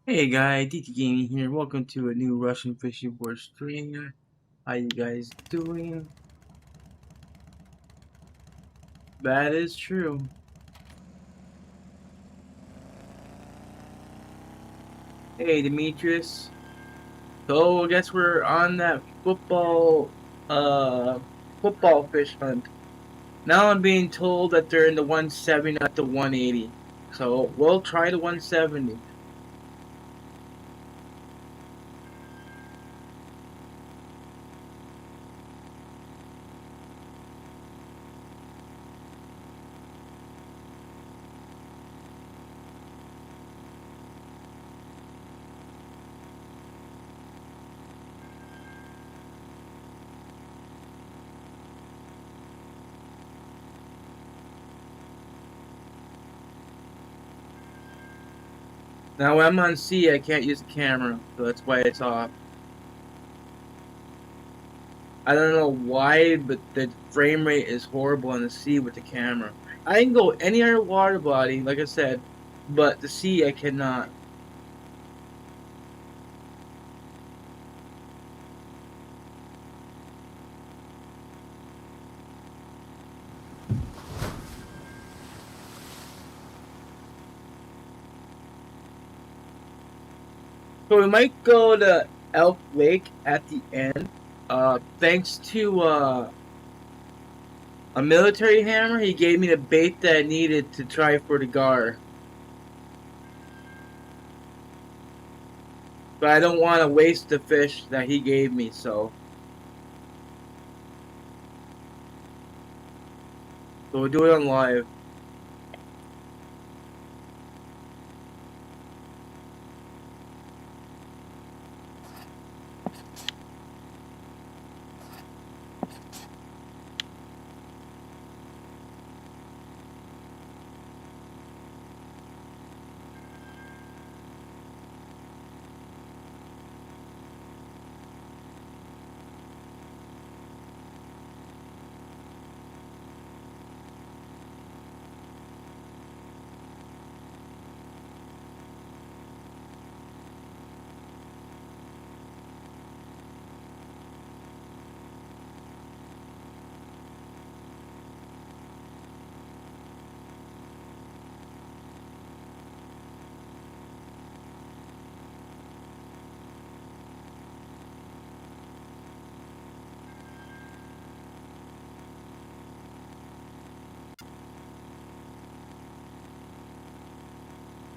Hey guys, DT Gaming here. Welcome to a new Russian fishing board stream. How you guys doing? That is true. Hey Demetrius. So I guess we're on that football fish hunt. Now I'm being told that they're in the 170, not the 180. So we'll try the 170. Now when I'm on sea, I can't use the camera, so that's why it's off. I don't know why, but the frame rate is horrible on the sea with the camera. I can go any other water body, like I said, but the sea I cannot. So we might go to Elk Lake at the end. Thanks to a military hammer, he gave me the bait that I needed to try for the gar. But I don't want to waste the fish that he gave me, so we'll do it on live.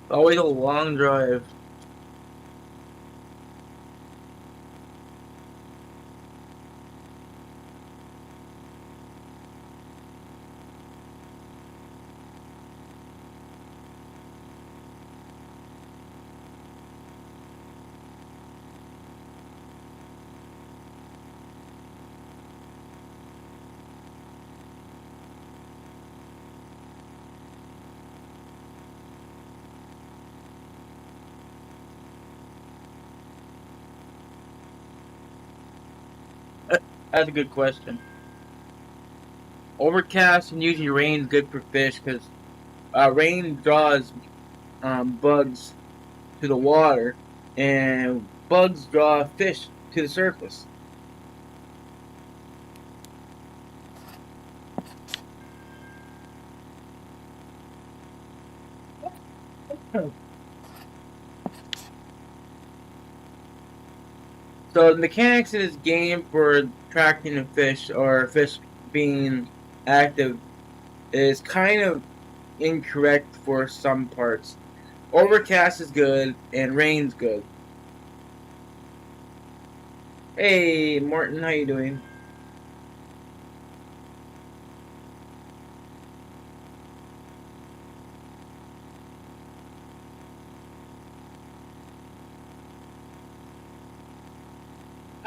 Always a long drive. That's a good question. Overcast and usually rain's good for fish because rain draws bugs to the water, and bugs draw fish to the surface. So the mechanics in this game for tracking a fish or fish being active is kind of incorrect for some parts. Overcast is good and rain's good. Hey Martin, how you doing?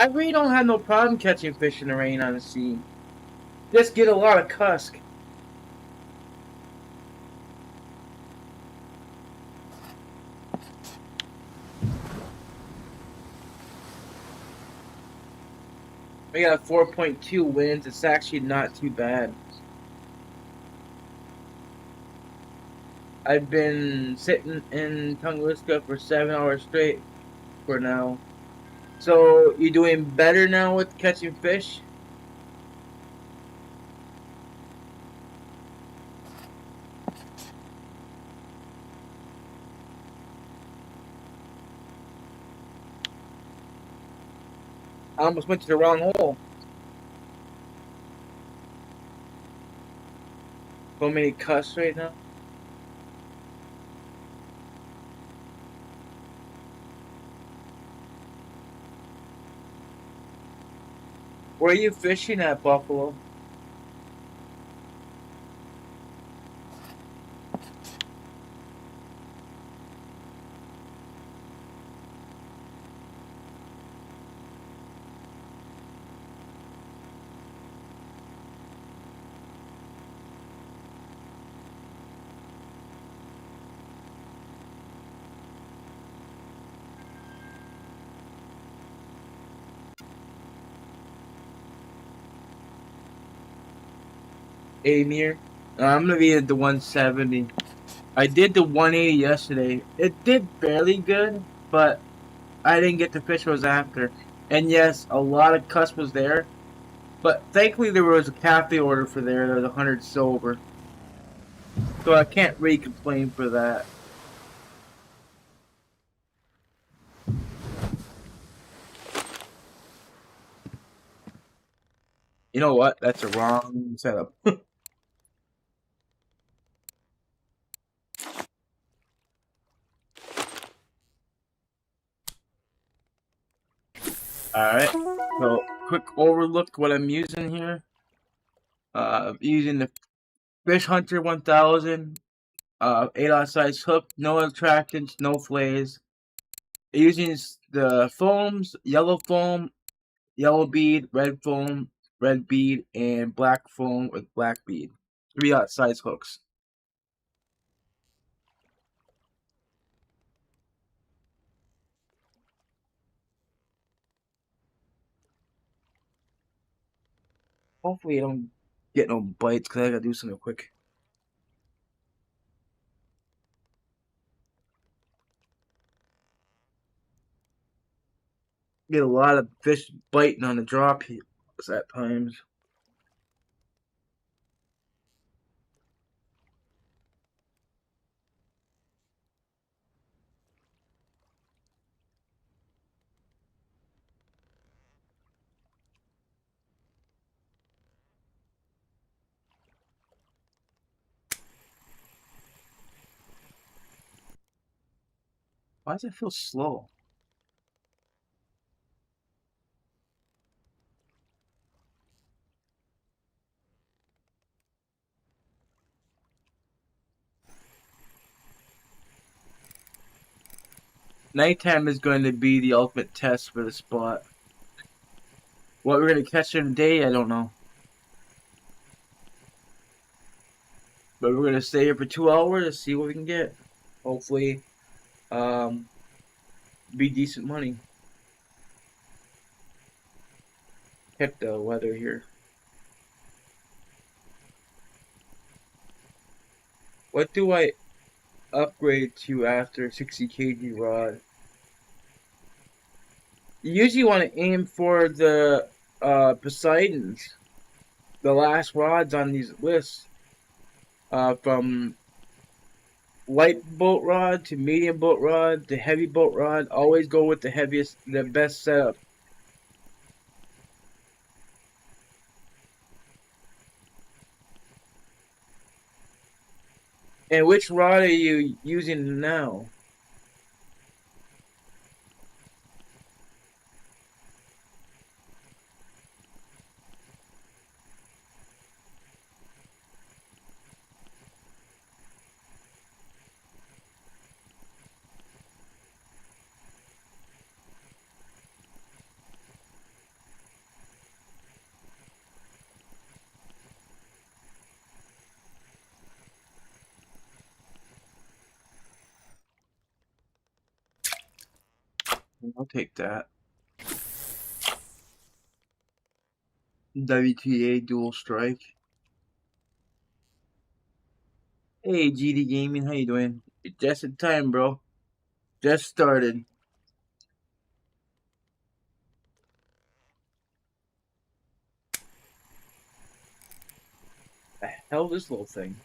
I really don't have no problem catching fish in the rain on the sea. Just get a lot of cusk. We got 4.2 winds. It's actually not too bad. I've been sitting in Tunguska for 7 hours straight for now. So you doing better now with catching fish? I almost went to the wrong hole. So many cuss right now. Where are you fishing at, Buffalo? Near. I'm gonna be at the 170. I did the 180 yesterday. It did fairly good, but I didn't get the fish I was after. And yes, a lot of cuss was there, but thankfully there was a cafe order for there. There was 100 silver, so I can't really complain for that. You know what? That's a wrong setup. Alright, so quick overlook what I'm using here. I'm using the Fish Hunter 1000, 8-aught size hook, no attractants, no flays. Using the foams, yellow bead, red bead, and black foam with black bead. 3-aught size hooks. Hopefully I don't get no bites because I gotta do something quick. Get a lot of fish biting on the drop at times. Why does it feel slow? Nighttime is going to be the ultimate test for the spot. What we're going to catch in the day, I don't know. But we're going to stay here for 2 hours to see what we can get. Hopefully, um, be decent money. Check the weather here. What do I upgrade to after 60 kg rod? You usually want to aim for the Poseidons, the last rods on these lists, from light boat rod to medium boat rod to heavy boat rod. Always go with the heaviest, the best setup. And which rod are you using now? I'll take that. WTA dual strike. Hey, GD Gaming, how you doing? Just in time, bro. Just started. The hell, this little thing?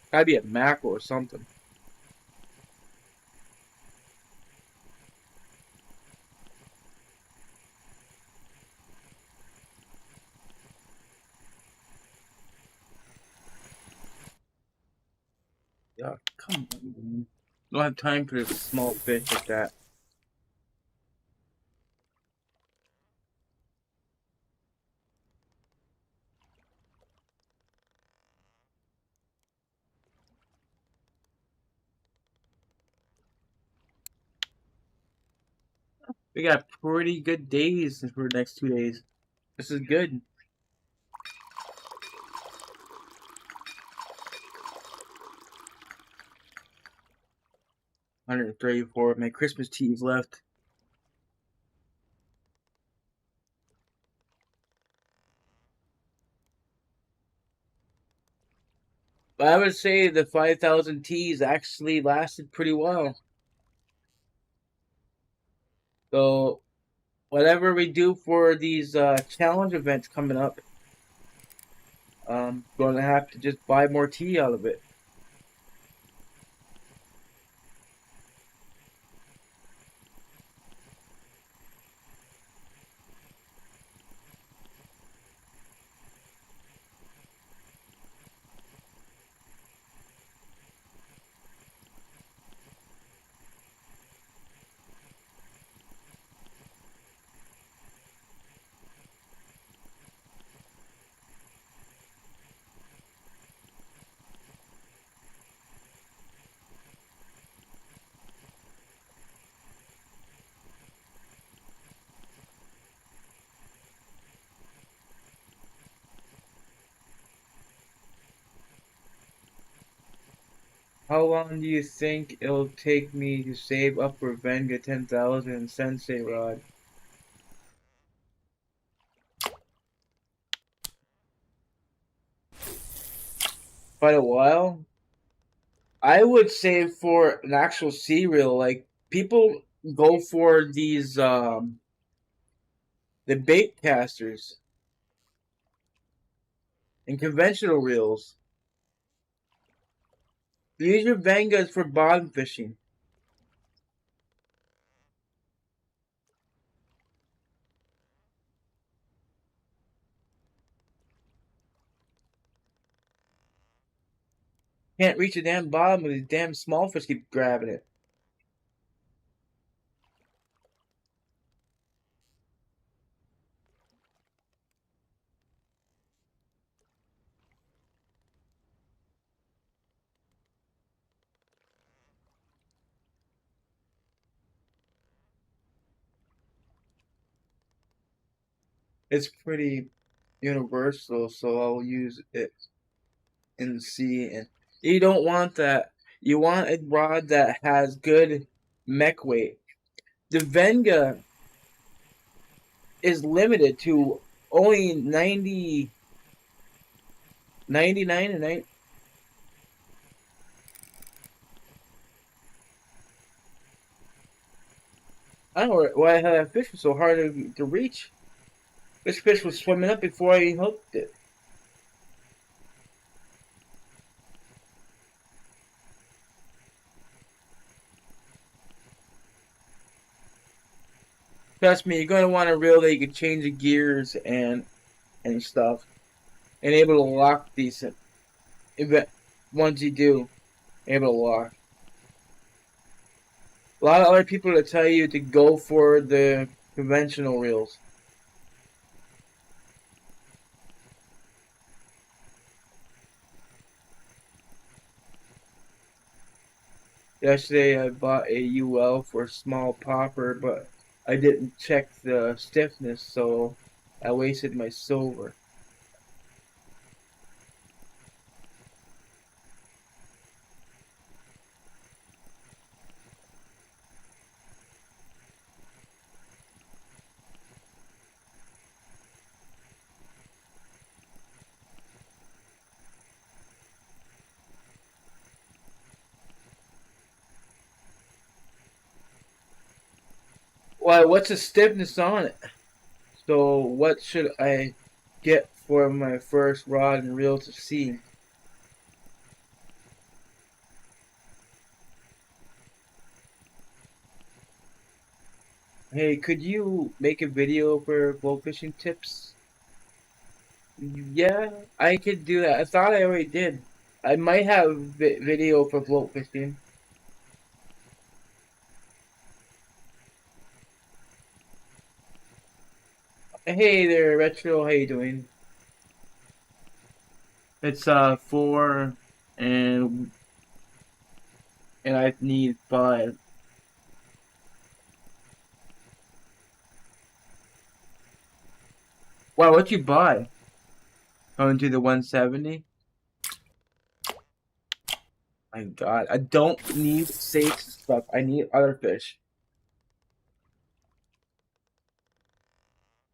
Gotta be a macro or something. Yeah, come on. Don't have time for this small fish like that. We got pretty good days for the next 2 days. This is good. 134. My Christmas teas left. But I would say the 5,000 teas actually lasted pretty well. So whatever we do for these challenge events coming up, gonna have to just buy more tea out of it. How long do you think it'll take me to save up for Venga 10,000 Sensei Rod? Quite a while? I would say for an actual cereal, like people go for these the bait casters and conventional reels. Use your Vengas for bottom fishing. Can't reach the damn bottom with these damn small fish keep grabbing it. It's pretty universal, so I'll use it in the sea. And you don't want that. You want a rod that has good mech weight. The Venga is limited to only 90, 99 and 90. I don't know why that fish was so hard to reach. This fish was swimming up before I hooked it. Trust me, you're going to want a reel that you can change the gears and stuff, and able to lock decent. Once you do, able to lock. A lot of other people will tell you to go for the conventional reels. Yesterday I bought a UL for a small popper, but I didn't check the stiffness, so I wasted my silver. Why? What's the stiffness on it? So what should I get for my first rod and reel to see? Hey, could you make a video for bow fishing tips? Yeah, I could do that. I thought I already did. I might have video for float fishing. Hey there, Retro. How you doing? It's 4 and I need 5. Wow, what you buy? Going to the 170? My God, I don't need safe stuff. I need other fish.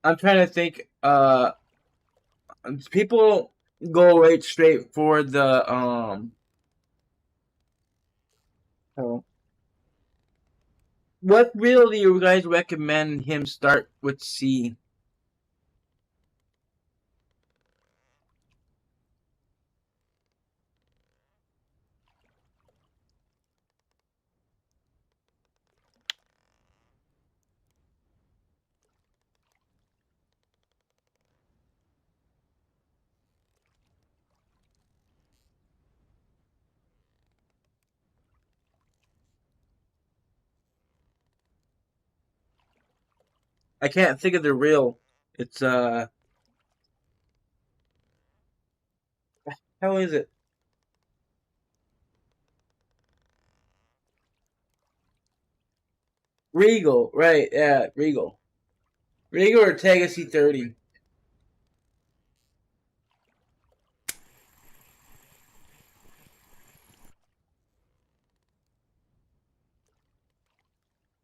I'm trying to think. People go right straight for the Oh. What reel do you guys recommend him start with C? I can't think of the reel. It's how is it? Regal, right? Yeah, Regal. Regal or Tega C30.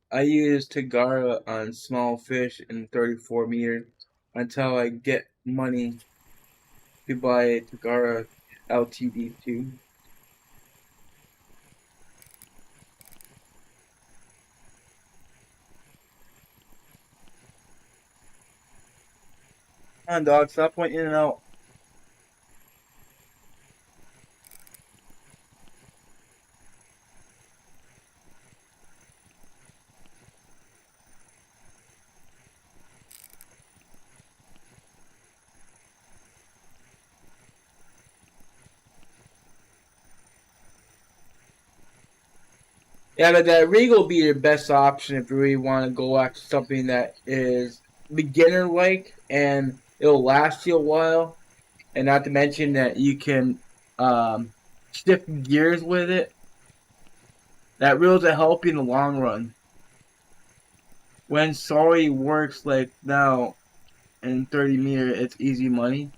I use Tagara on small fish in 34 meter until I get money to buy a Tagara LTD too. Come on, dog, stop pointing it out. Yeah, but that Regal will be your best option if you really want to go after something that is beginner like and it'll last you a while. And not to mention that you can shift gears with it. That reel's a help you in the long run. When sorry works like now in 30 meter, it's easy money.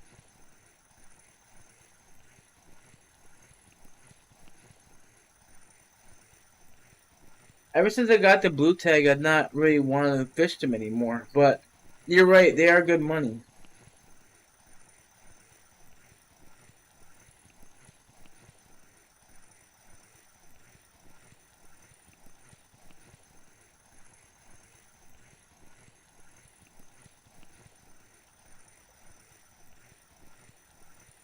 Ever since I got the blue tag, I've not really wanted to fish them anymore. But you're right, they are good money.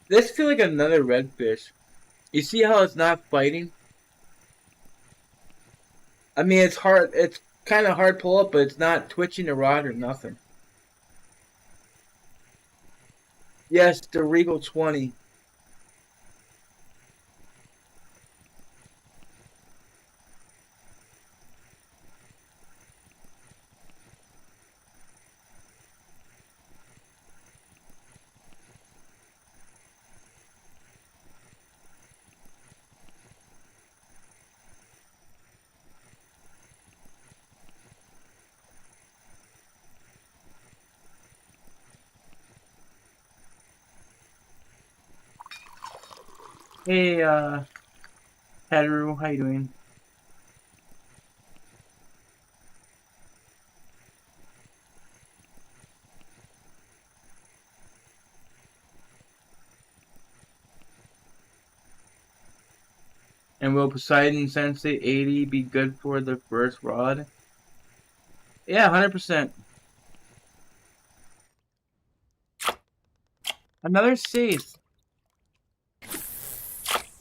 This feels like another redfish. You see how it's not fighting? I mean, it's hard. It's kind of hard to pull up, but it's not twitching the rod or nothing. Yes, the Regal 20. Hey, Pedro, how you doing? And will Poseidon Sensei 80 be good for the first rod? Yeah, 100%. Another Saith.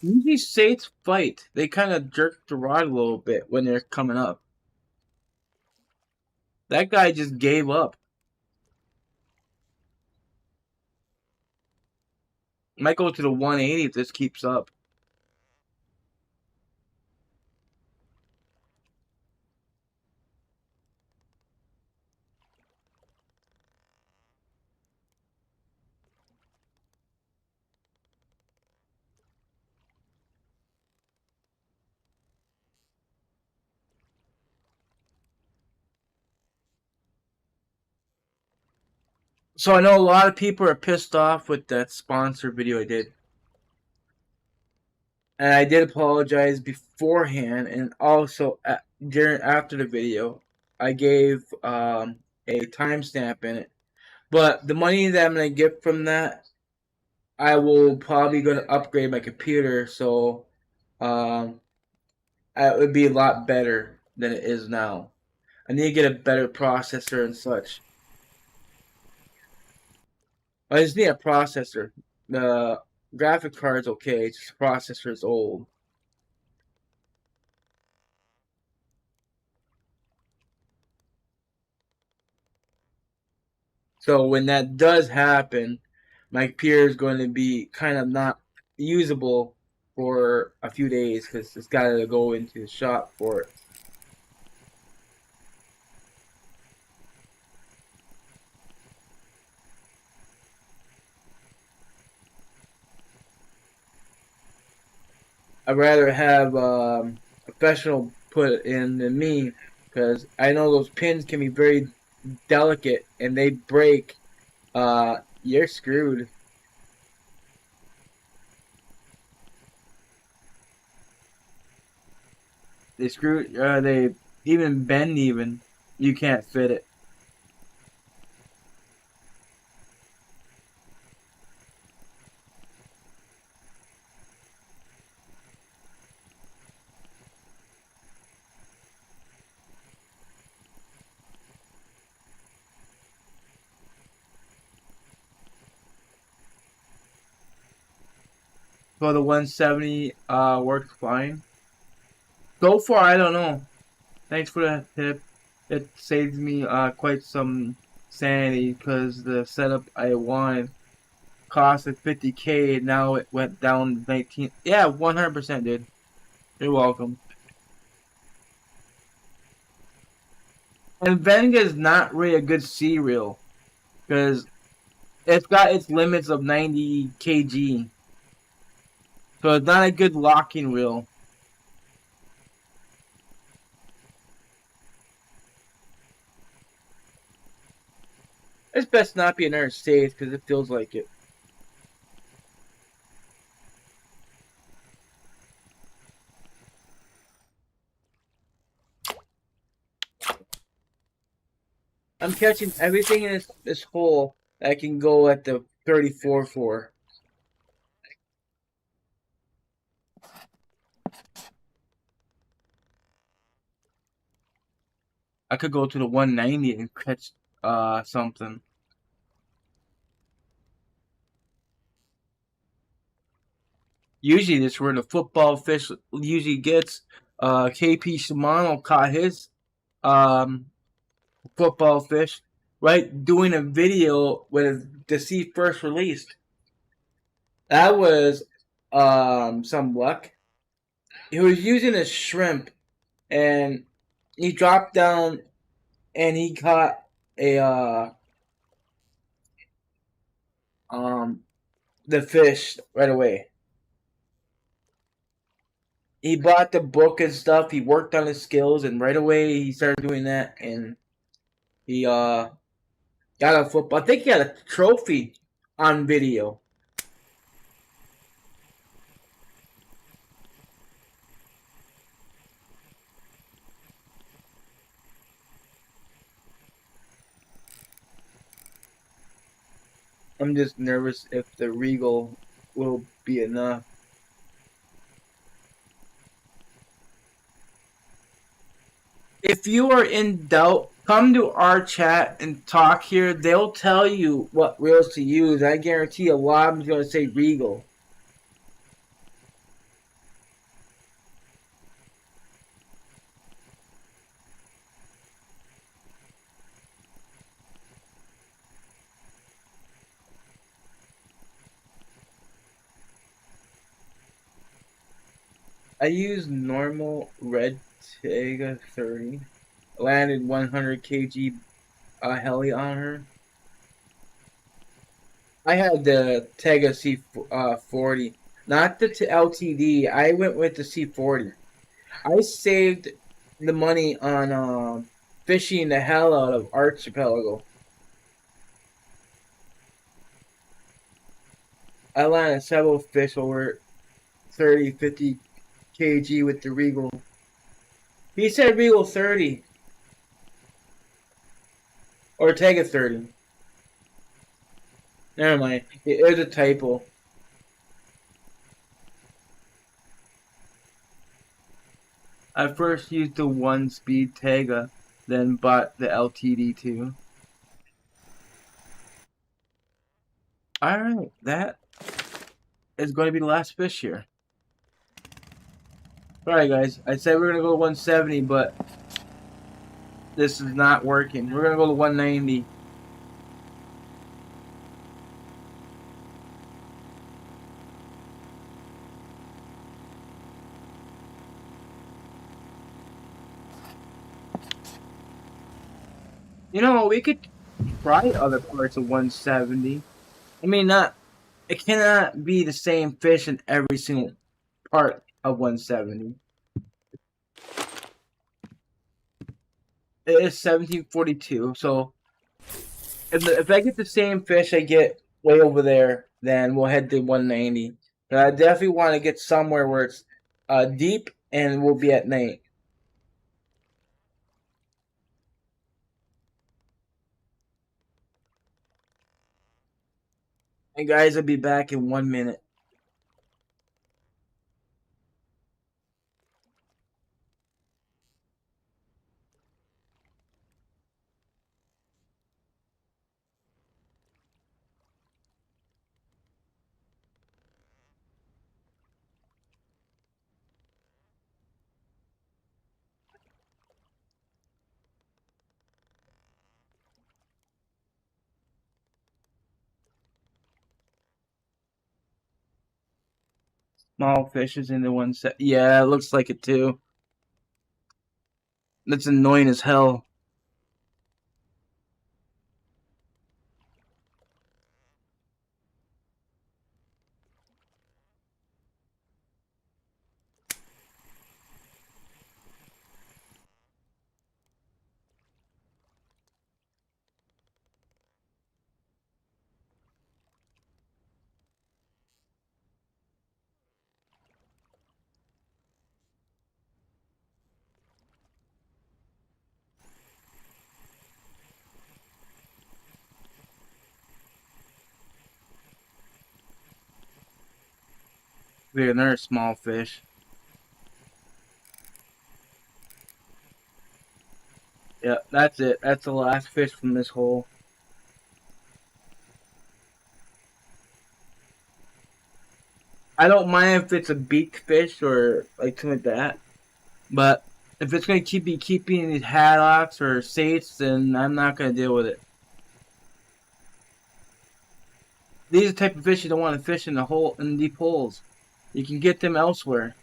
Usually Saiths fight. They kind of jerk the rod a little bit when they're coming up. That guy just gave up. Might go to the 180 if this keeps up. So I know a lot of people are pissed off with that sponsor video I did. And I did apologize beforehand, and also after the video, I gave a timestamp in it. But the money that I'm gonna get from that, I will probably gonna upgrade my computer, so um, it would be a lot better than it is now. I need to get a better processor and such. I just need a processor. The graphic card's okay, it's just the processor is old. So when that does happen, my computer is going to be kind of not usable for a few days because it's got to go into the shop for it. I'd rather have a professional put it in than me because I know those pins can be very delicate and they break. You're screwed. They screw. They even bend. Even you can't fit it. So the 170 works fine. So far, I don't know. Thanks for that tip. It saved me quite some sanity because the setup I wanted cost like 50K. Now it went down to 19. Yeah, 100%, dude. You're welcome. And Venga is not really a good C reel because it's got its limits of 90 kg. So it's not a good locking reel. It's best not be another stage because it feels like it. I'm catching everything in this hole that I can go at the 34 for. I could go to the 190 and catch something. Usually that's where the football fish usually gets. KP Shimano caught his um, football fish right doing a video with the sea first released. That was some luck. He was using a shrimp and he dropped down and he caught a um the fish right away. He bought the book and stuff. He worked on his skills, and right away he started doing that. And he got a football. I think he got a trophy on video. I'm just nervous if the Regal will be enough. If you are in doubt come to our chat and talk here. They'll tell you what reels to use. I guarantee a lot of them's going to say Regal. I used normal red Tega 30. Landed 100 kg heli on her. I had the Tega C40, not the LTD. I went with the C40. I saved the money on fishing the hell out of Archipelago. I landed several fish over 30, 50 kg with the Regal. He said Regal 30 or Tega 30. Never mind. It was a typo. I first used the 1-speed Tega, then bought the LTD2. Alright, that is going to be the last fish here. Alright guys, I said we're going to go to 170, but this is not working. We're going to go to 190. You know, we could try other parts of 170. I mean, it cannot be the same fish in every single part of 170. It is 1742, so if I get the same fish I get way over there, then we'll head to 190. But I definitely want to get somewhere where it's deep and we'll be at night. And guys, I'll be back in 1 minute. Small fishes in the 170. Yeah, it looks like it too. That's annoying as hell. There's another small fish. Yeah, that's it. That's the last fish from this hole. I don't mind if it's a beaked fish or like something like that. But if it's going to be keeping these haddocks or saits, then I'm not going to deal with it. These are the type of fish you don't want to fish in the hole in deep holes. You can get them elsewhere.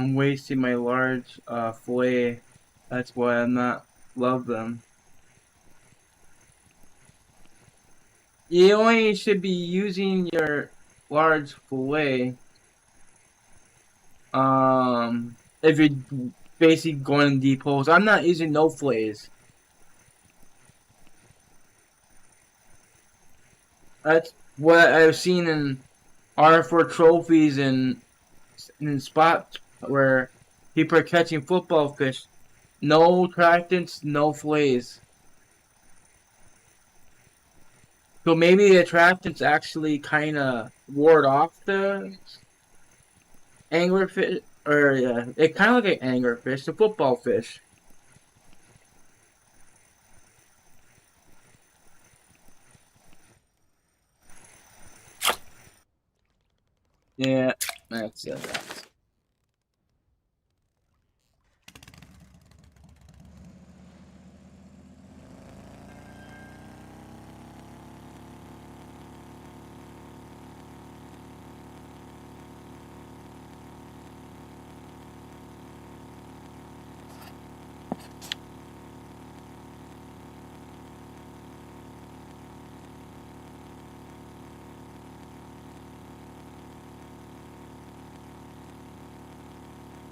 I'm wasting my large fillet. That's why I'm not love them. You only should be using your large fillet if you're basically going in deep holes. I'm not using no fillets. That's what I've seen in R4 trophies and in spots where people are catching football fish. No attractants, no fillets. So maybe the attractants actually kind of ward off the anglerfish, or yeah, it kind of like an anglerfish, the football fish. Yeah, that's it.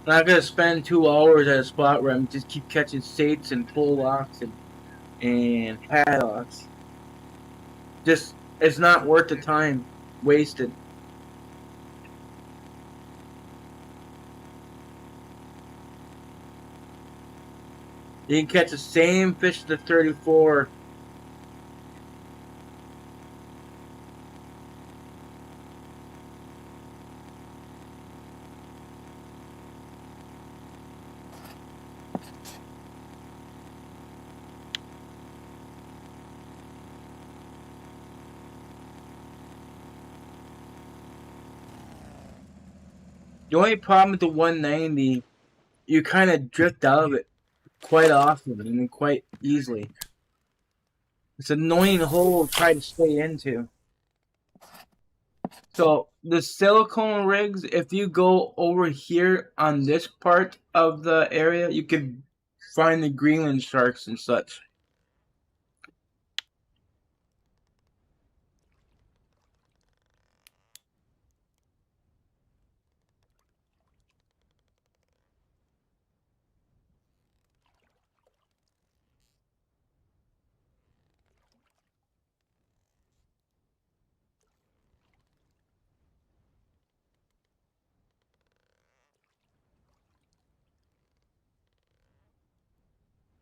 I'm not gonna spend 2 hours at a spot where I'm just keep catching saits and pull locks and paddocks. Just it's not worth the time wasted. You can catch the same fish at the 34. The only problem with the 190, you kind of drift out of it quite often and quite easily. It's an annoying hole to try to stay into. So the silicone rigs, if you go over here on this part of the area, you can find the Greenland sharks and such.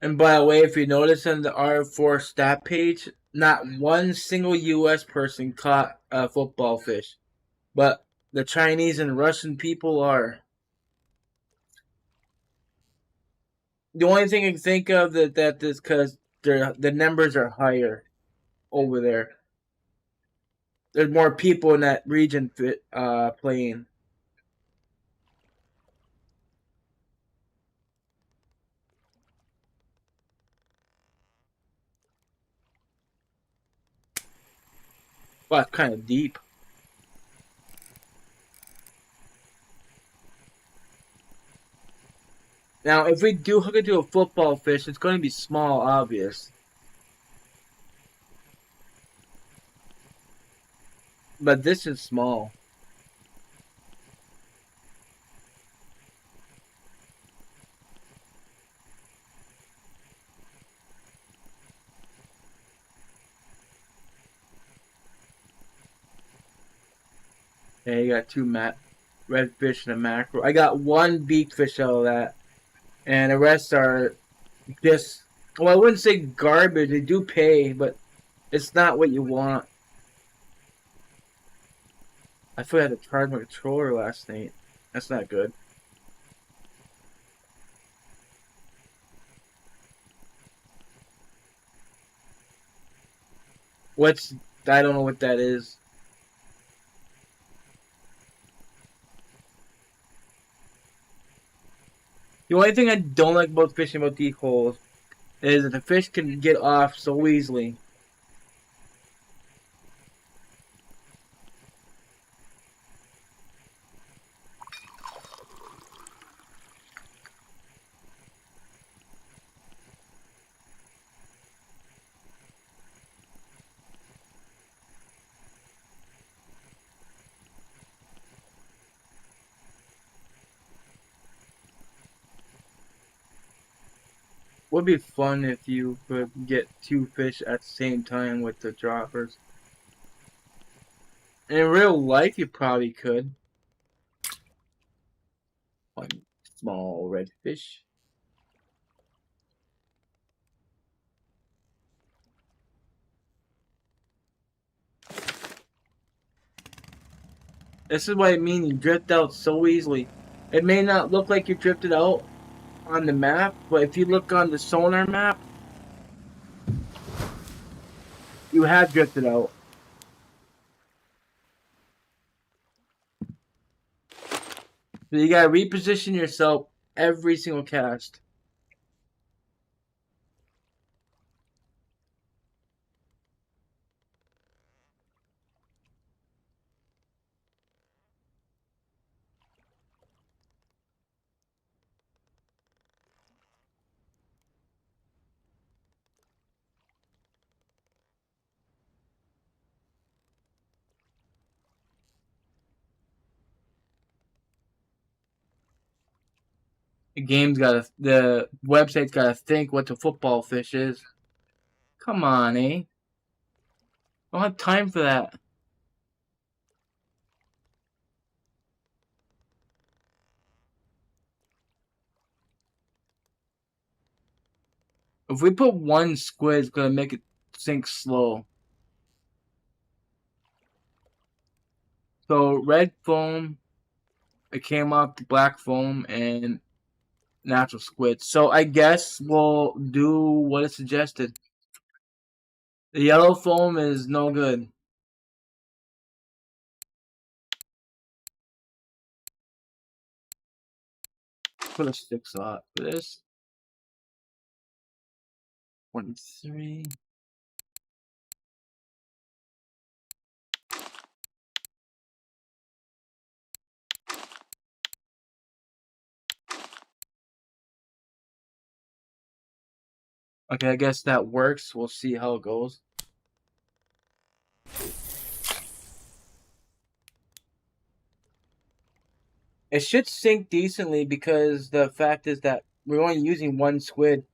And by the way, if you notice on the R4 stat page, not one single U.S. person caught a football fish, but the Chinese and Russian people are. The only thing I can think of that is because the numbers are higher over there. There's more people in that region playing. Well, it's kind of deep. Now, if we do hook it to a football fish, it's going to be small, obvious. But this is small. Yeah, you got two redfish and a mackerel. I got one beakfish out of that, and the rest are just. Well, I wouldn't say garbage. They do pay, but it's not what you want. I forgot to charge my controller last night. That's not good. What's I don't know what that is. The only thing I don't like about fishing about deep holes is that the fish can get off so easily. Would be fun if you could get two fish at the same time with the droppers. In real life, you probably could. One small red fish. This is what I mean. You drift out so easily. It may not look like you drifted out on the map, but if you look on the sonar map, you have drifted out. So you gotta reposition yourself every single cast. The website's gotta think what the football fish is. Come on, eh? I don't have time for that. If we put one squid, it's gonna make it sink slow. So red foam, it came off the black foam and natural squid. So I guess we'll do what is suggested. The yellow foam is no good. Put a 6 slot for this. 23. Okay, I guess that works. We'll see how it goes. It should sink decently because the fact is that we're only using one squid.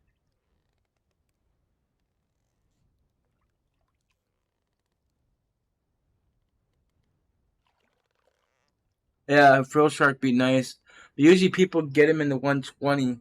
Yeah, a frill shark be nice. Usually people get him in the 120.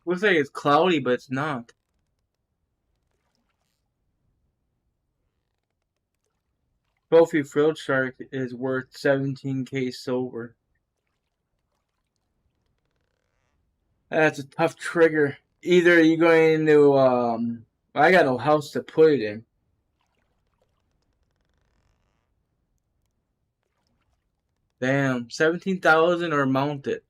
Looks like it's cloudy, but it's not. Trophy frill shark is worth 17K silver. That's a tough trigger. Either you're going to I got no house to put it in. Damn, 17,000 or mount it.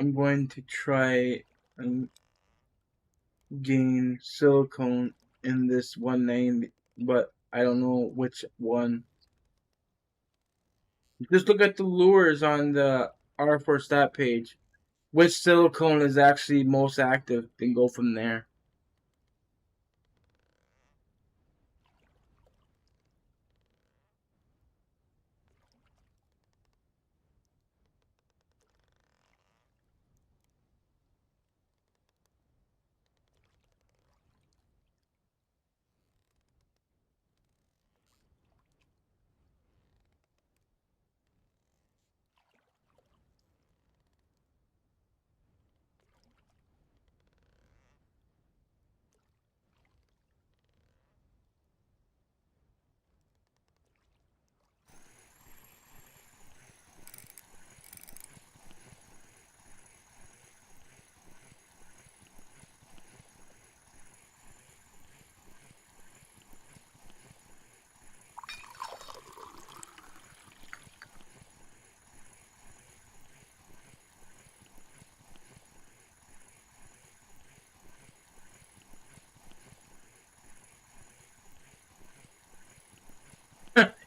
I'm going to try and gain silicone in this one name, but I don't know which one. Just look at the lures on the R4 stat page. Which silicone is actually most active, then go from there.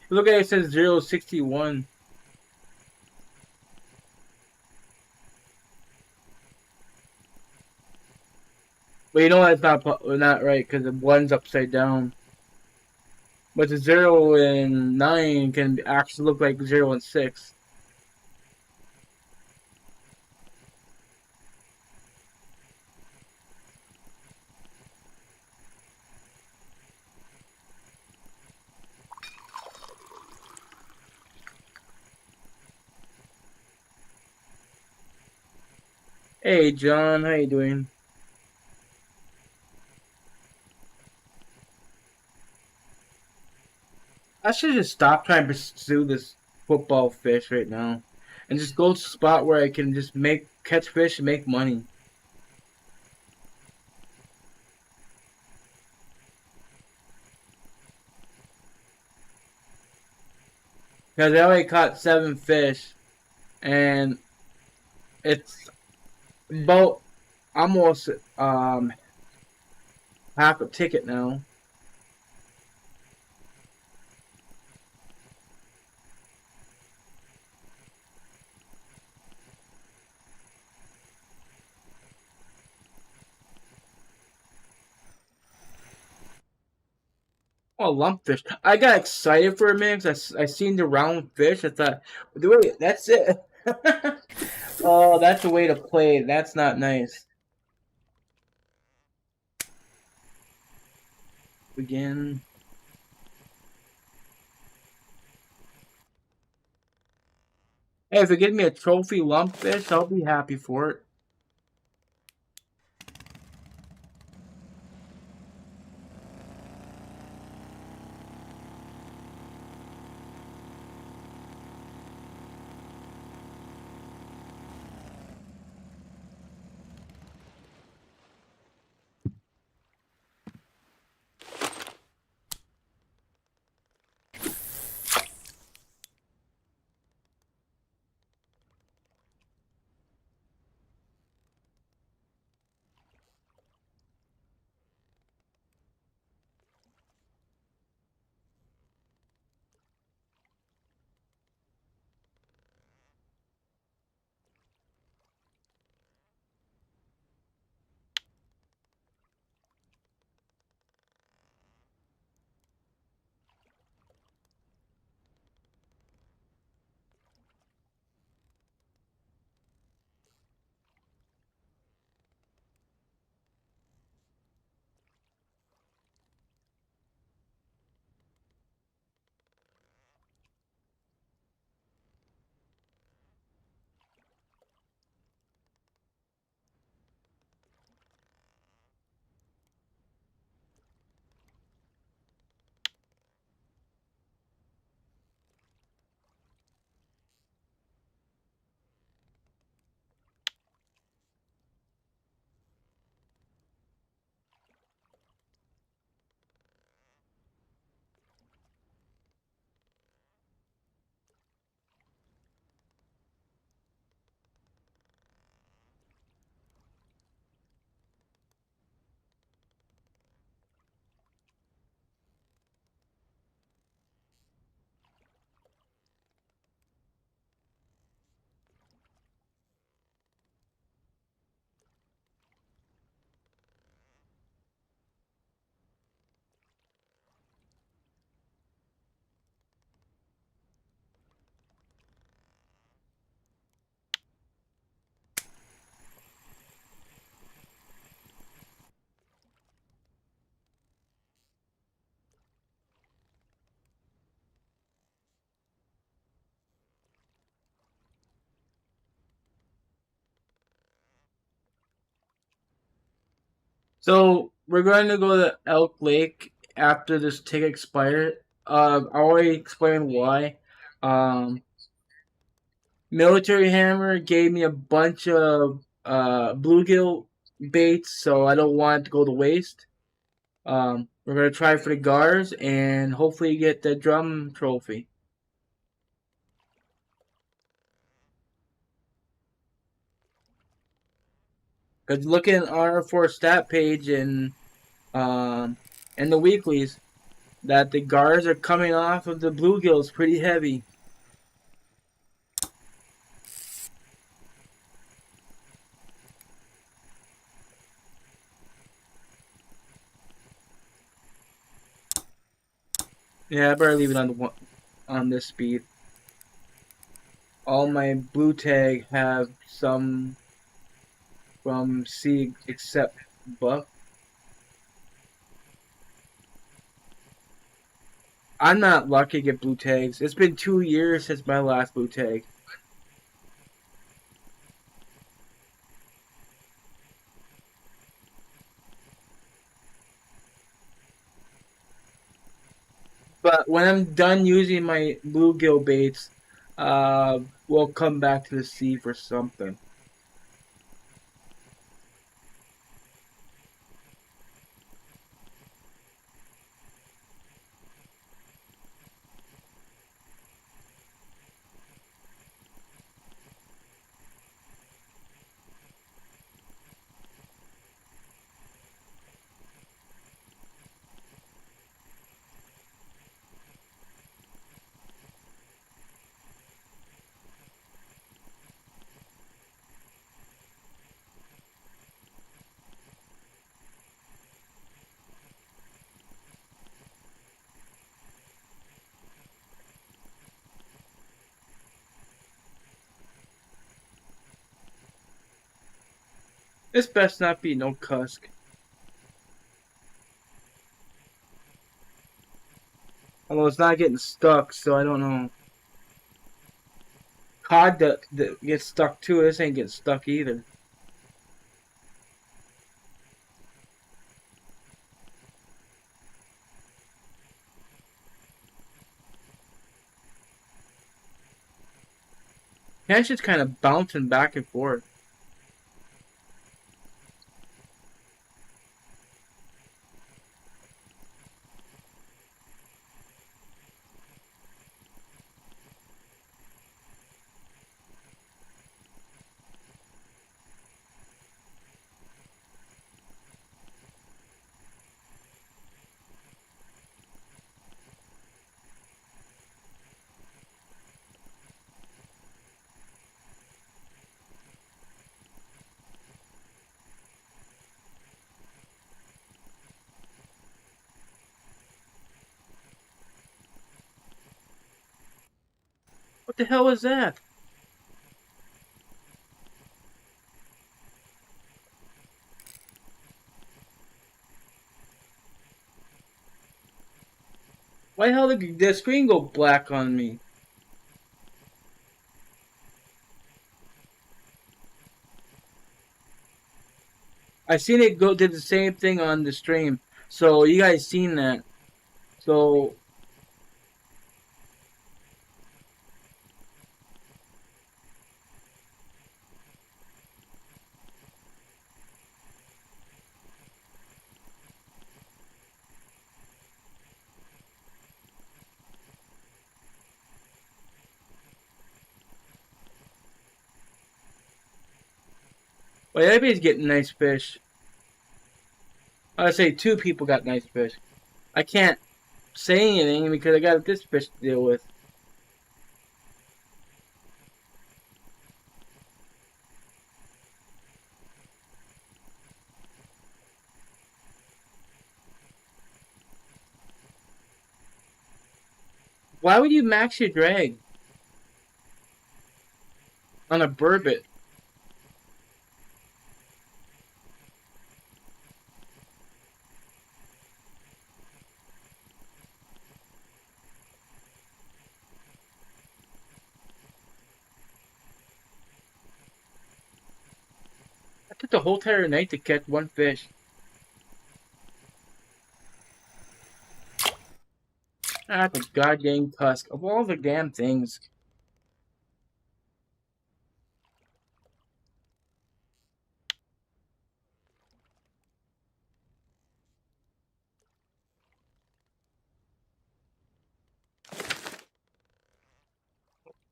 Look at it, it says 061. But you know that's not right because the one's upside down. But the 0 and 9 can actually look like 0 and 6. Hey John, how you doing? I should just stop trying to pursue this football fish right now, and just go to a spot where I can just catch fish and make money. Because I already caught 7 fish, and it's about almost half a ticket now. Oh, lumpfish. I got excited for a minute because I seen the round fish. I thought, wait, that's it. Oh, that's a way to play. That's not nice. Again. Hey, if you give me a trophy lumpfish, I'll be happy for it. So we're going to go to Elk Lake after this ticket expires. I already explained why. Um, Military Hammer gave me a bunch of bluegill baits, so I don't want it to go to waste. We're gonna try for the gars and hopefully get the drum trophy. Cause looking at our for stat page and the weeklies, that the gars are coming off of the bluegills pretty heavy. Yeah, I better leave it on the one, on this speed. All my blue tag have some from C except buff. I'm not lucky to get blue tags. It's been 2 years since my last blue tag. But when I'm done using my bluegill baits, we'll come back to the sea for something. This best not be no cusk. Although it's not getting stuck, so I don't know. Cod that gets stuck too. This ain't getting stuck either. Tension's kind of bouncing back and forth. What the hell was that? Why the hell did the screen go black on me? I seen it go did the same thing on the stream. So you guys seen that. So well, everybody's getting nice fish. I say two people got nice fish. I can't say anything because I got this fish to deal with. Why would you max your drag on a burbot? I took the whole entire night to catch one fish. Ah, the goddamn cusk. Of all the damn things.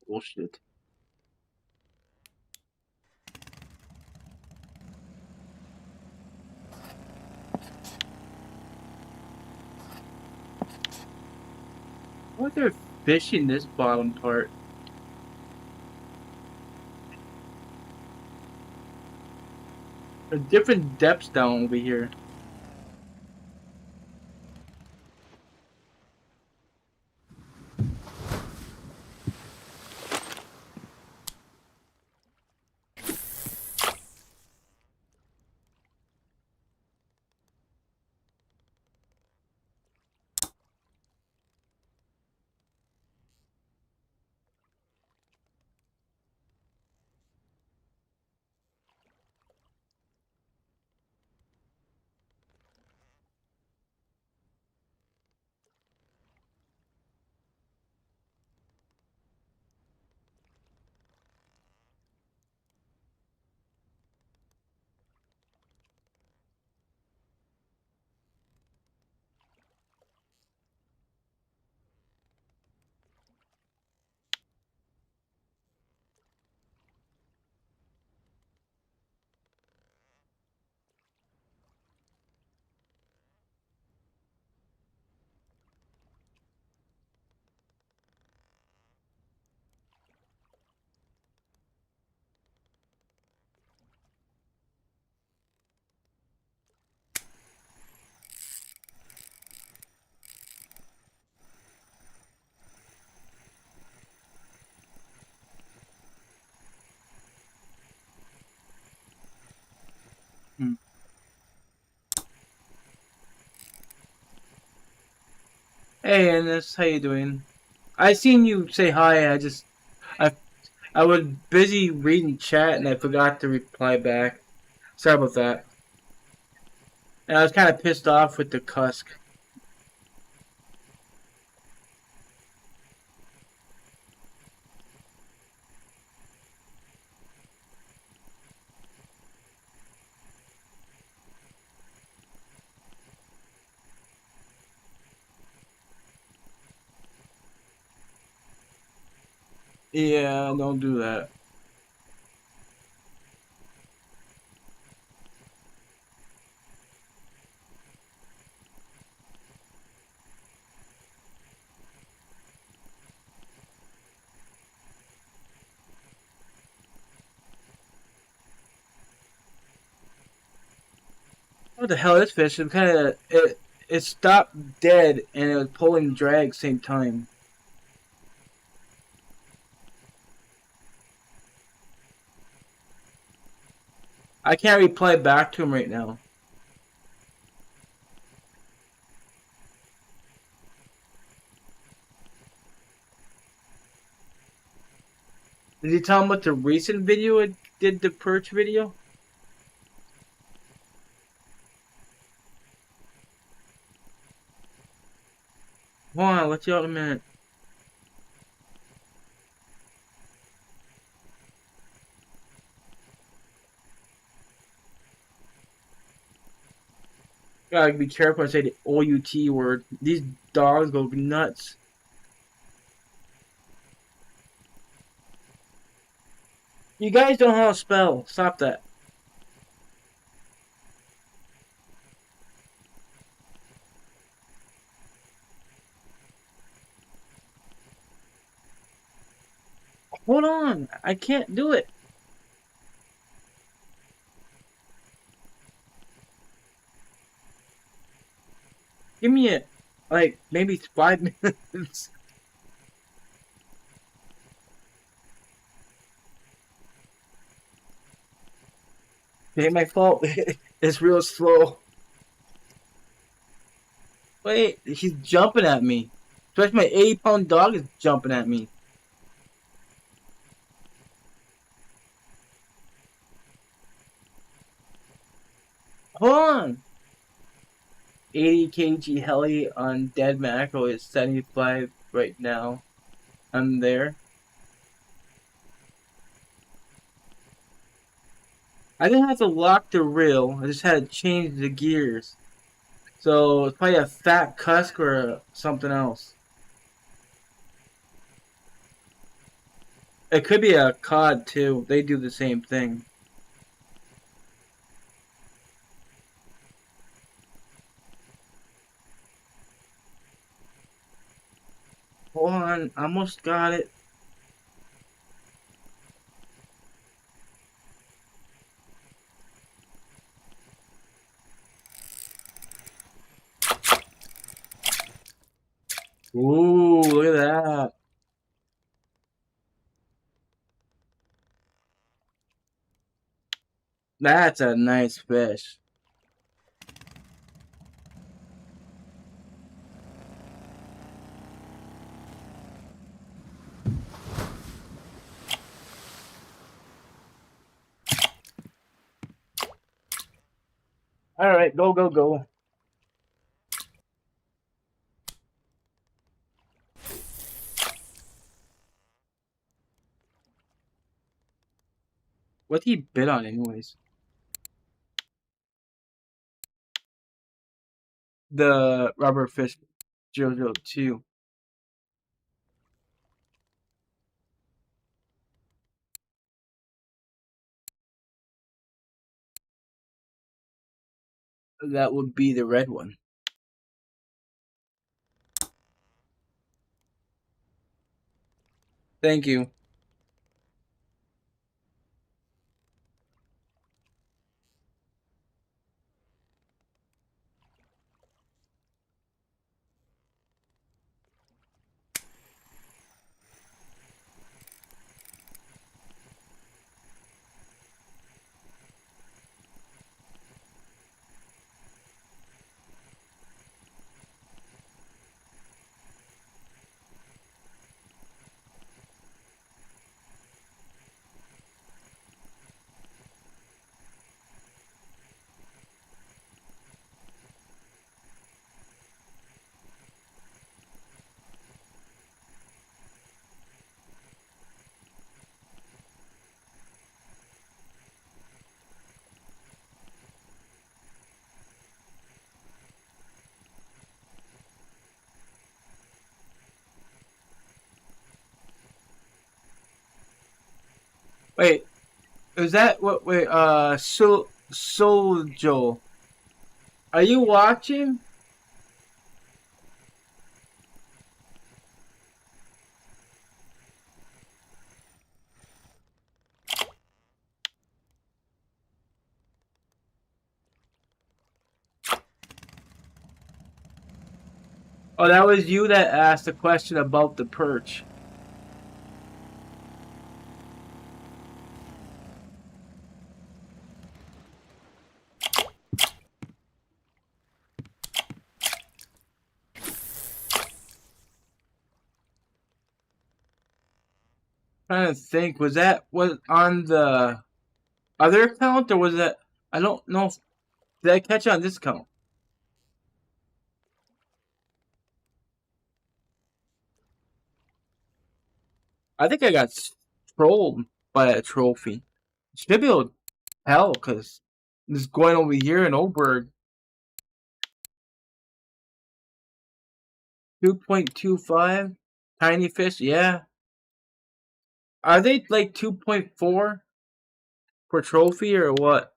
Bullshit. Why are there fish in this bottom part? There are different depths down over here. Hmm. Hey, Ennis, how you doing? I seen you say hi. I, I was busy reading chat and I forgot to reply back. Sorry about that. And I was kind of pissed off with the cusk. Yeah, don't do that. What the hell is fish? It stopped dead and it was pulling drag same time. I can't reply back to him right now. Did you tell him what the recent video it did the perch video? Hold on, I'll let you out in a minute. Gotta be careful when I say the OUT word. These dogs go nuts. You guys don't know how to spell. Stop that. Hold on. I can't do it. Give me it. Like, maybe 5 minutes. It ain't my fault. It's real slow. Wait, he's jumping at me. Especially my 80-pound dog is jumping at me. Hold on. 80 kg heli on dead mackerel is 75 right now. I'm there. I didn't have to lock the reel. I just had to change the gears. So it's probably a fat cusk or something else. It could be a cod too. They do the same thing. Hold on, almost got it. Ooh, look at that. That's a nice fish. All right, go, go, go. What he bid on, anyways? The rubber fish 002. That would be the red one. Thank you. Wait, is that what? Wait, Sojo, are you watching? Oh, that was you that asked a question about the perch. Trying to think, was on the other account or was that? I don't know. Did I catch it on this account? I think I got trolled by a trophy. Should be able to tell because this is going over here in Oberg. 2.25 tiny fish. Yeah, are they like 2.4 for trophy or what?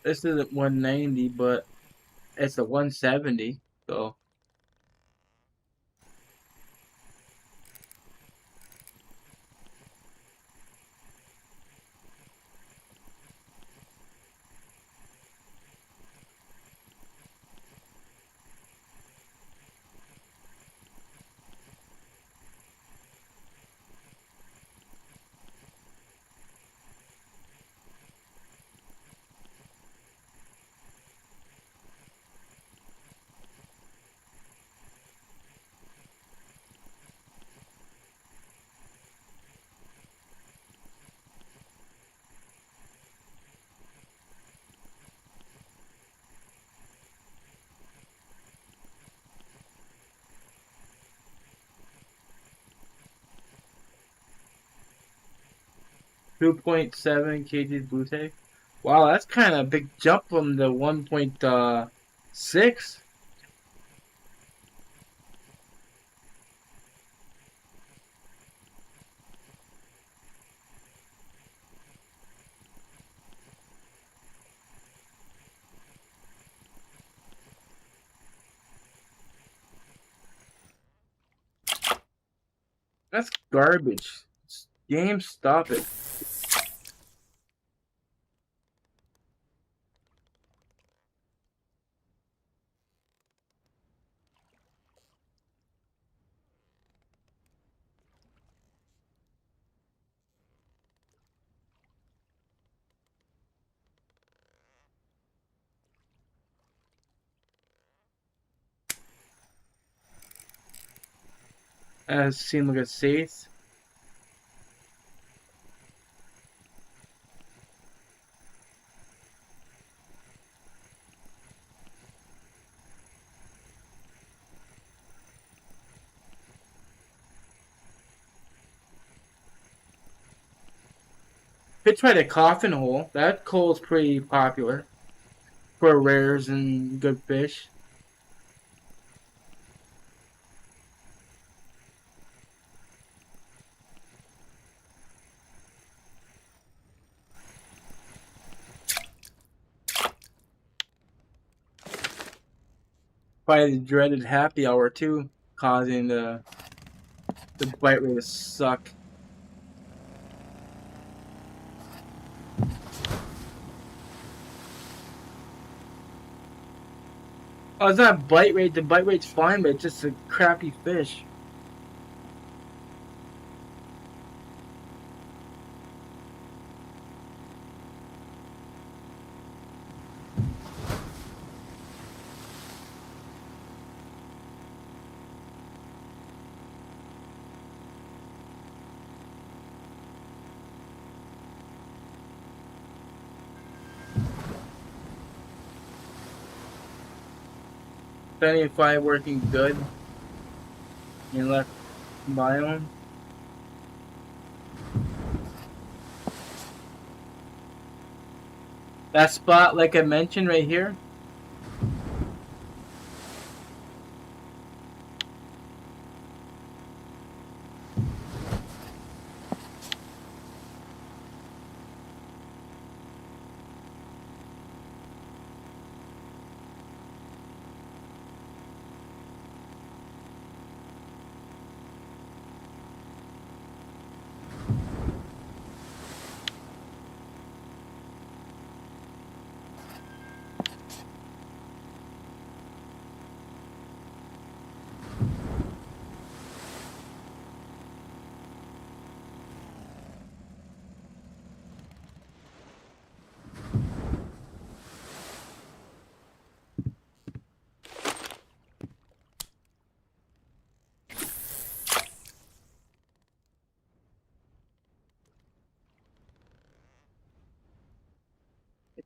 This isn't 190, but it's a 170. So 2.7 kg blue tape. Wow, that's kind of a big jump from the 1.6. That's garbage. Game, stop it. Seemed like a safe. Could try the coffin hole. That coal is pretty popular for rares and good fish. Probably the dreaded happy hour too, causing the bite rate to suck. Oh, it's not bite rate. The bite rate's fine, but it's just a crappy fish. Plenty fly working good in left biome. That spot, like I mentioned right here,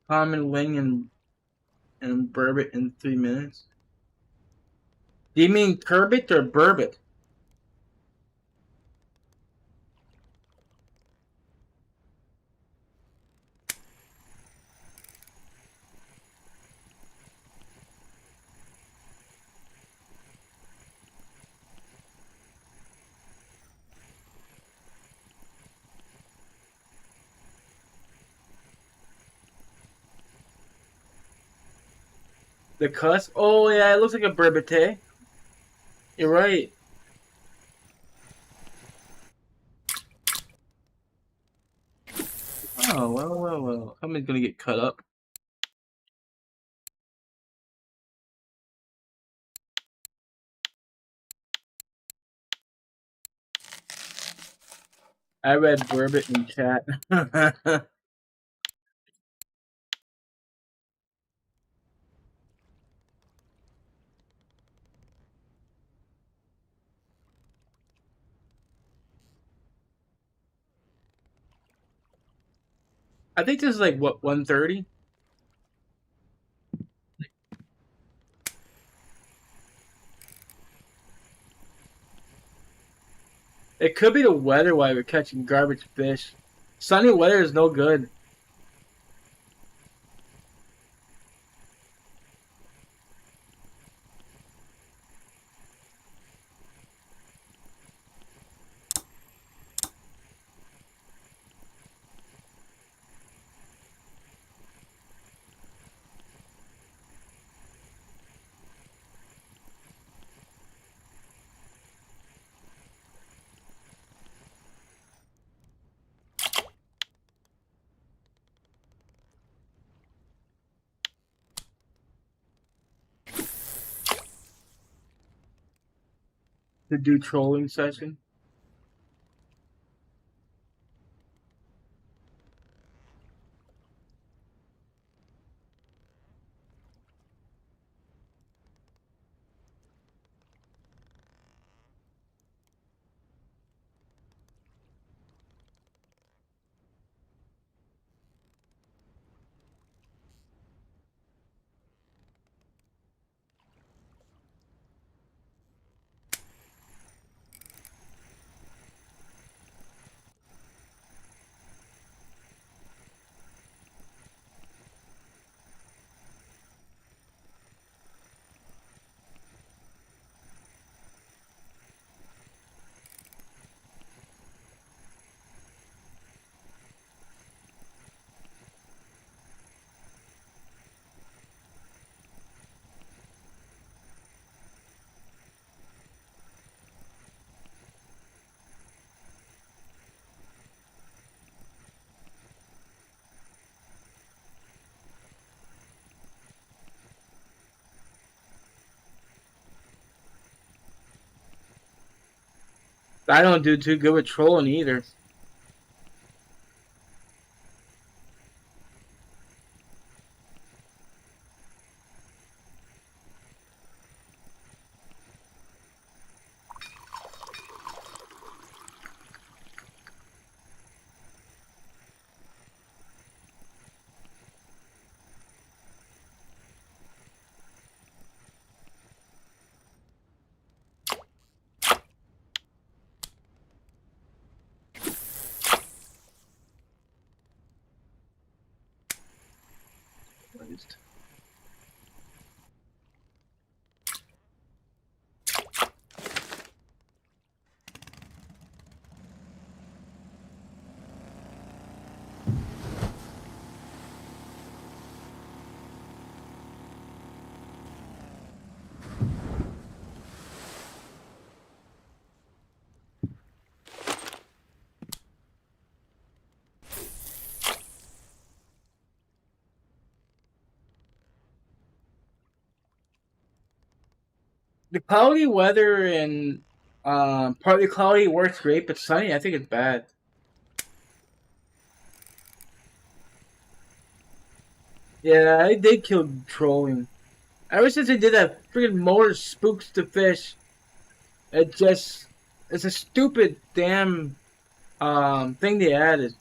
common wing and burbot in 3 minutes. Do you mean turbot or burbot? The cuss? Oh yeah, it looks like a burbot. You're right. Oh well. Somebody's gonna get cut up. I read burbot in chat. I think this is like what 130. It could be the weather why we're catching garbage fish. Sunny weather is no good. To do trolling session. I don't do too good with trolling either. The cloudy weather and partly cloudy works great, but sunny I think it's bad. Yeah, I did kill trolling. Ever since they did that freaking motor spooks the fish, it just it's a stupid damn thing they added.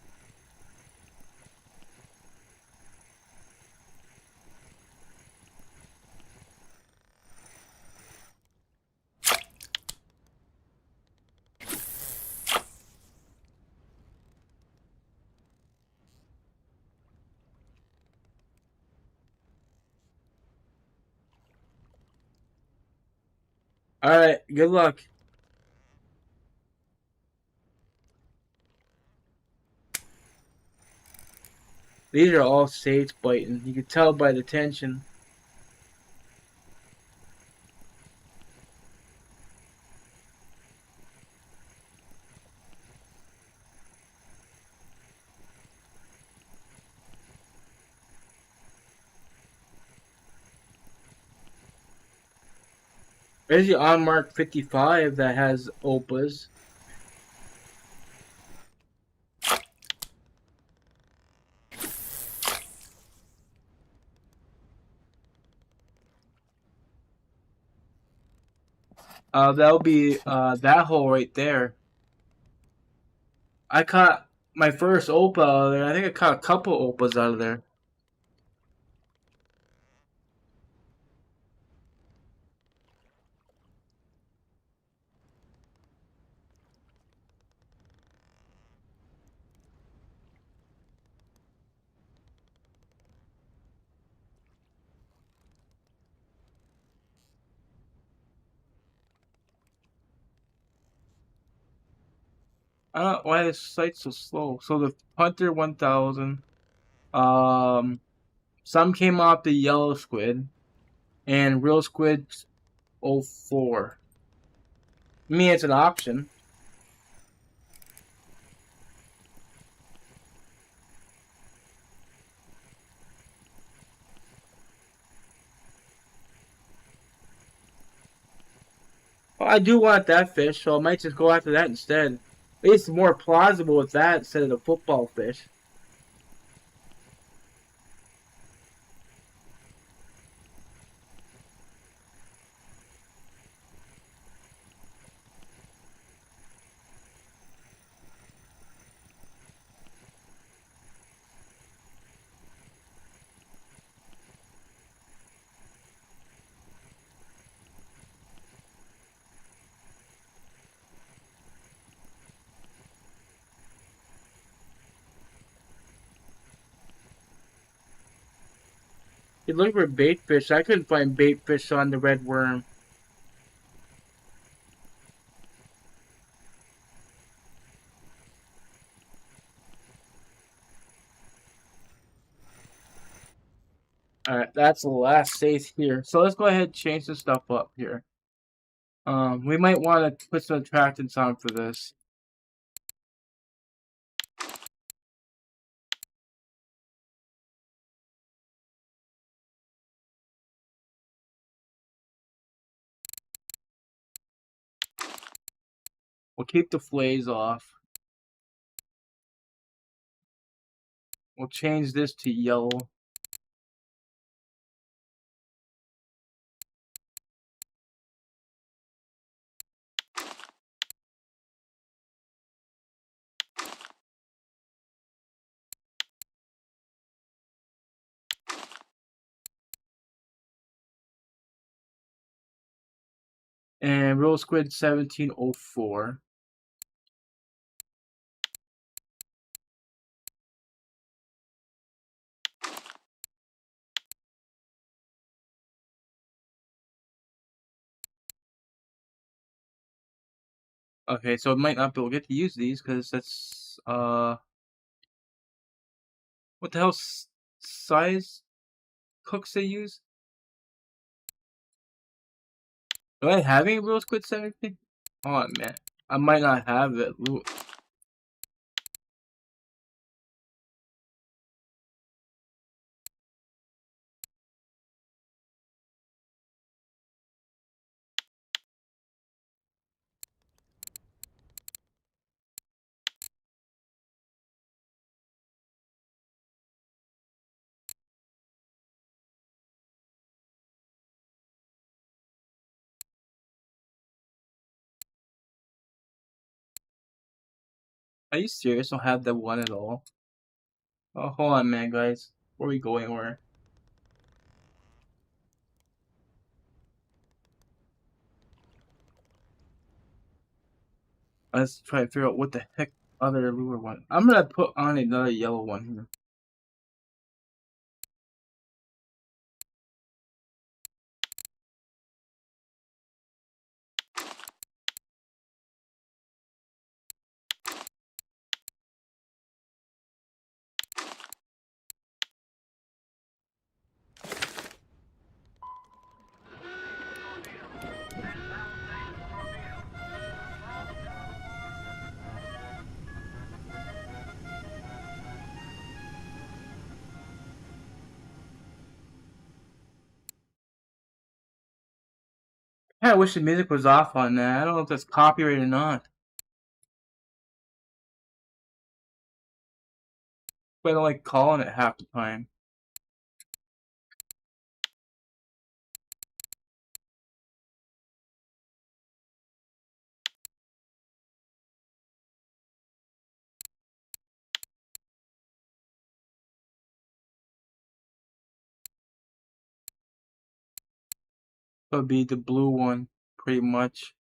All right, good luck. These are all sage biting. You can tell by the tension. There's the on mark 55 that has opas. That'll be that hole right there. I caught my first opa out of there. I think I caught a couple opas out of there. I don't know why this site's so slow. So the punter 1000. Some came off the yellow squid, and real squid 04. I mean, it's an option. Well, I do want that fish, so I might just go after that instead. At least it's more plausible with that instead of the football fish. You look for bait fish. I couldn't find bait fish on the red worm. Alright, that's the last safe here. So let's go ahead and change the stuff up here. We might want to put some attractants on for this. We'll keep the flays off. We'll change this to yellow. And real squid 1704. Okay, so I might not be able to get to use these because that's what the hell size cooks they use? Do I have any real squid 17? Oh man, I might not have it. Are you serious? I don't have that one at all. Oh, hold on, man, guys. Where are we going? Where? Let's try to figure out what the heck other lure one. I'm gonna put on another yellow one here. I wish the music was off on that. I don't know if that's copyrighted or not. But I don't like calling it half the time. It would be the blue one, pretty much.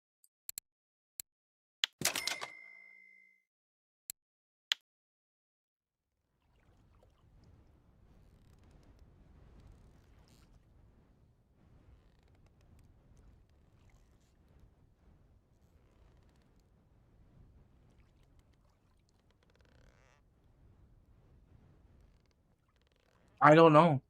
I don't know.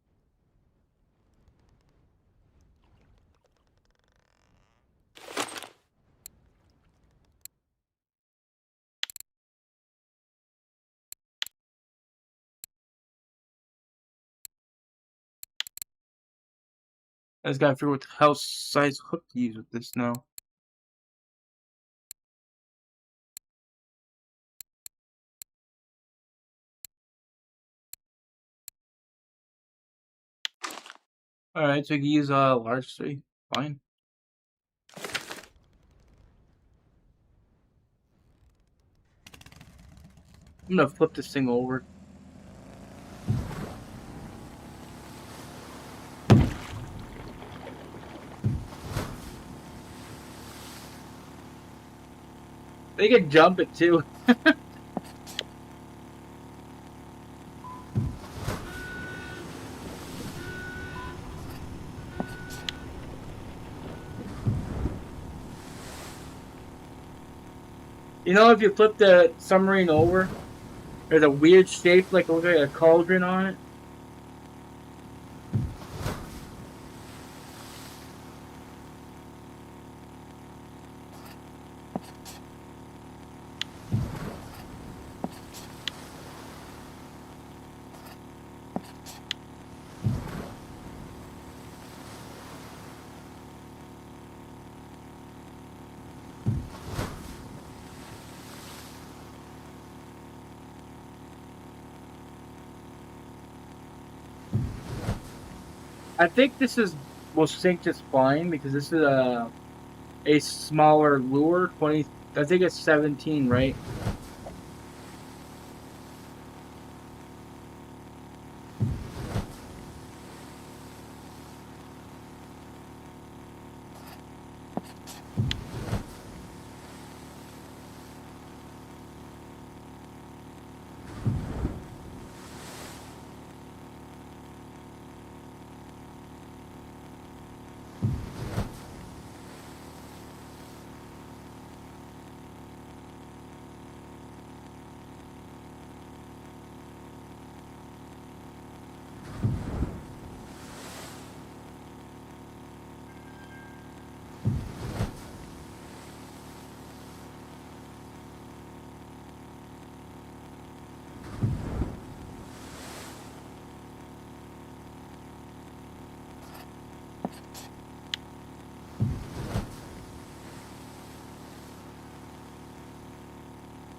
I just gotta figure out what hell size hook to use with this now. Alright, so you can use a large 3. Fine. I'm gonna flip this thing over. They can jump it too. You know, if you flip the submarine over, there's a weird shape, like look like a cauldron on it. I think this will sink just fine because this is a smaller lure. 20. I think it's 17, right?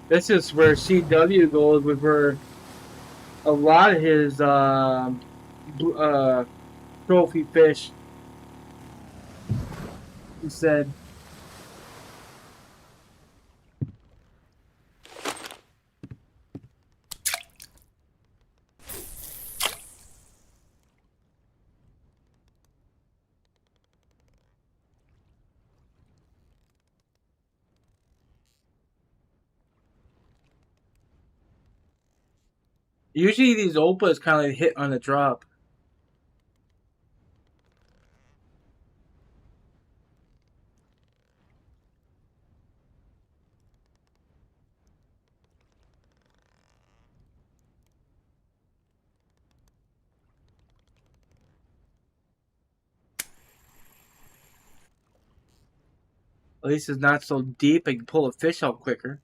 This is where CW goes with where a lot of his trophy fish. He said. Usually these Opas kind of like hit on the drop. At least it's not so deep. I can pull a fish out quicker.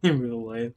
In real life.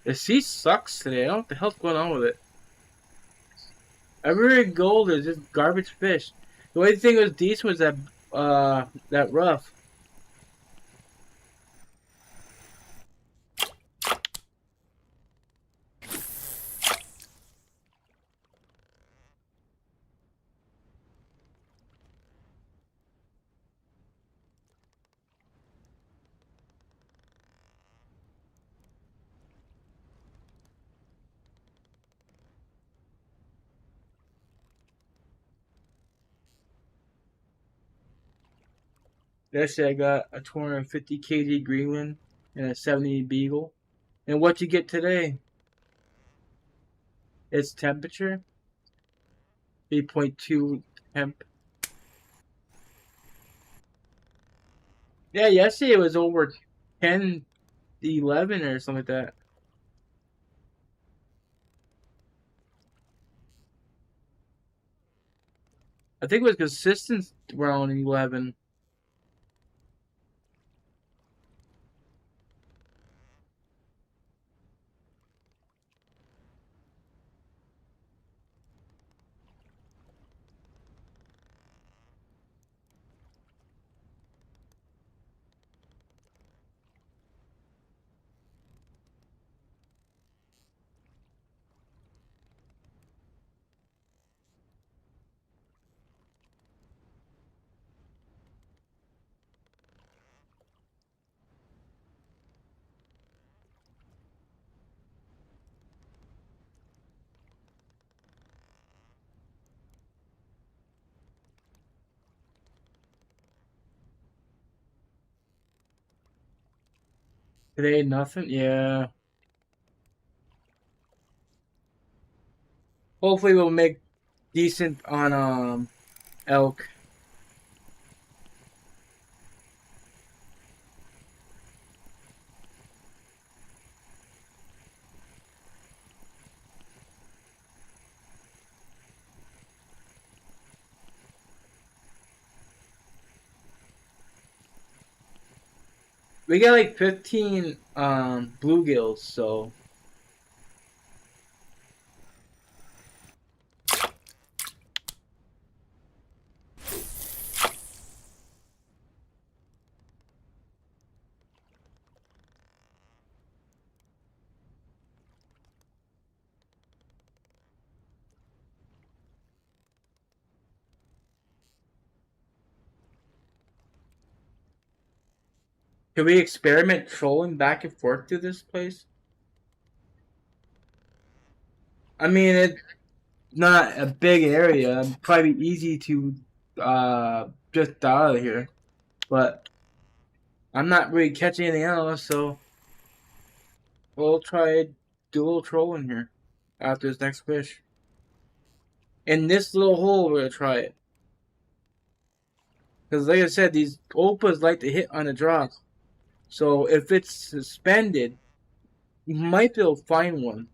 The sea sucks today. I don't know what the hell's going on with it. Everywhere you go, there's just garbage fish. The only thing that was decent was that rough. Yesterday I got a 250 kg Greenland and a 70 Beagle. And what you get today? It's temperature, 8.2 temp. Yeah, yesterday it was over 10, 11 or something like that. I think it was consistent around 11. Today, nothing? Yeah. Hopefully we'll make decent on elk. We got like 15 bluegills, so can we experiment trolling back and forth to this place? I mean, it's not a big area. Probably easy to just get out of here. But I'm not really catching anything else, so we'll try do a little trolling here after this next fish. In this little hole, we're gonna try it. Because like I said, these opals like to hit on the drop. So if it's suspended, you might be able to find one.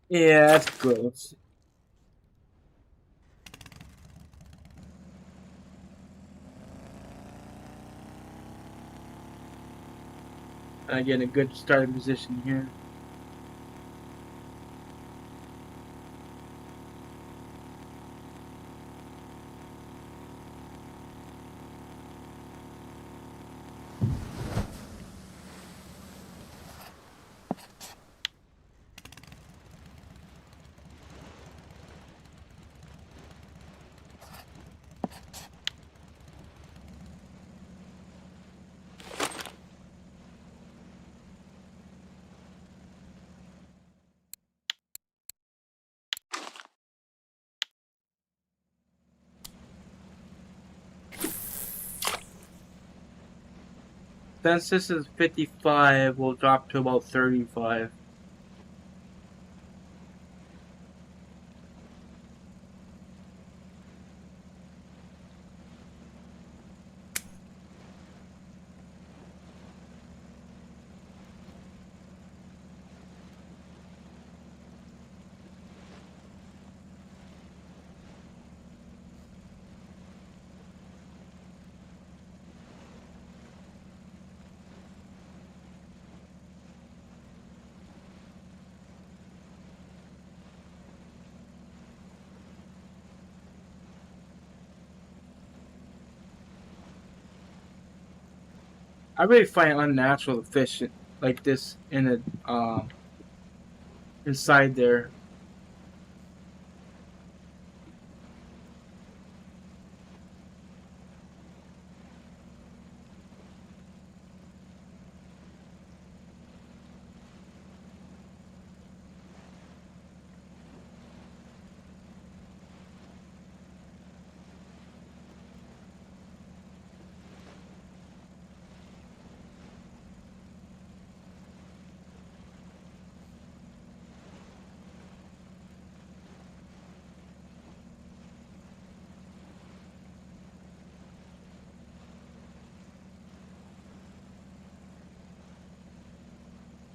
Yeah, that's gross. I get a good starting position here. Since this is 55, we'll drop to about 35. I really find it unnatural to fish it like this in a inside there.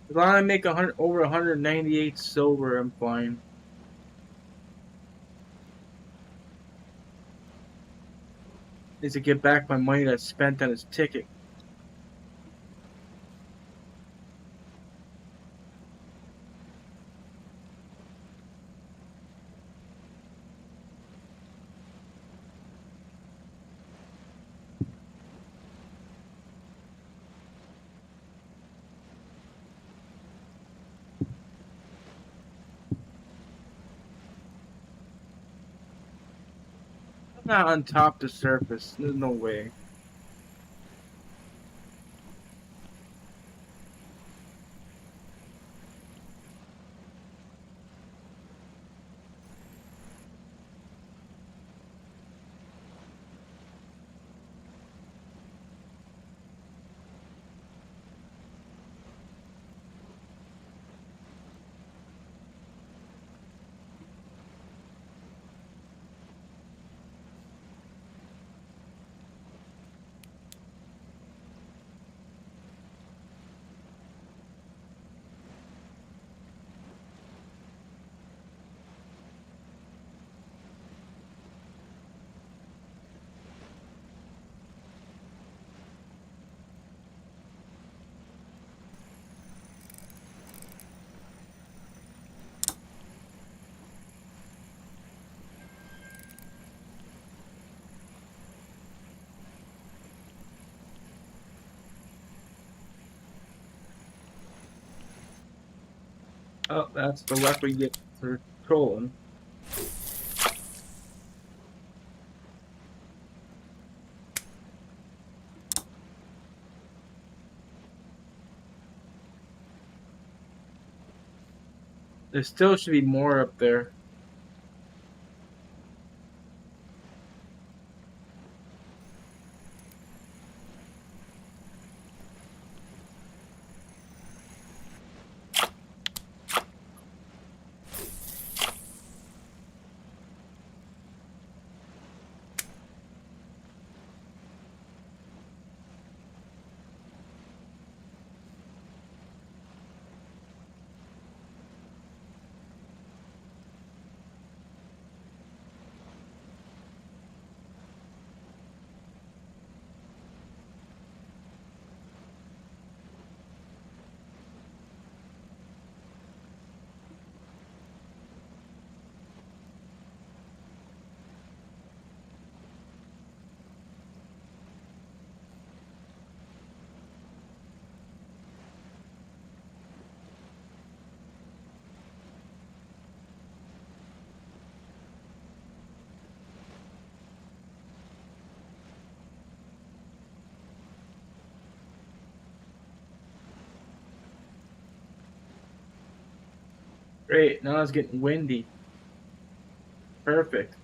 As long as I make over 198 silver, I'm fine. Needs to get back my money that's spent on his ticket. I'm not on top the surface. There's no way. Oh, that's the luck we get for trolling. There still should be more up there. Great, now it's getting windy. Perfect.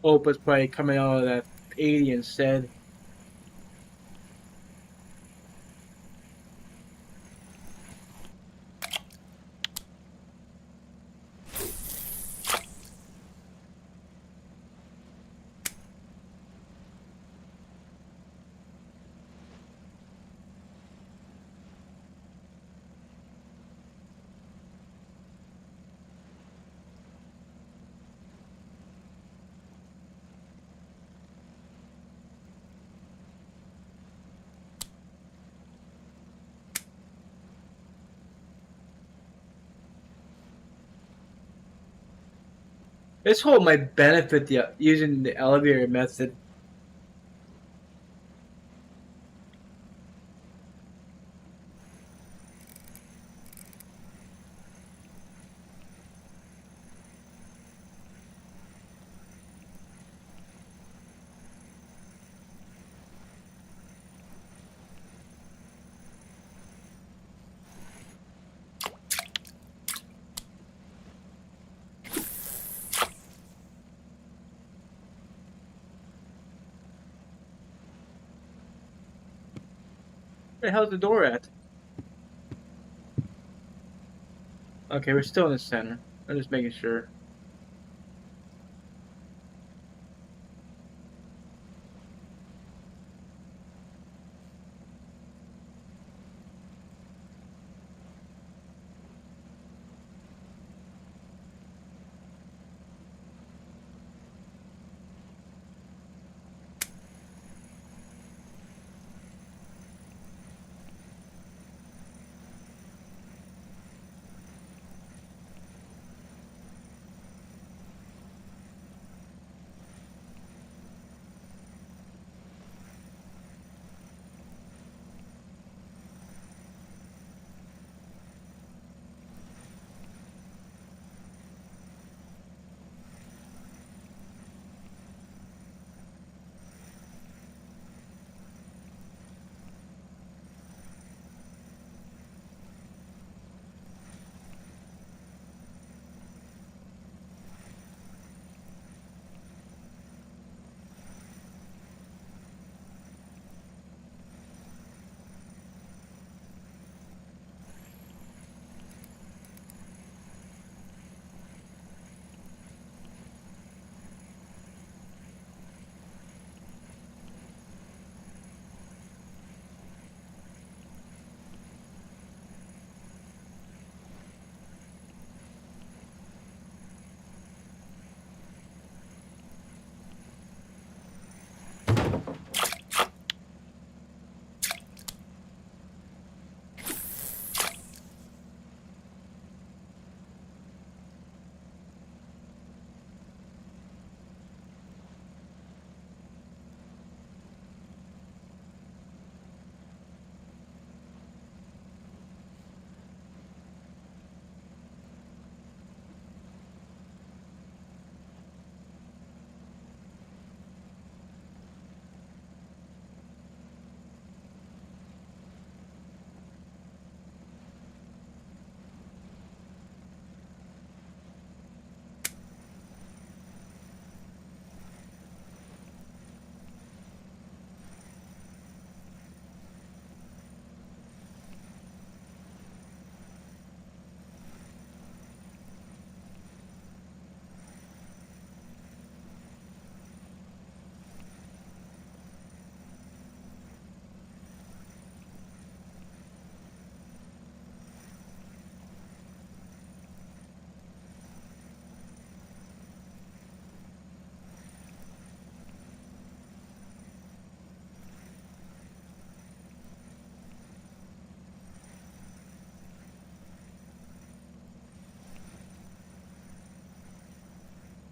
Opa's probably coming out of that 80 instead. This whole might benefit the using the elevator method. Where the hell's the door at? Okay, we're still in the center. I'm just making sure.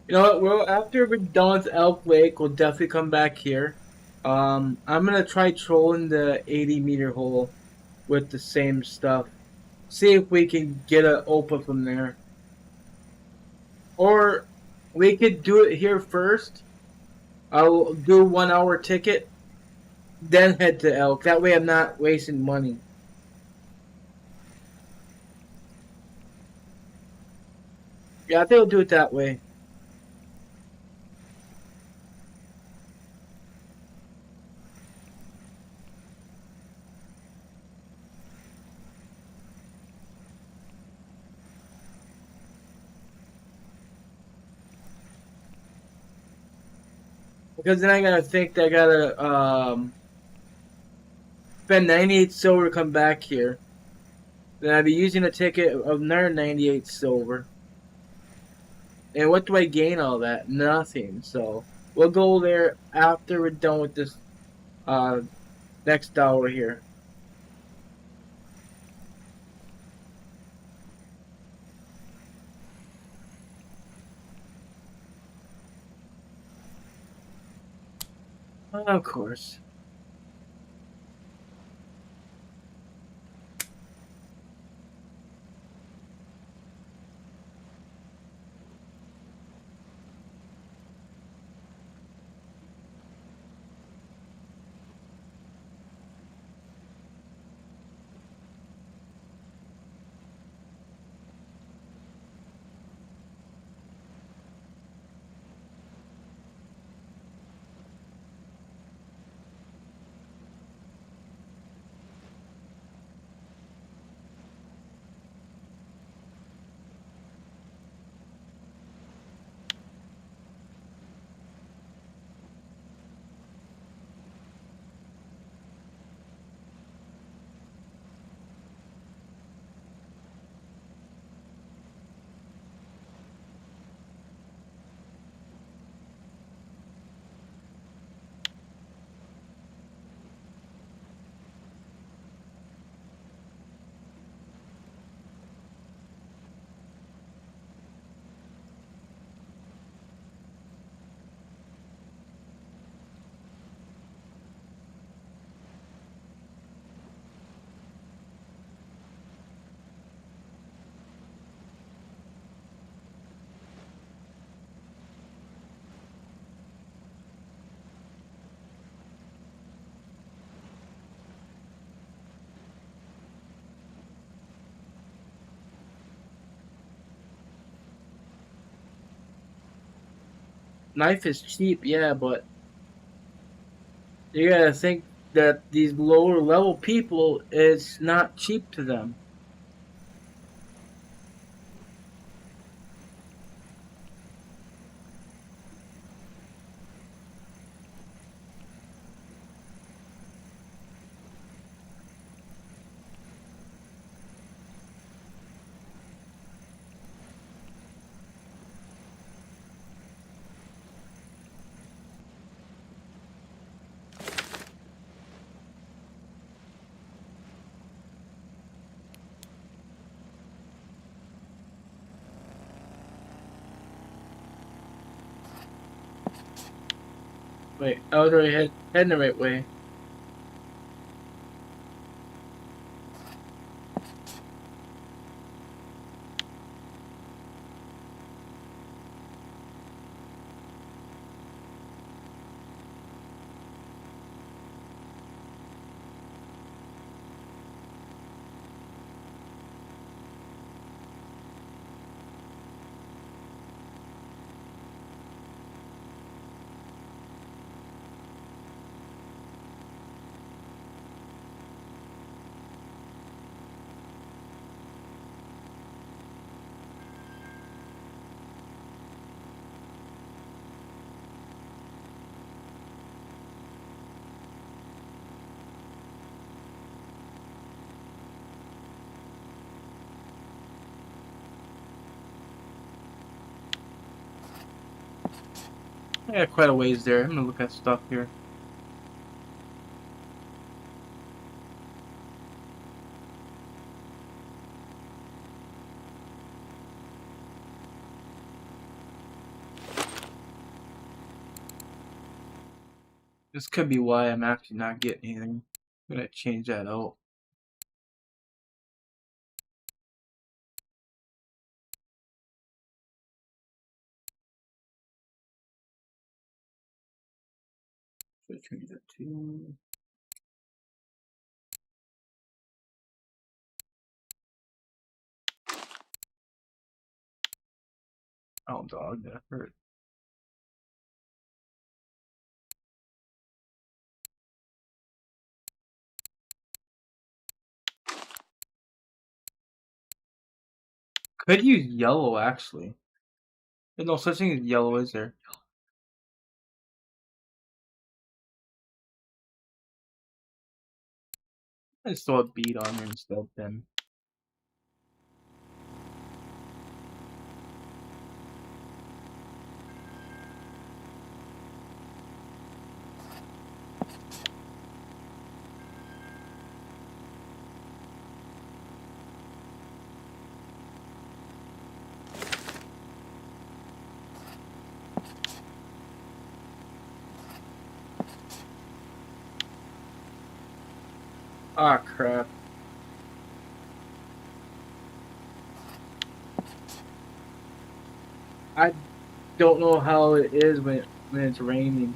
You know what? Well, after we're done with Elk Lake, we'll definitely come back here. I'm gonna try trolling the 80-meter hole with the same stuff. See if we can get a Opa from there. Or we could do it here first. I'll do 1 hour ticket, then head to Elk. That way I'm not wasting money. Yeah, I think I'll do it that way. because then I gotta think that I gotta spend 98 silver to come back here. Then I'd be using a ticket of another 98 silver. And what do I gain all that? Nothing. So we'll go there after we're done with this uh next dollar here. Of course. Knife is cheap, yeah, but you gotta think that these lower level people, it's not cheap to them. Wait, I was already heading the right way. I got quite a ways there. I'm gonna look at stuff here. This could be why I'm actually not getting anything. I'm gonna change that out. Should I change that to? Oh, dog, that hurt. Could use yellow, actually. There's no such thing as yellow, is there? I just throw a bead on her instead then. Ah, crap. I don't know how it is when it's raining.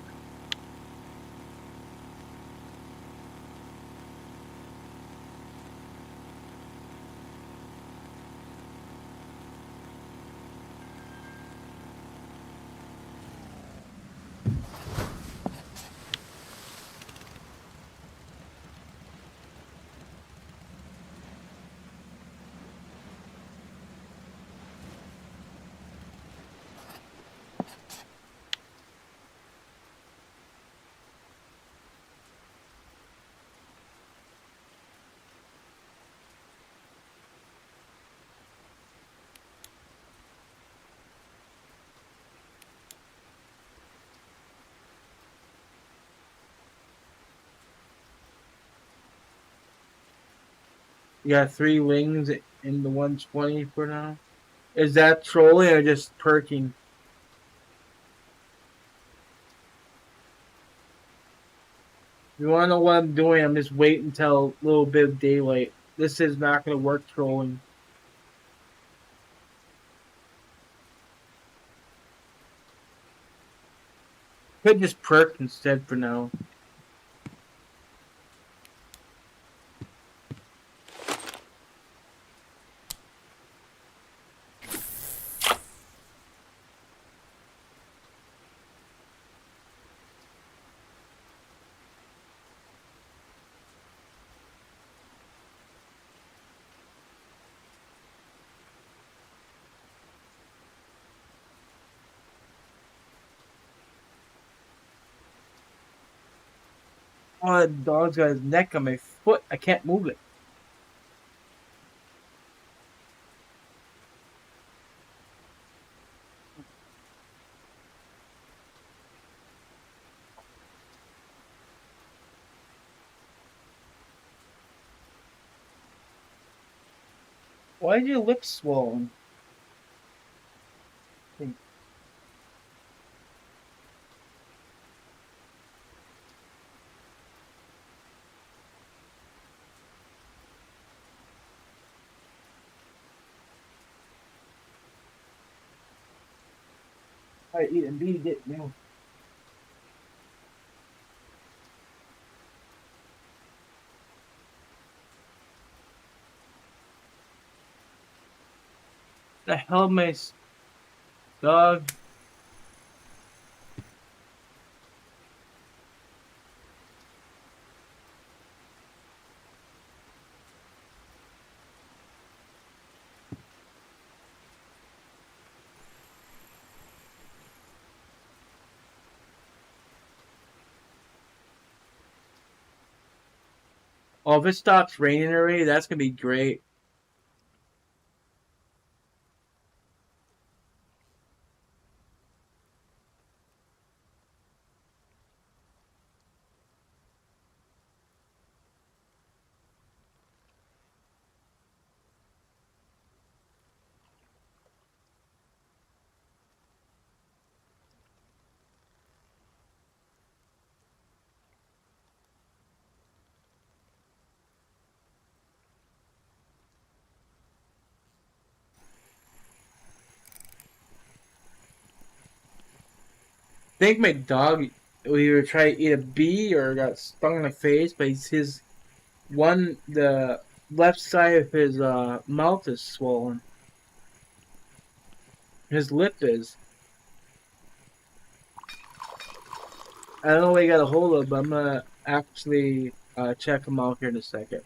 You got 3 wings in the 120 for now. Is that trolling or just perking? If you want to know what I'm doing, I'm just waiting until a little bit of daylight. This is not going to work trolling. Could just perk instead for now. Oh, the dog's got his neck on my foot. I can't move it. Why is your lips swollen? I eat and beat it now. The hell, my dog? Oh, if it stops raining already, that's gonna be great. I think my dog either tried to eat a bee or got stung in the face, but the left side of his mouth is swollen. His lip is. I don't know what he got a hold of, but I'm gonna actually check him out here in a second.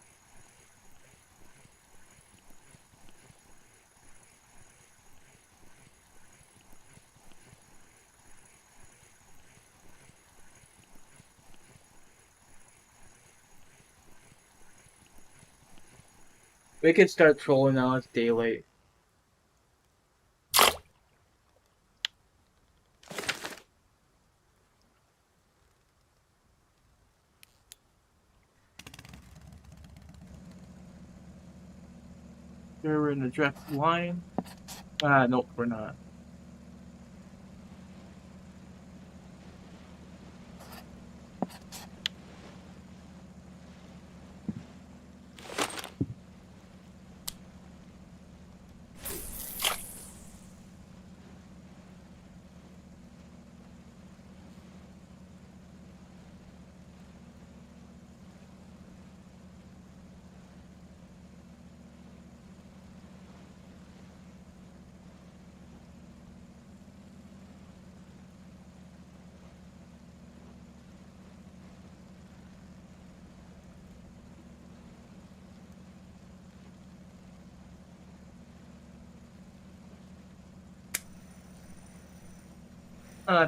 We could start trolling now. It's daylight. We're in the direct line. Nope, we're not.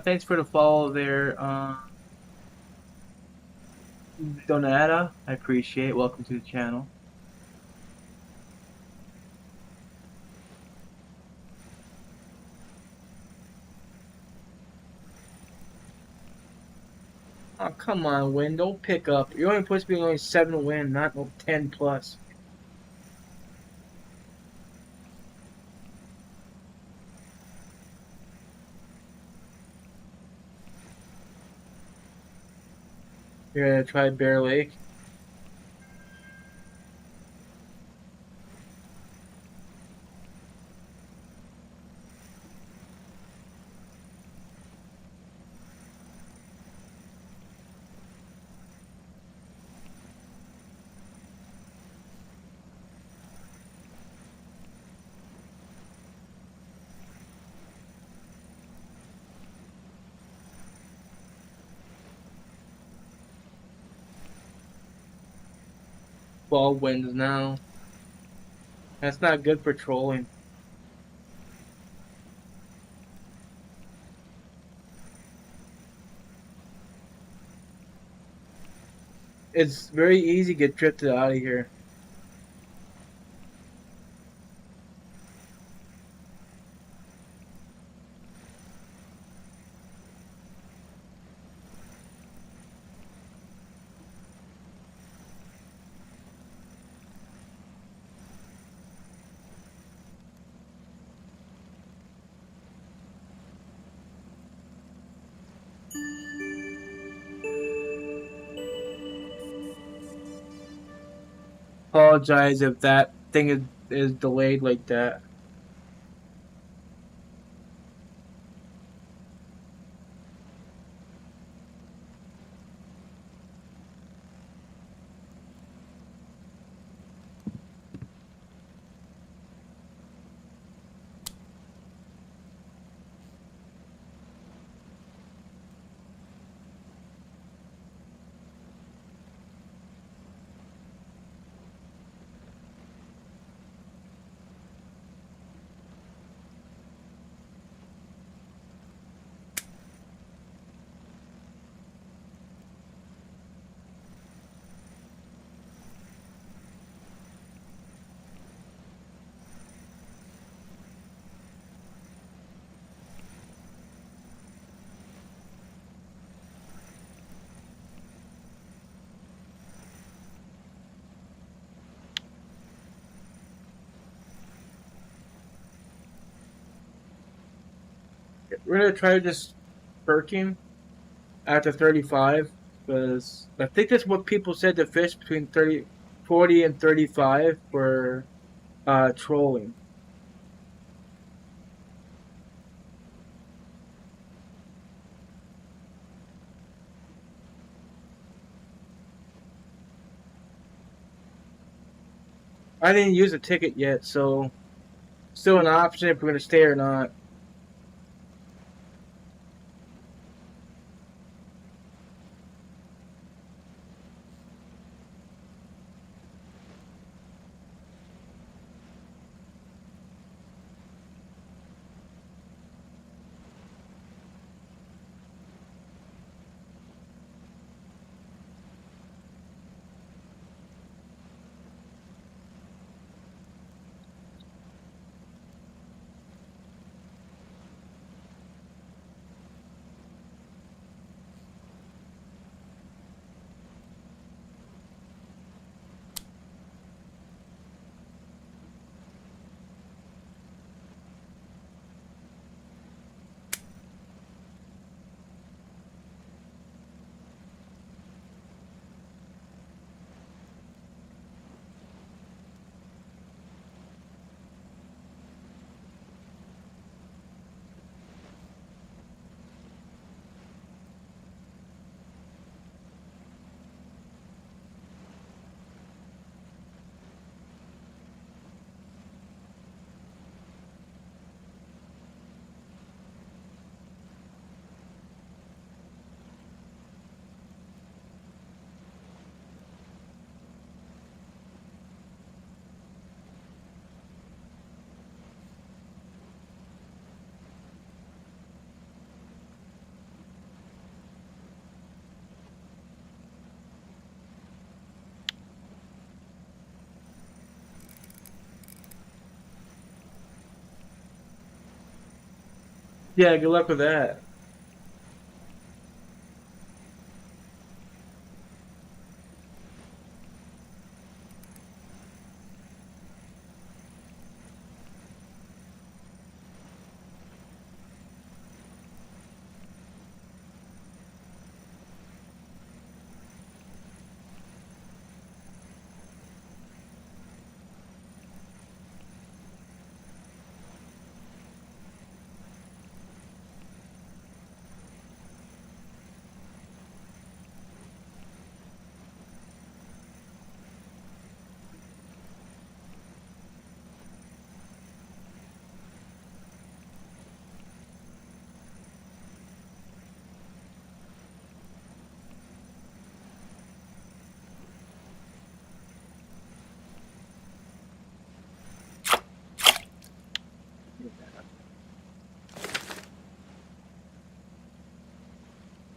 Thanks for the follow there, Donata. I appreciate it. Welcome to the channel. Oh, come on, Win. Don't pick up. You're only supposed to be only 7 win, not no 10 plus. You're gonna try Bear Lake. Ball wins now. That's not good for trolling. It's very easy to get drifted out of here. Apologize if that thing is delayed like that. We're gonna try just perking after 35 because I think that's what people said to fish between 40 and 35 for trolling. I didn't use a ticket yet, so still an option if we're gonna stay or not. Yeah, good luck with that.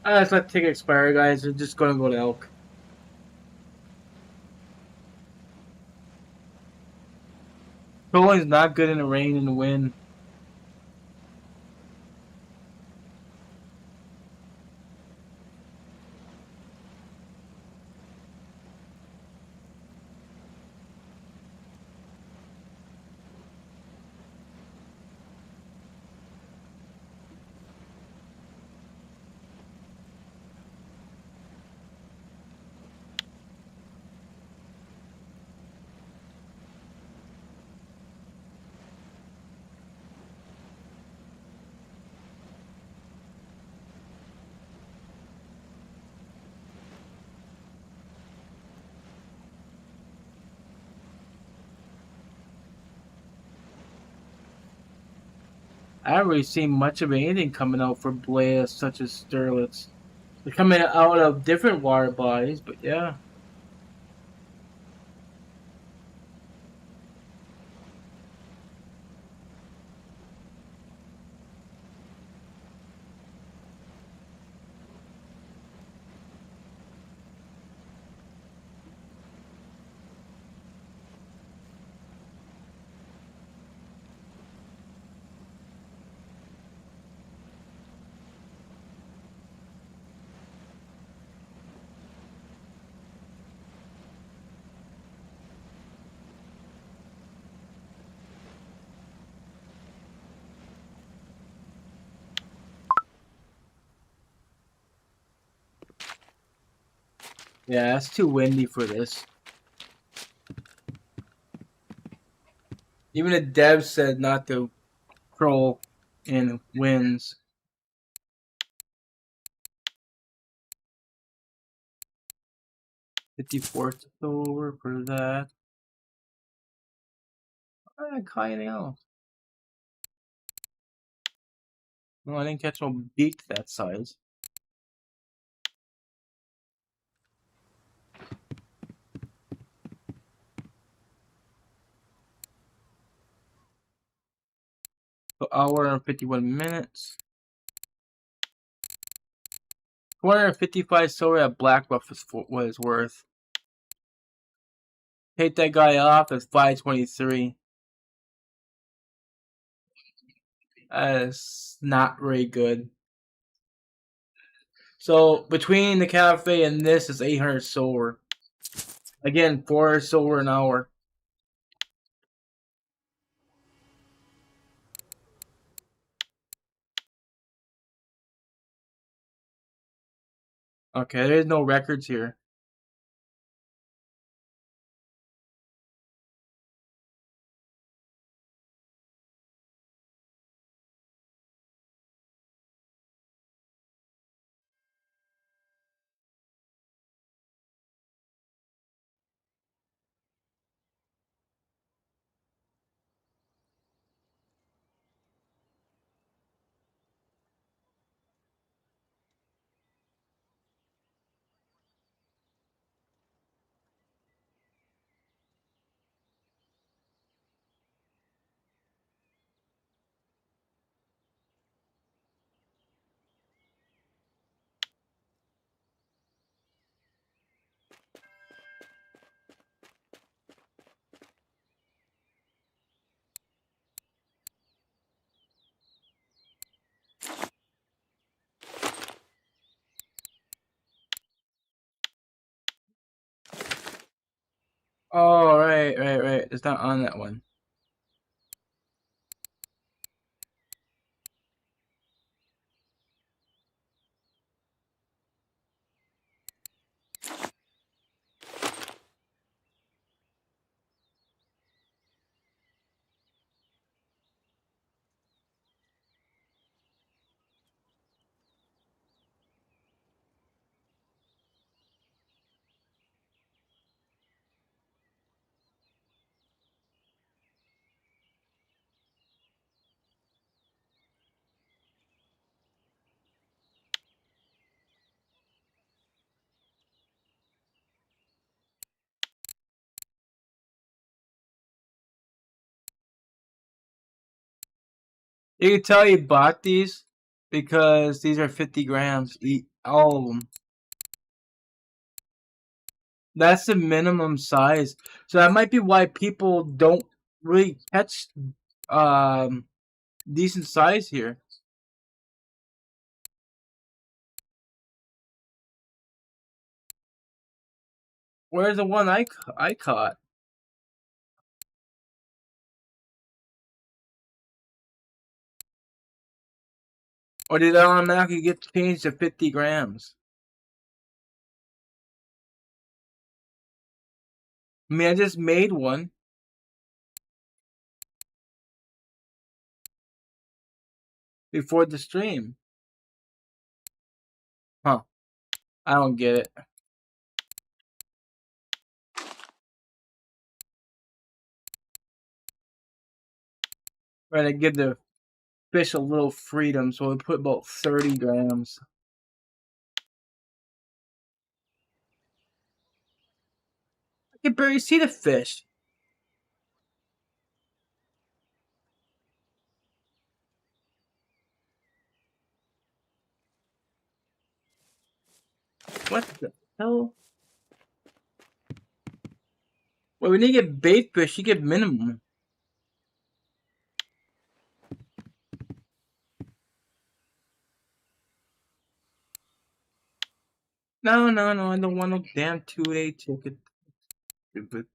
Let's let ticket expire, guys. We're just gonna go to Elk. Trolling's not good in the rain and the wind. I haven't really seen much of anything coming out for Blaze, such as Sterlets. They're coming out of different water bodies, but yeah. Yeah, it's too windy for this. Even the devs said not to troll in winds. 54th over for that. I didn't caught anything else. No, I didn't catch no beak that size. So hour and 51 minutes. 455 silver at Black Buff is what it's worth. Take that guy off at 523. That's not very good. So between the cafe and this is 800 silver. Again, 4 silver an hour. Okay, there's no records here. Oh, right. It's not on that one. You can tell you bought these because these are 50 grams. Eat all of them. That's the minimum size. So that might be why people don't really catch um decent size here. Where's the one I caught? Or did it automatically get changed to 50 grams? I mean, I just made one before the stream. Huh. I don't get it. Right, I give the fish a little freedom, so we put about 30 grams. I can barely see the fish. What the hell? Well, when you get bait fish, you get minimum. No, I don't want no damn 2-day ticket. Stupid.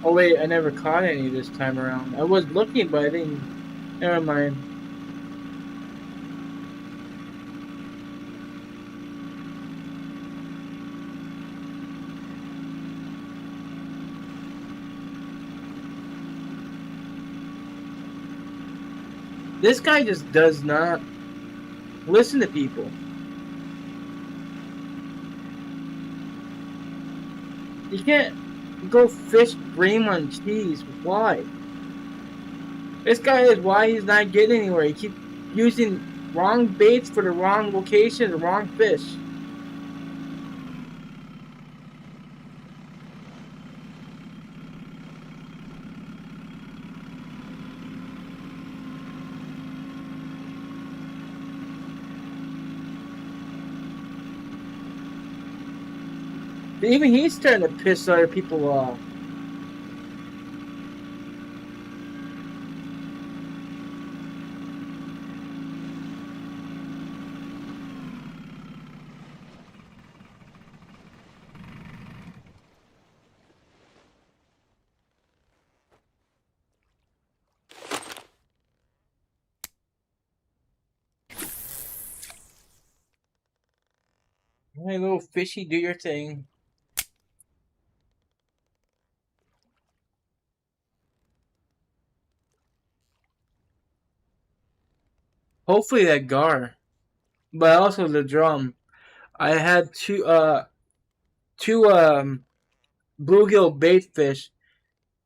Oh wait, I never caught any this time around. I was looking, but I didn't. Never mind. This guy just does not listen to people. You can't go fish bream on cheese. Why? This guy is why he's not getting anywhere. He keeps using wrong baits for the wrong location, the wrong fish. Even he's starting to piss other people off. Hey, little fishy, do your thing. Hopefully that gar, but also the drum. I had two bluegill bait fish.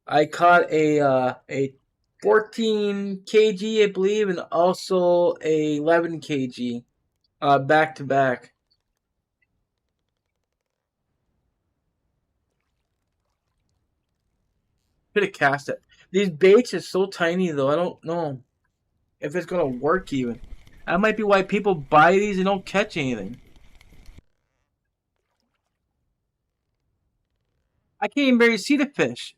I caught a 14 kg, I believe, and also a 11 kg back to back. Should have cast it. These baits are so tiny though. I don't know if it's gonna work even. That might be why people buy these and don't catch anything. I can't even barely see the fish.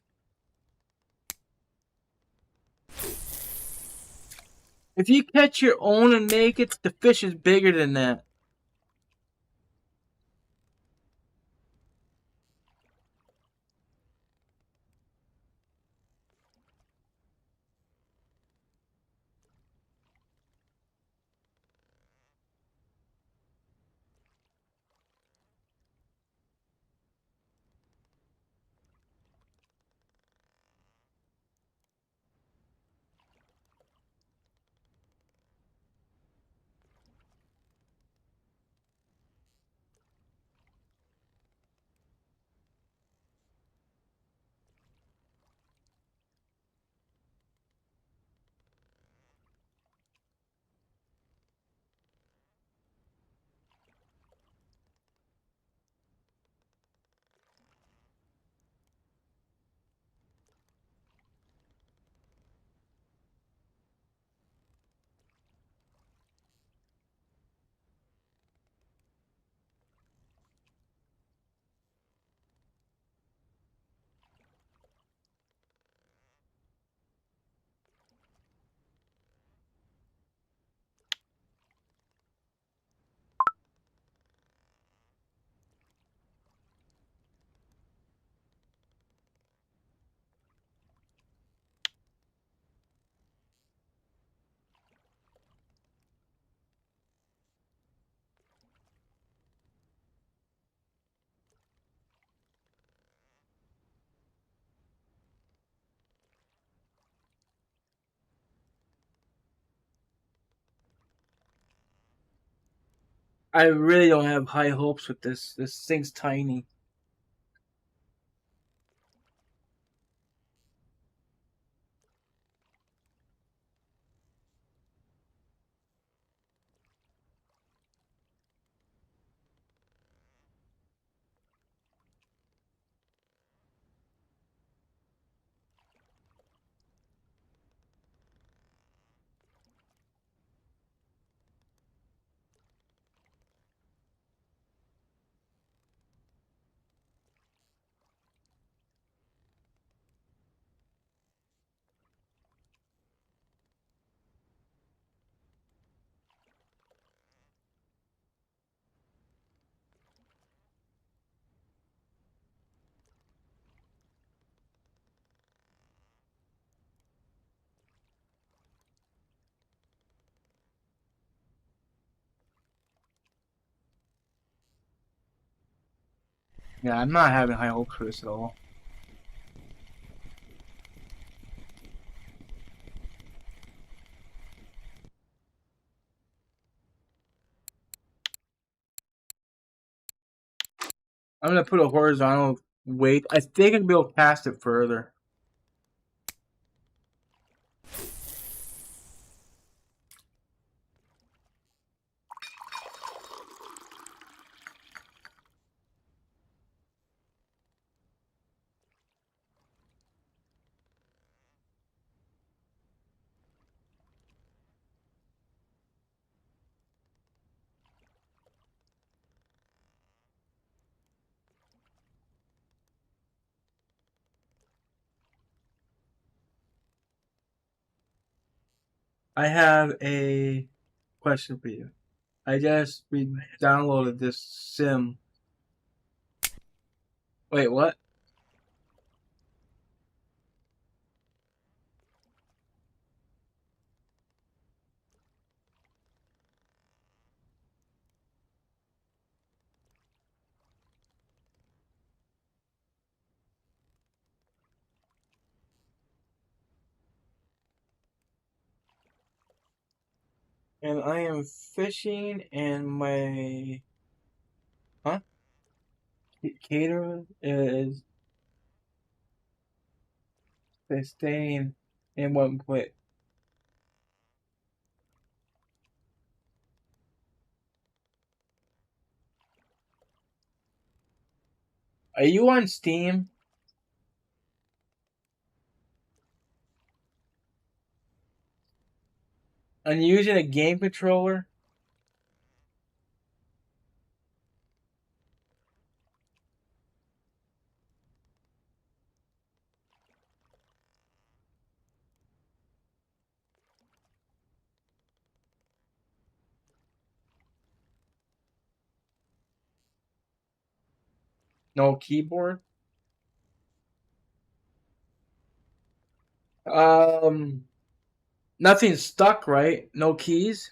If you catch your own and make it, the fish is bigger than that. I really don't have high hopes with this. This thing's tiny. Yeah, I'm not having high hopes for this at all. I'm gonna put a horizontal weight. I think I'll be able to cast it further. I have a question for you. I just downloaded this sim. Wait, what? And I am fishing, and my caterer is staying in one place. Are you on Steam? And using a game controller? No keyboard. Um, Nothing's stuck, right? No keys.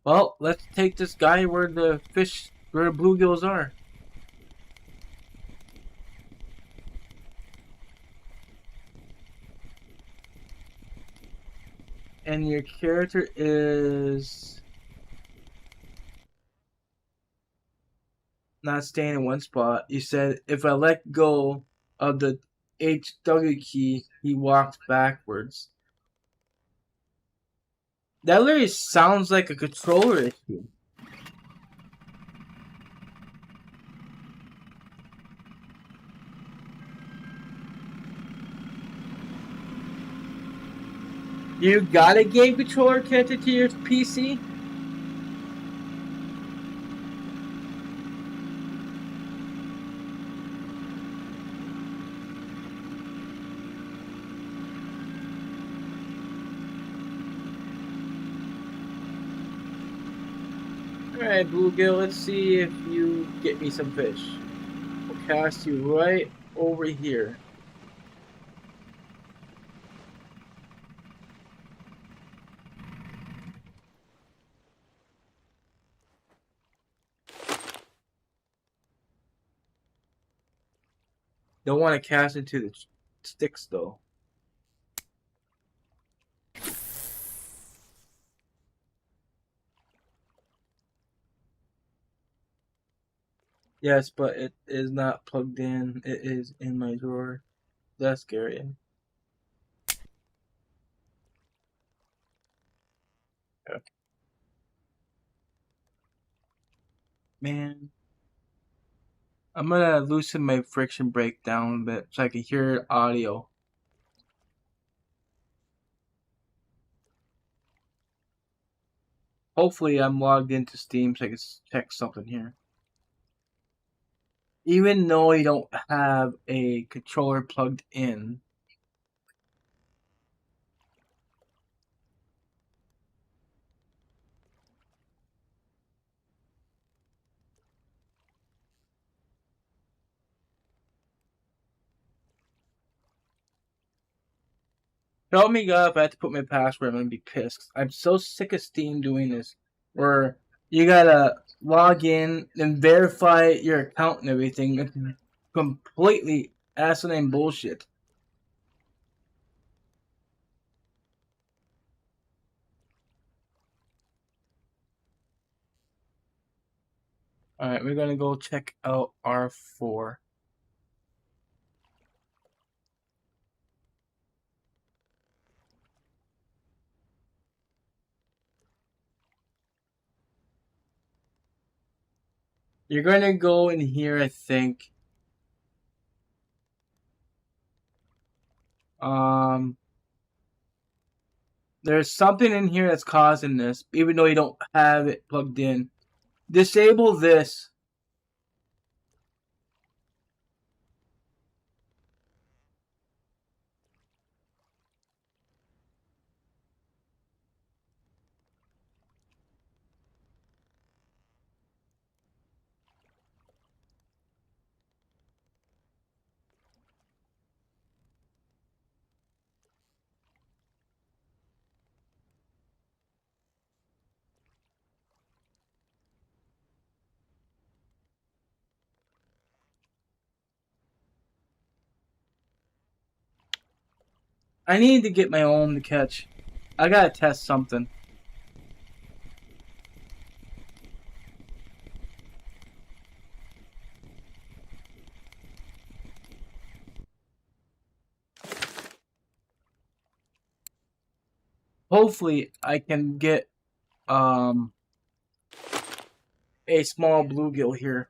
Well, let's take this guy where the bluegills are. And your character is not staying in one spot. You said if I let go of the HW key, he walks backwards. That literally sounds like a controller issue. You got a game controller connected to your PC? Alright, Bluegill, let's see if you get me some fish. We'll cast you right over here. Don't want to cast into the sticks, though. Yes, but it is not plugged in. It is in my drawer. That's scary. Okay. Man, I'm gonna loosen my friction brake down a bit so I can hear audio. Hopefully, I'm logged into Steam so I can check something here. Even though you don't have a controller plugged in, help me God, if I have to put my password, I'm gonna be pissed. I'm so sick of Steam doing this, where you gotta log in and verify your account and everything. It's completely asinine bullshit. Alright, we're gonna go check out R4. You're gonna go in here, I think. There's something in here that's causing this, even though you don't have it plugged in. Disable this. I need to get my own to catch. I gotta test something. Hopefully, I can get a small bluegill here.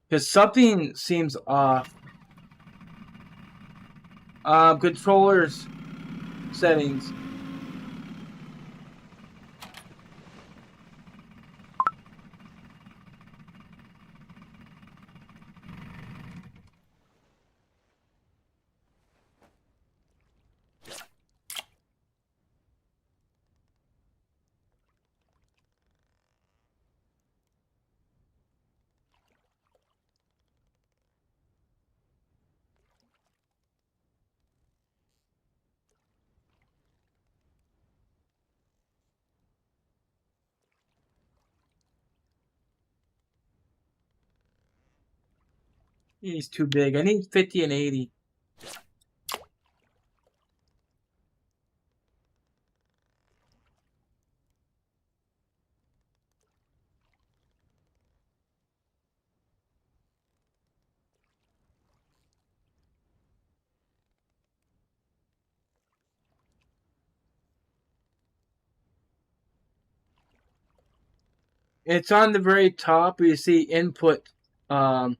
Because something seems off. Controllers settings. He's too big. I need 50 and 80. It's on the very top where you see input. Um,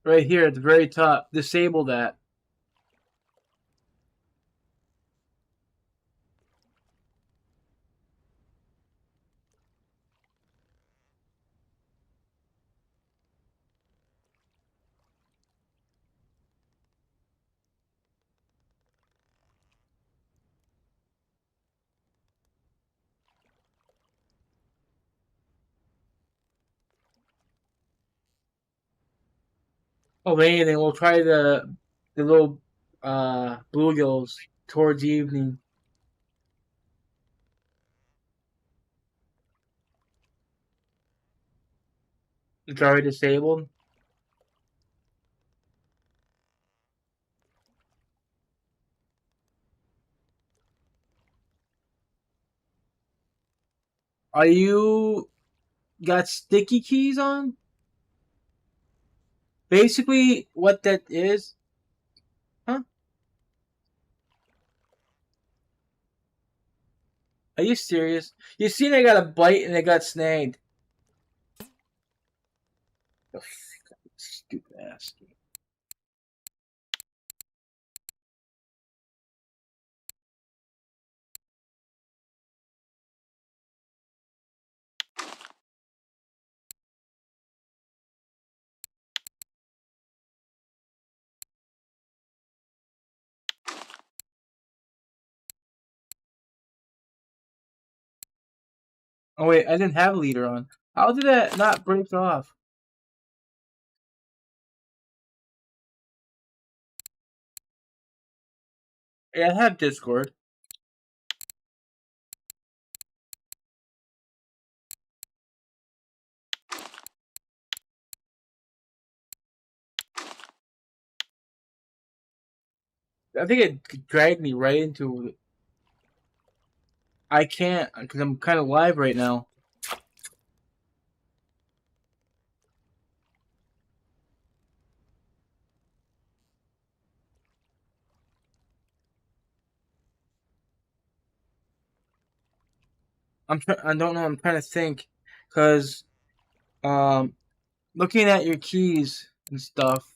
right here at the very top. Disable that. Oh, man, and we'll try the little bluegills towards evening. It's already disabled. Are you got sticky keys on? Basically, what that is, huh? Are you serious? You seen I got a bite and it got snagged. Oh, stupid ass. Oh wait, I didn't have a leader on. How did that not break off? Yeah, I have Discord. I think it dragged me right into it. I can't because I'm kind of live right now. I don't know. I'm trying to think because um, looking at your keys and stuff.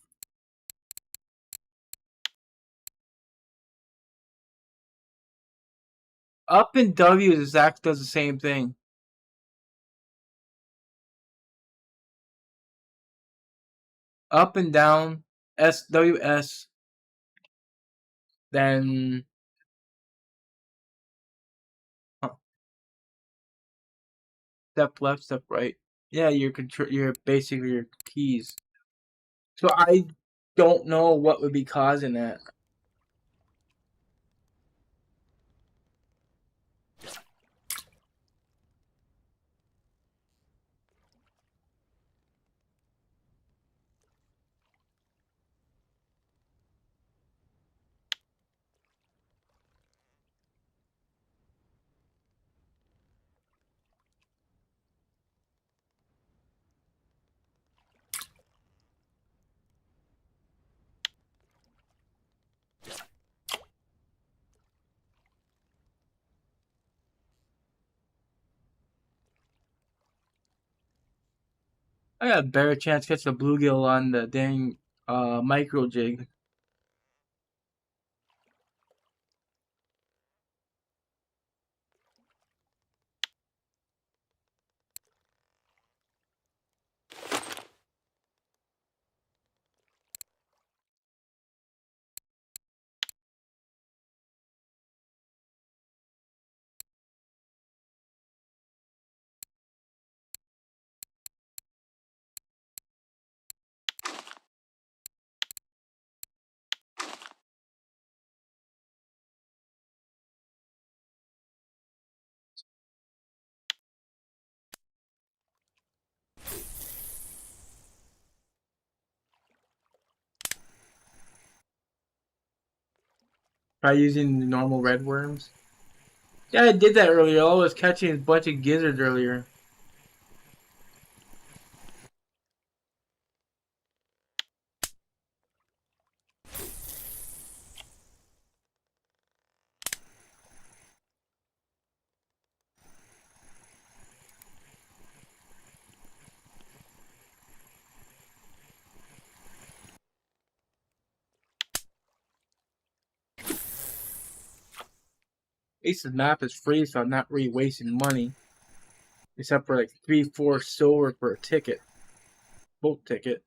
Up and W exact does the same thing. Up and down, SWS, then step left, step right. Yeah, you're basically your keys. So I don't know what would be causing that. I got a better chance to catch the bluegill on the dang micro jig. Try using the normal red worms. Yeah, I did that earlier. I was catching a bunch of gizzards earlier. Ace's map is free, so I'm not really wasting money. Except for like 3-4 silver for a ticket. Boat ticket.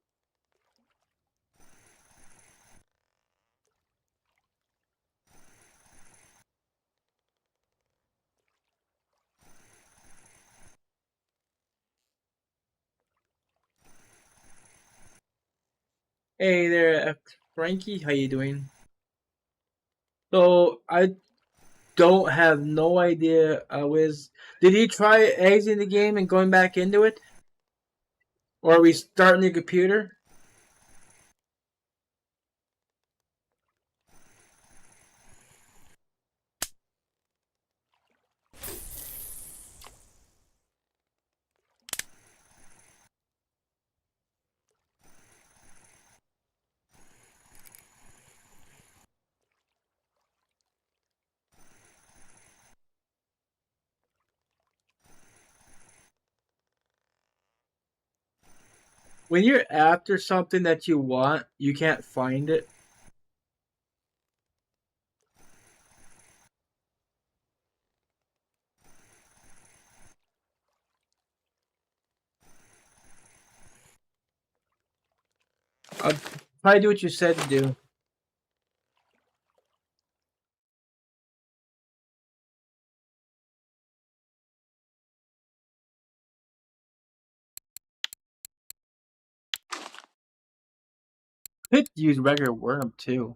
Hey there, Frankie. How you doing? So I don't have no idea. Did he try exiting the game and going back into it, or are we starting the computer? When you're after something that you want, you can't find it. I'll probably do what you said to do. Could use regular worm too.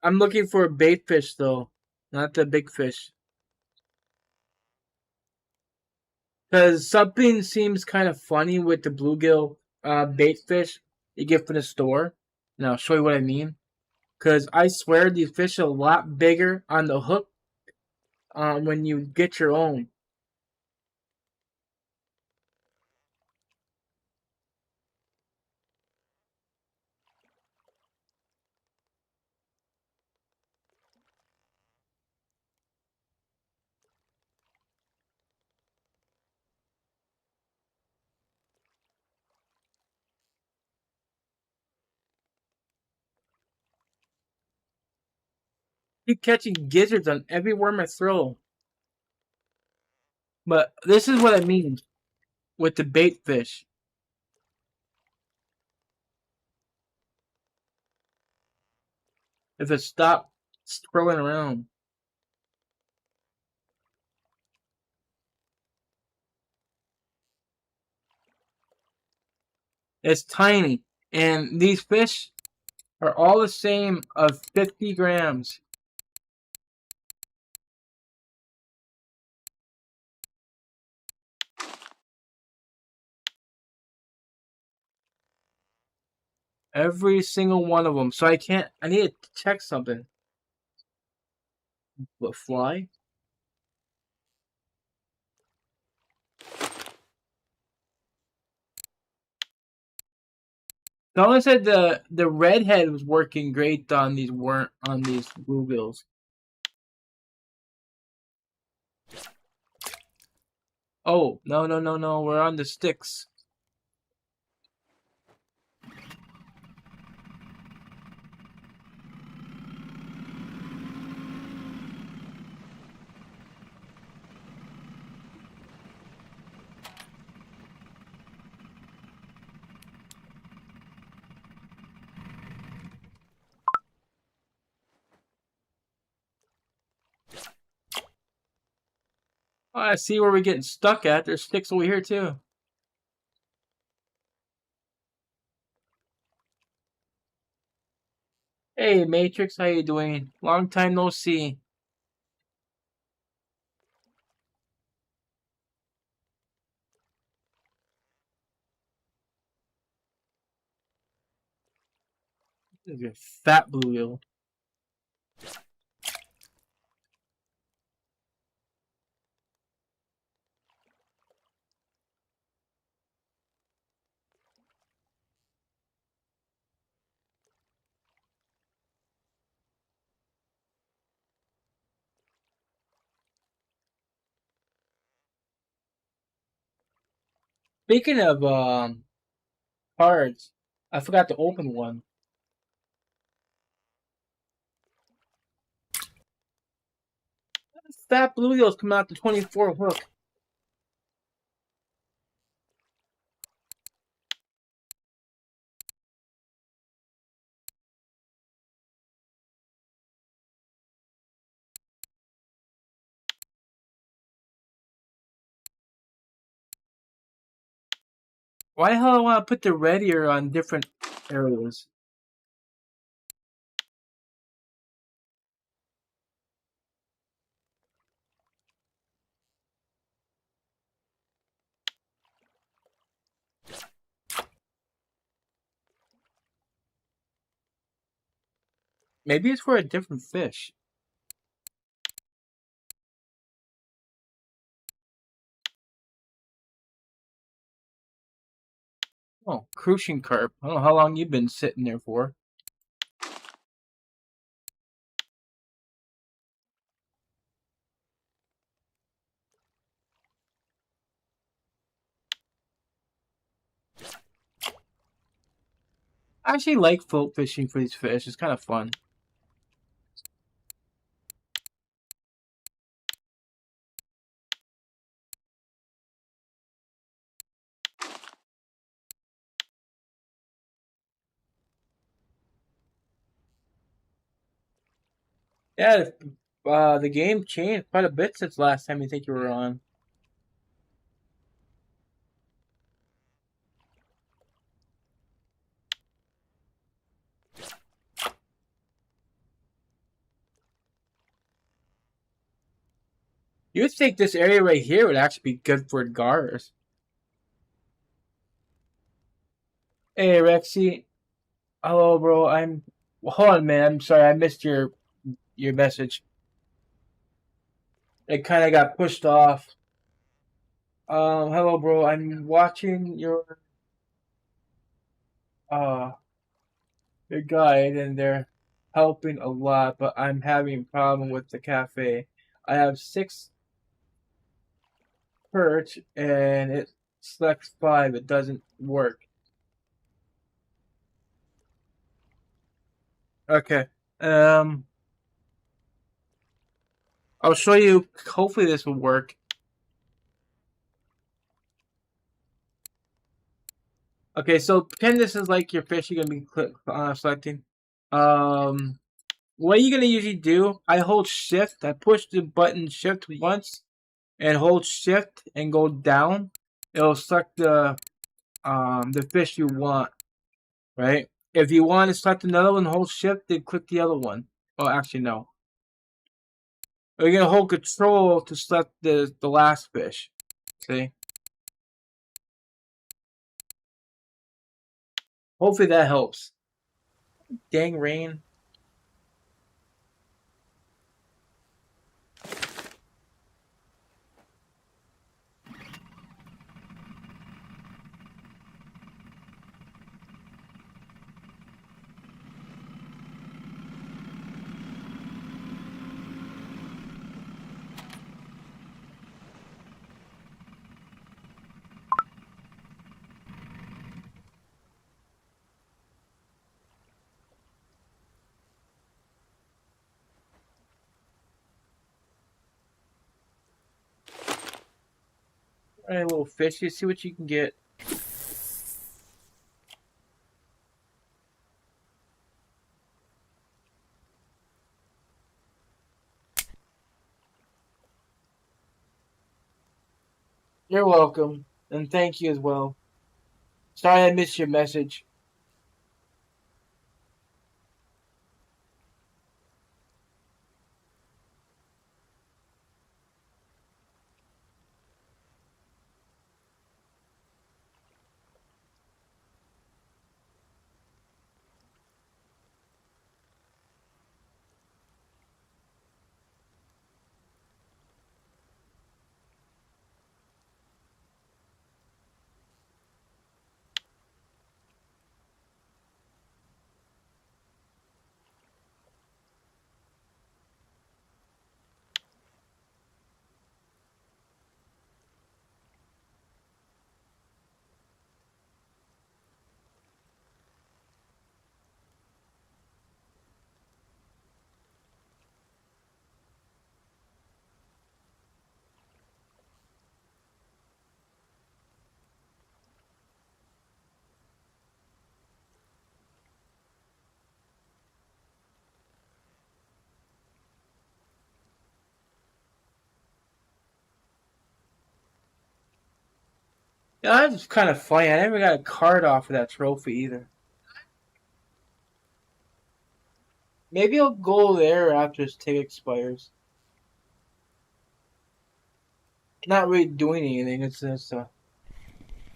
I'm looking for a bait fish though, not the big fish. Because something seems kind of funny with the bluegill bait fish you get from the store. And I'll show you what I mean. Because I swear these fish are a lot bigger on the hook when you get your own. Keep catching gizzards on every worm I throw. But this is what I mean with the bait fish. If it stops scrolling around. It's tiny. And these fish are all the same of 50 grams. Every single one of them. So I need to check something. What, fly? Someone said the redhead was working great on these bluegills. Oh, no, we're on the sticks. I see where we're getting stuck at. There's sticks over here too. Hey Matrix, how you doing? Long time no see. This is a fat bluegill. Speaking of cards, I forgot to open one. Fat bluegills come out the 24 hook. Why the hell I want to put the red ear on different areas? Maybe it's for a different fish. Oh, crucian carp. I don't know how long you've been sitting there for. I actually like float fishing for these fish. It's kind of fun. Yeah, the game changed quite a bit since last time you think you were on. You would think this area right here would actually be good for gars. Hey, Rexy. Hello, bro. Hold on, man. I'm sorry. I missed your message. It kind of got pushed off. Hello, bro. I'm watching uh your guide, and they're helping a lot, but I'm having a problem with the cafe. I have 6 perch, and it selects 5. It doesn't work. Okay. Um, I'll show you. Hopefully, this will work. Okay, so pretend this is like your fish you're gonna be selecting. Um, what you're gonna usually do? I hold shift. I push the button shift once, and hold shift and go down. It'll select the fish you want, right? If you want to select another one, hold shift, then click the other one. Oh, actually no. You're gonna hold control to select the last fish. See? Hopefully that helps. Dang rain. Alright, little fish, you see what you can get. You're welcome, and thank you as well. Sorry I missed your message. Yeah, that's kind of funny. I never got a card off of that trophy either. Maybe I'll go there after his ticket expires. Not really doing anything. It's just a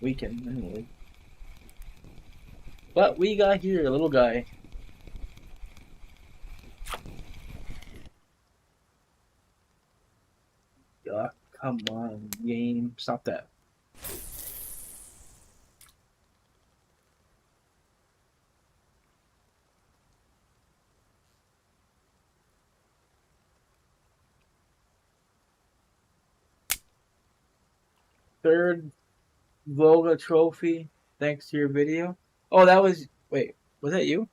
weekend anyway. But we got here, a little guy. Yeah, come on, game. Stop that. Third Volga trophy, thanks to your video. Oh, that was. Wait, was that you?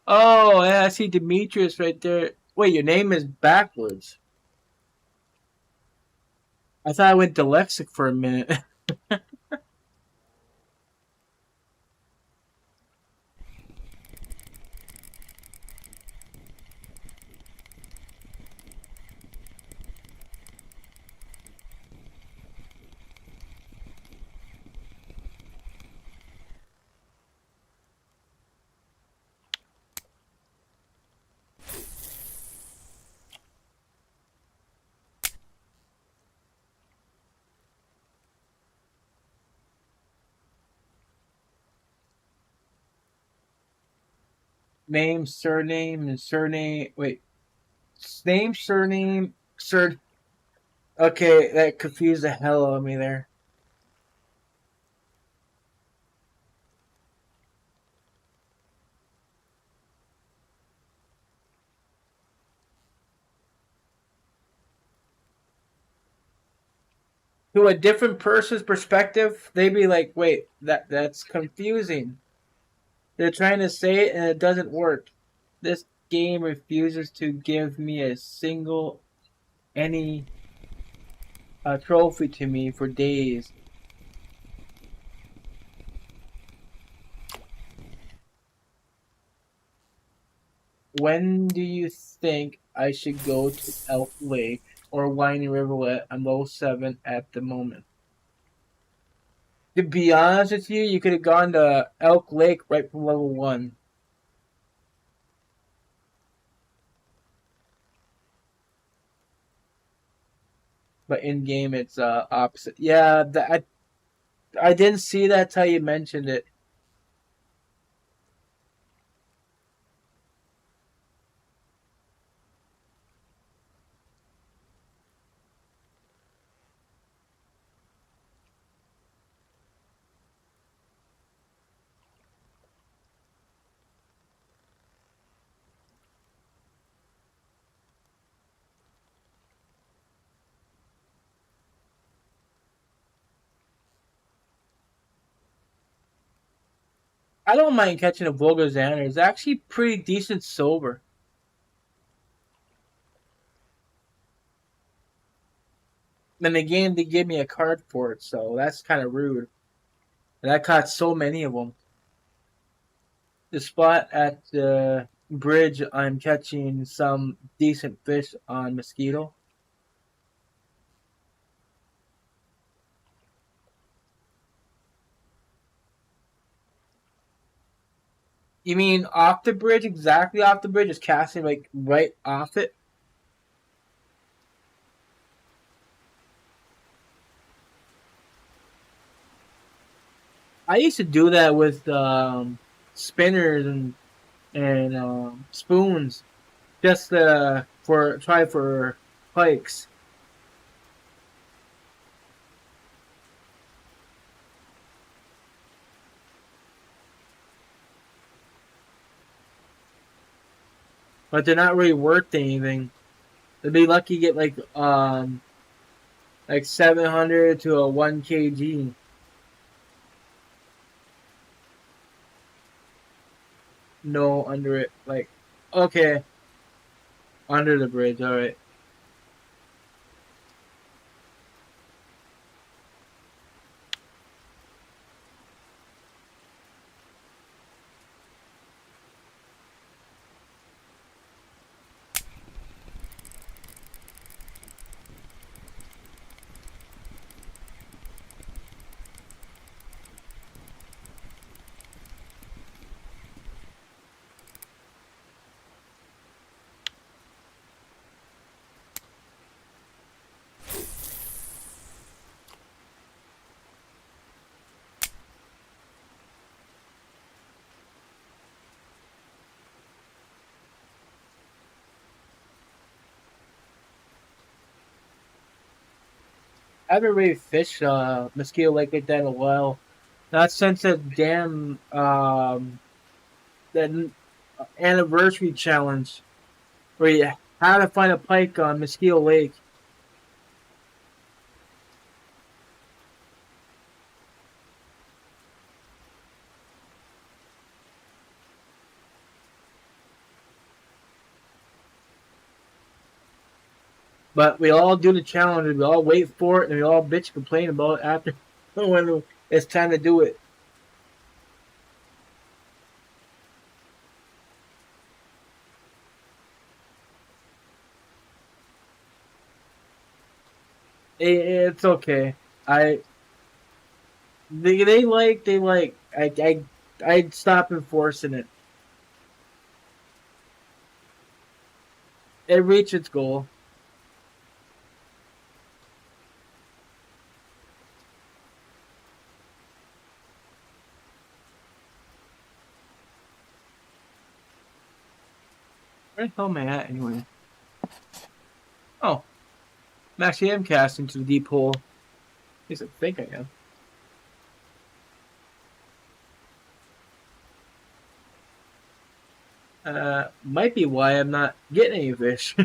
Oh, yeah, I see Demetrius right there. Wait, your name is backwards. I thought I went dyslexic for a minute. Name, surname, and surname. Wait, name, surname, sur. Okay, that confused the hell out of me there. To a different person's perspective, they'd be like, "Wait, that's confusing." They're trying to say it and it doesn't work. This game refuses to give me a single any trophy to me for days. When do you think I should go to Elk Lake or Whiny Rivulet? I'm level 7 at the moment. To be honest with you, you could have gone to Elk Lake right from level 1. But in game, it's opposite. Yeah, I didn't see that till you mentioned it. I don't mind catching a Volgazander. It's actually pretty decent sober. And the game they give me a card for it, so that's kind of rude. And I caught so many of them. The spot at bridge, I'm catching some decent fish on mosquito. You mean off the bridge? Exactly off the bridge? Just casting like right off it? I used to do that with spinners and spoons, just for try for pikes. But they're not really worth anything. They'd be lucky to get like 700 to a 1 kg. No, under it. Like, okay, under the bridge. All right. I haven't really fished mosquito lake like that in a while. Not since that damn that anniversary challenge where you had to find a pike on Mosquito Lake. But we all do the challenge, and we all wait for it, and we all bitch and complain about it after when it's time to do it. It's okay. I they like I'd stop enforcing it. It reached its goal. Where the hell am I at anyway? Oh, actually am casting to the deep hole. At least I think I am. Might be why I'm not getting any fish.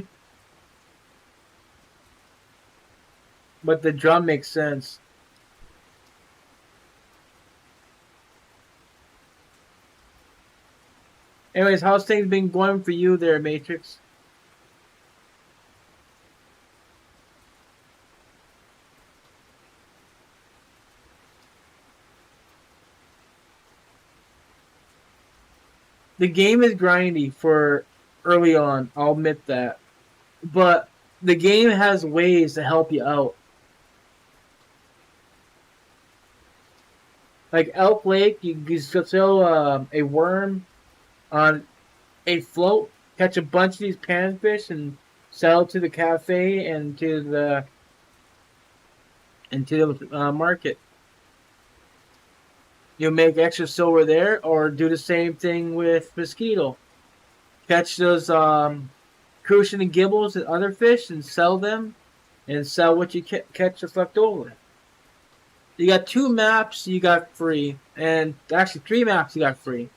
But the drum makes sense. Anyways, how's things been going for you there, Matrix? The game is grindy for early on, I'll admit that. But the game has ways to help you out. Like Elk Lake, you throw a worm on a float, catch a bunch of these panfish, and sell to the cafe and to the market. You make extra silver there, or do the same thing with mosquito. Catch those crucian and gibbles and other fish and sell them, and sell what you catch that's left over. You got 2 maps you got free, and actually 3 maps you got free.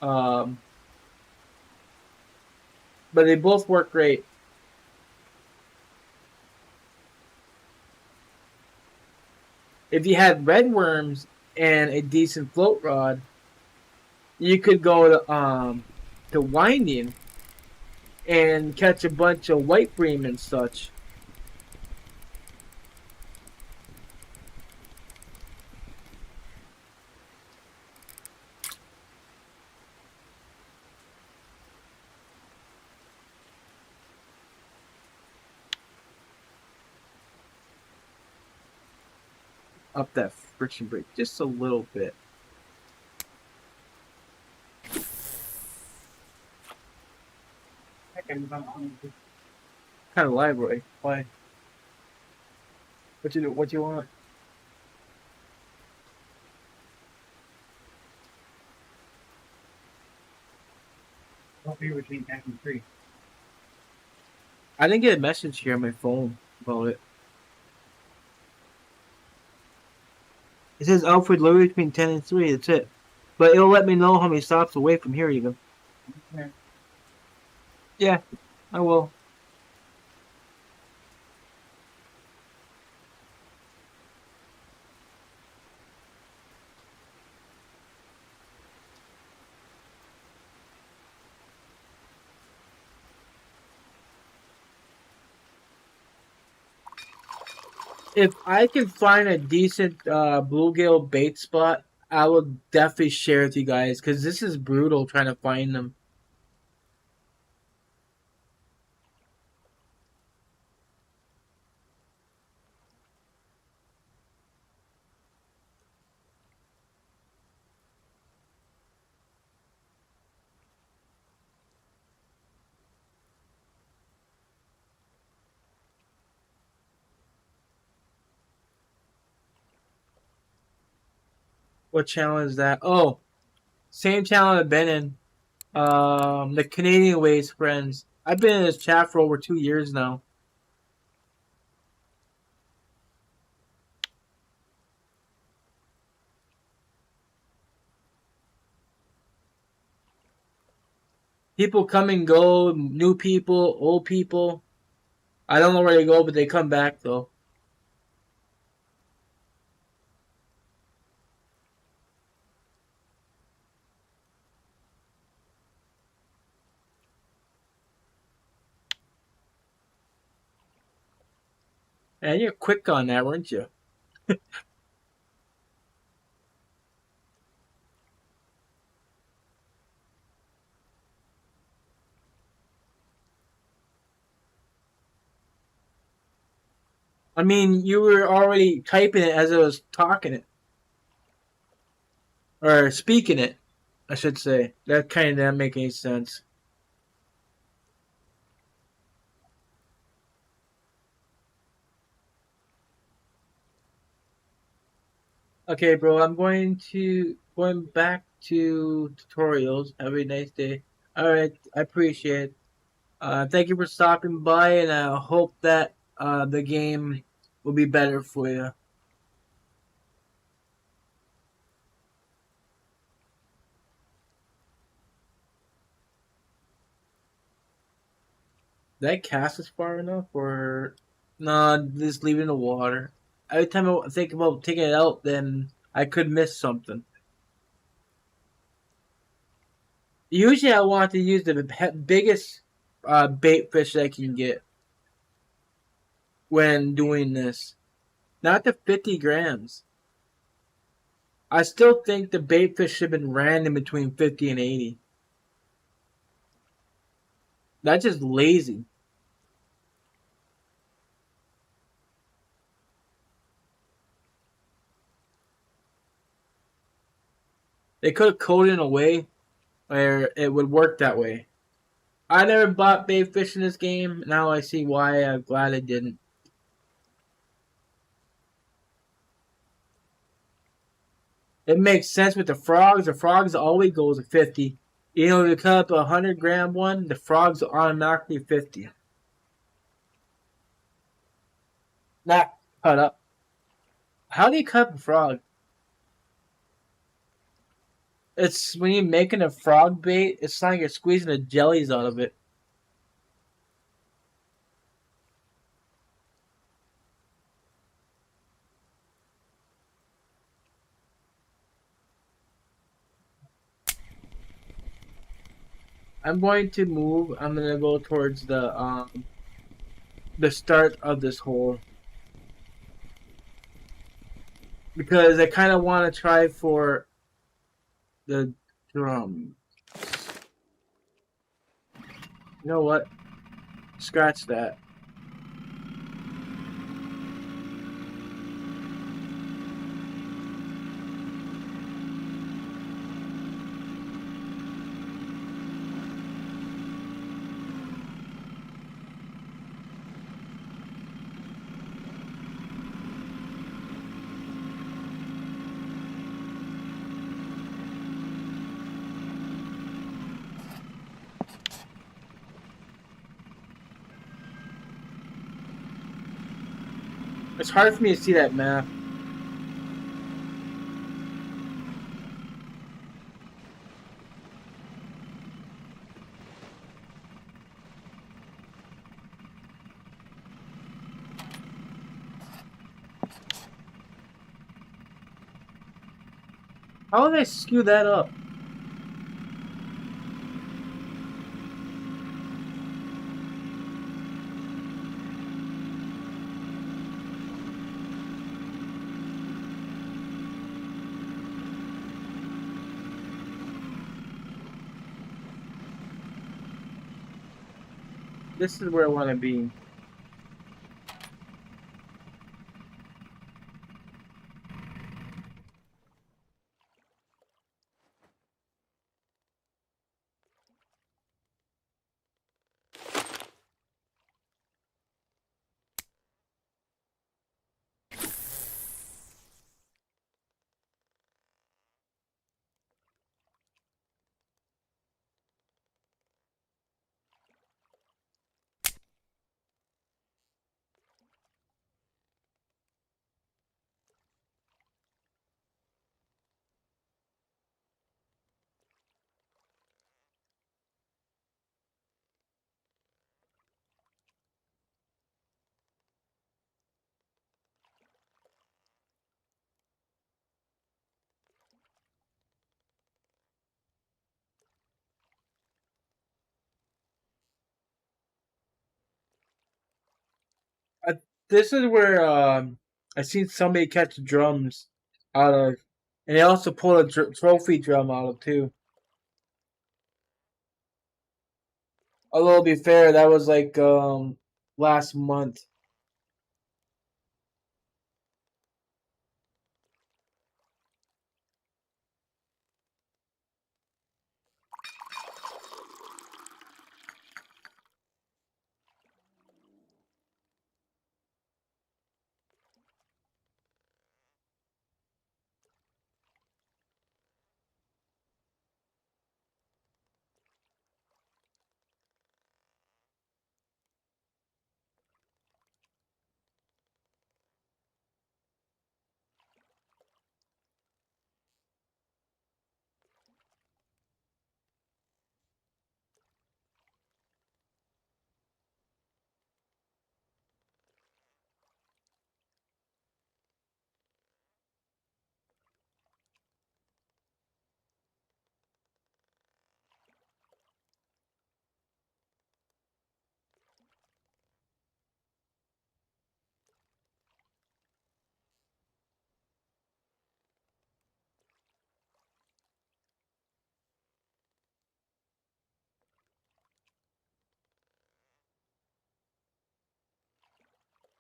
Um, but they both work great. If you had red worms and a decent float rod, you could go to Winding and catch a bunch of white bream and such. up that friction brake just a little bit. Kind of library. Why? What you do? What you want? Between 10 and 3. I didn't get a message here on my phone about it. It says Alfred Lowry between 10 and 3. That's it. But it'll let me know how many stops away from here even. Okay. Yeah, I will. If I can find a decent bluegill bait spot, I will definitely share with you guys because this is brutal trying to find them. What channel is that? Oh, same channel I've been in. The Canadian Ways Friends. I've been in this chat for over 2 years now. People come and go, new people, old people. I don't know where they go, but they come back though. And you're quick on that, weren't you? I mean, you were already typing it as I was talking it. Or speaking it, I should say. That kind of didn't make any sense. Okay, bro, I'm going back to tutorials. Have a nice day. Alright, I appreciate it. Thank you for stopping by, and I hope that the game will be better for you. Did I cast this far enough, or no? Just leave it in the water. Every time I think about taking it out, then I could miss something. Usually, I want to use the biggest bait fish I can get when doing this, not the 50 grams. I still think the bait fish should have been random between 50 and 80. That's just lazy. They could have coded in a way where it would work that way. I never bought bait fish in this game. Now I see why. I'm glad I didn't. It makes sense with the frogs. The frogs always goes to 50. You know, if you cut up a 100-gram one, the frogs are automatically 50. Not cut up. How do you cut up a frog? It's when you're making a frog bait, it's like you're squeezing the jellies out of it. I'm going to move. I'm gonna go towards the start of this hole because I kind of want to try for the drum. You know what? Scratch that. It's hard for me to see that map. How did I skew that up? This is where I want to be. Uh, this is where I seen somebody catch drums out of, and they also pulled a trophy drum out of too. Although to be fair, that was like last month.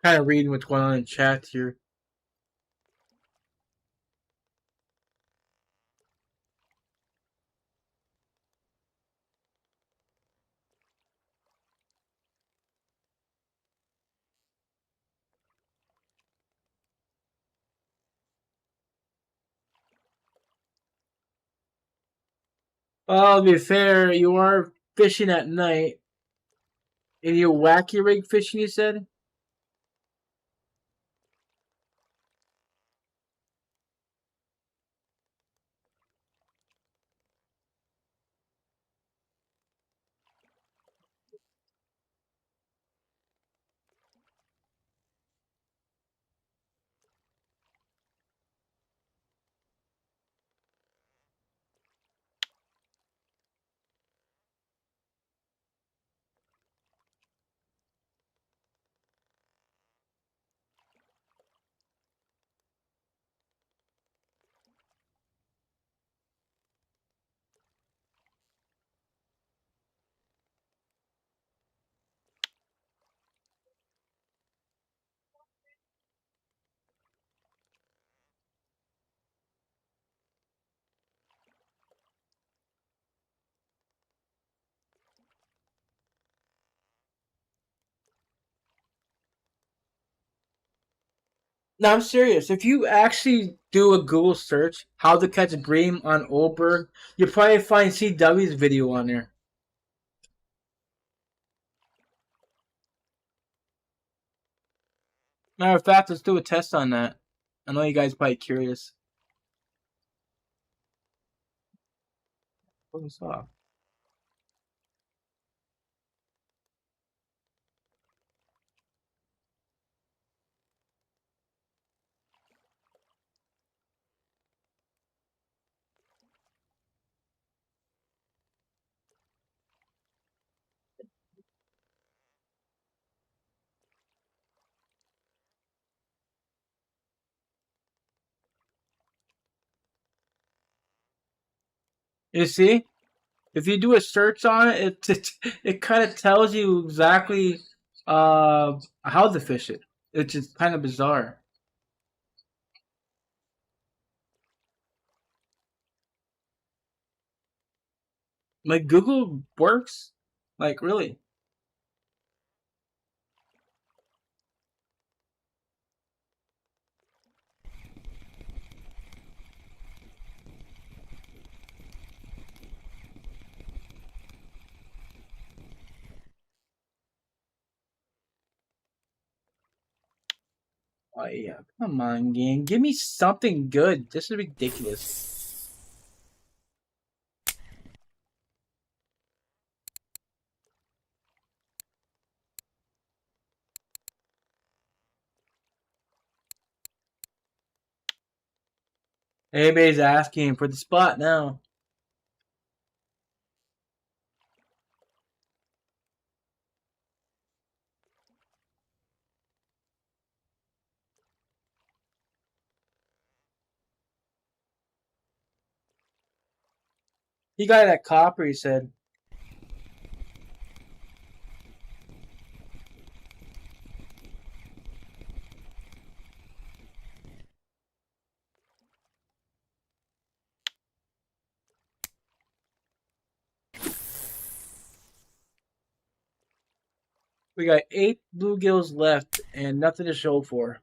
Kind of reading what's going on in chat here. To be fair, you are fishing at night, and you wacky rig fishing. You said. No, I'm serious. If you actually do a Google search, how to catch bream on Oberg, you'll probably find CW's video on there. Matter of fact, let's do a test on that. I know you guys are probably curious. What's up? You see, if you do a search on it, it kind of tells you exactly how to fish it. It's just kind of bizarre. Like Google works, like really. Oh yeah, come on, game, give me something good. This is ridiculous. Everybody's asking for the spot now. He got that copper. He said we got 8 bluegills left and nothing to show for.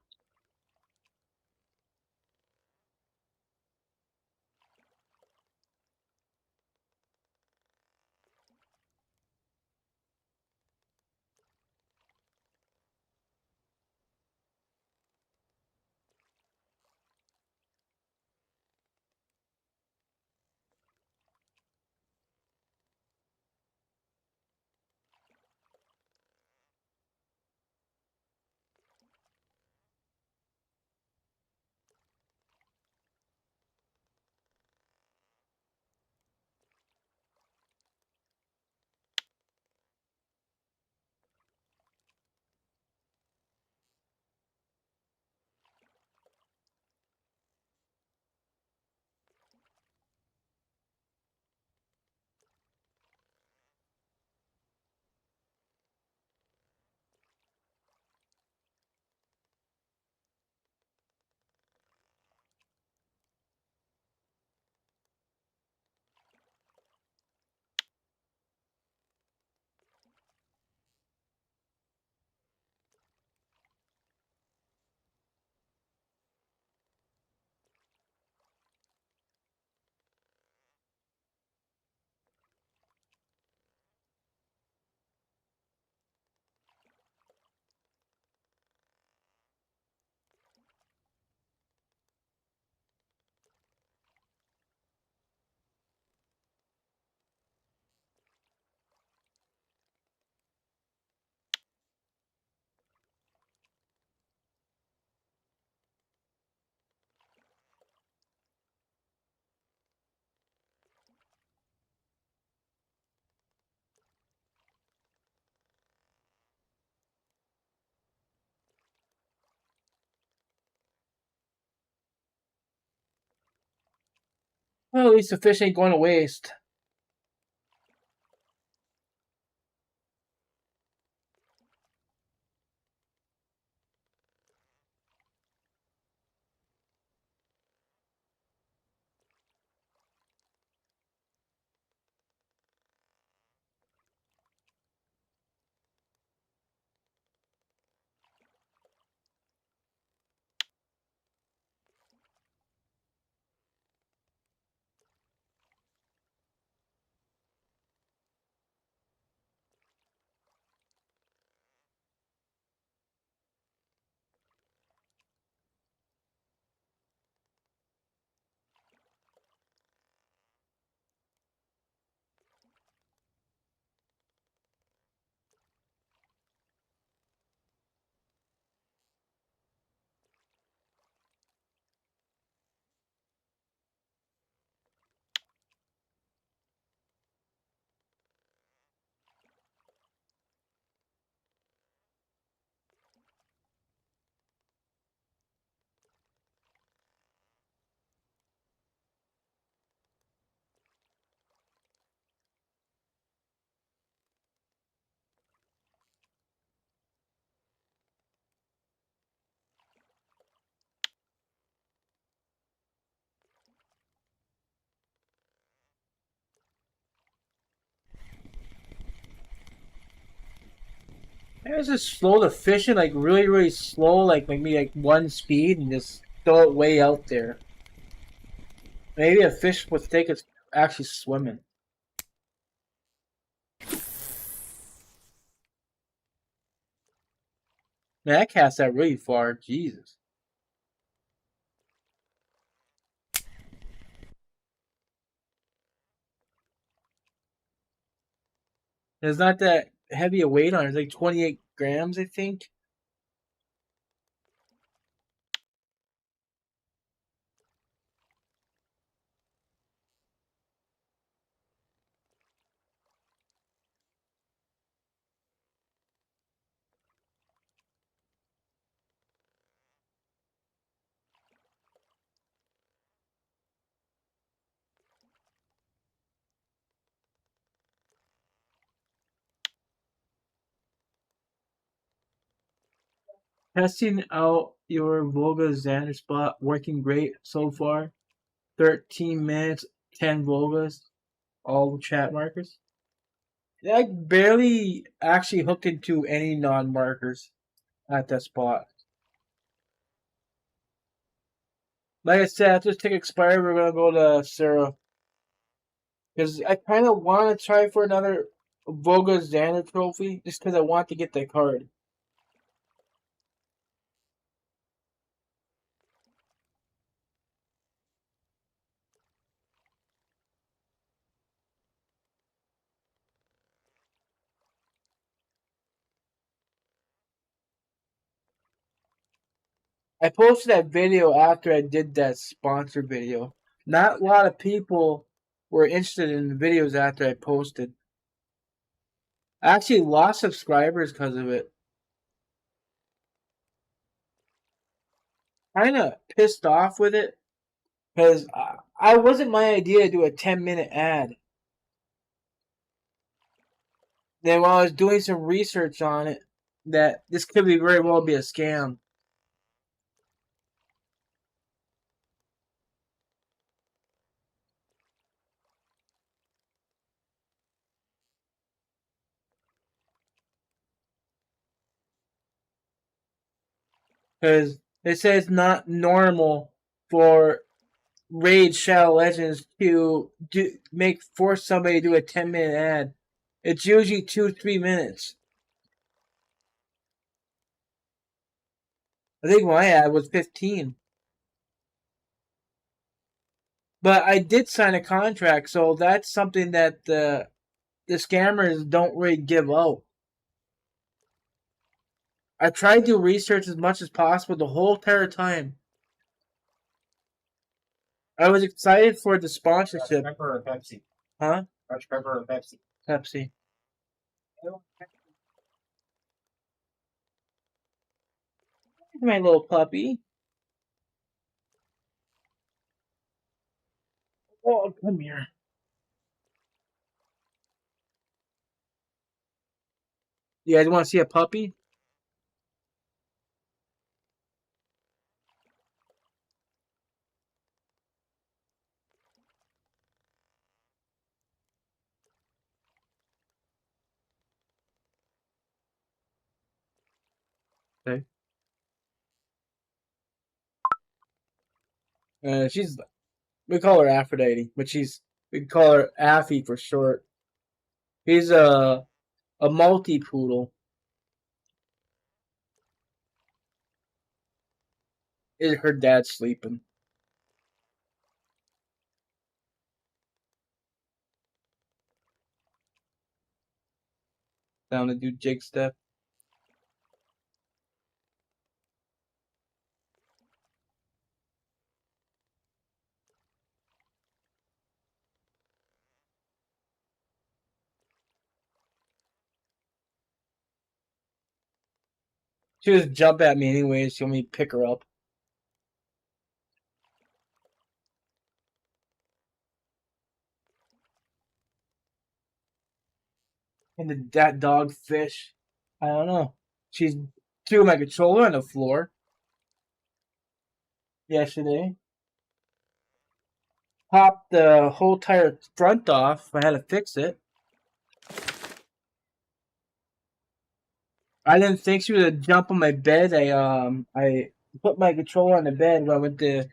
Well, at least the fish ain't going to waste. I just slow the fishing, like really, really slow, like maybe like one speed, and just throw it way out there. Maybe a fish would think it's actually swimming. Man, that cast that really far. Jesus. It's not that heavy a weight on it. It's like 28 grams, I think. Testing out your Volga Xander spot. Working great so far. 13 minutes, 10 Volgas. All chat markers. Yeah, I barely actually hooked into any non-markers at that spot. Like I said, after this ticket expired, we're gonna go to Sarah. Because I kind of want to try for another Volga Xander trophy, just because I want to get that card. I posted that video after I did that sponsor video. Not a lot of people were interested in the videos after I posted. I actually lost subscribers because of it. Kind of pissed off with it because I wasn't my idea to do a 10-minute ad. Then while I was doing some research on it, that this could be very well be a scam. Because they say it's not normal for Raid Shadow Legends to force somebody to do a 10-minute ad. It's usually 2-3 minutes. I think my ad was 15. But I did sign a contract, so that's something that the scammers don't really give out. I tried to research as much as possible the whole entire time. I was excited for the sponsorship. Pepper or Pepsi? Huh? Dutch pepper or Pepsi? Pepsi. My little puppy. Oh, come here. You guys want to see a puppy? Okay. She's we call her Aphrodite, but we call her Affy for short. He's a multi poodle. Is her dad sleeping? Down to do jig step. She just jump at me anyways. She want me to pick her up. And that dog fish. I don't know. She's threw my controller on the floor yesterday. Popped the whole tire front off. I had to fix it. I didn't think she was gonna jump on my bed. I put my controller on the bed when I went to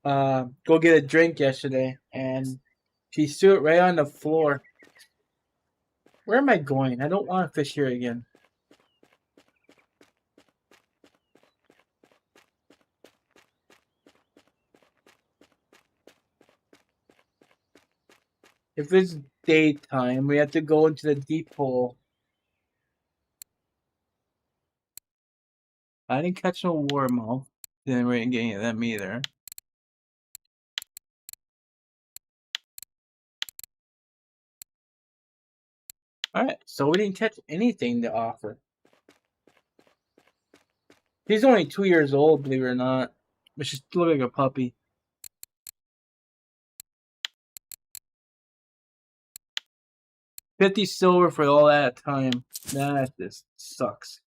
go get a drink yesterday, and she threw it right on the floor. Where am I going? I don't want to fish here again. If it's daytime, we have to go into the deep hole. I didn't catch no warmouth. Didn't really get any of them either. Alright, so we didn't catch anything to offer. He's only 2 years old, believe it or not. But she's still like a puppy. 50 silver for all that time. That just sucks.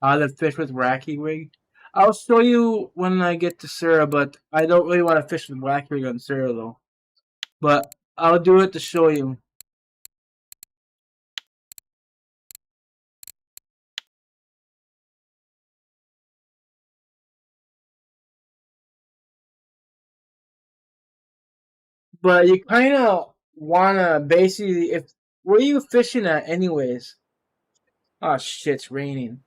The fish with wacky rig. I'll show you when I get to Sarah, but I don't really want to fish with wacky rig on Sarah though. But I'll do it to show you. But you kind of wanna basically, if where are you fishing at anyways? Oh shit, it's raining.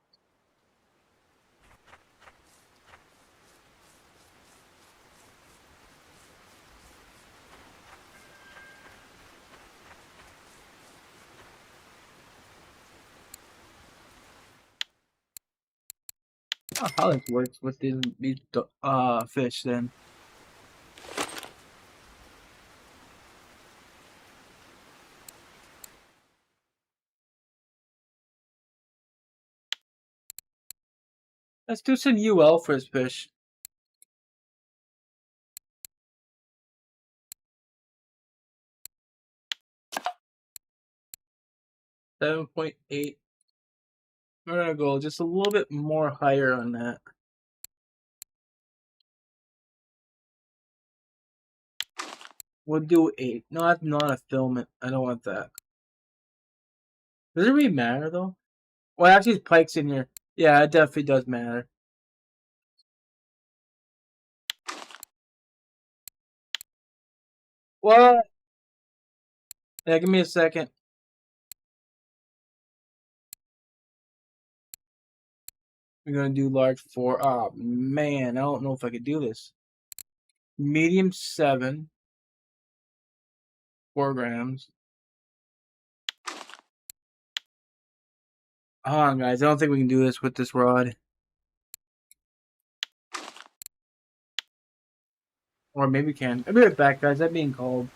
Oh, how this works with these fish then? Let's do some UL for this fish. $7.8. We're gonna go just a little bit more higher on that. We'll do 8. No, that's not a filament. I don't want that. Does it really matter though? Well, actually, it's pikes in here. Yeah, it definitely does matter. What? Yeah, give me a second. We're gonna do large 4. Oh man, I don't know if I could do this. Medium 7. 4 grams. Hold on, guys. I don't think we can do this with this rod. Or maybe we can. I'll be right back, guys. I'm being called.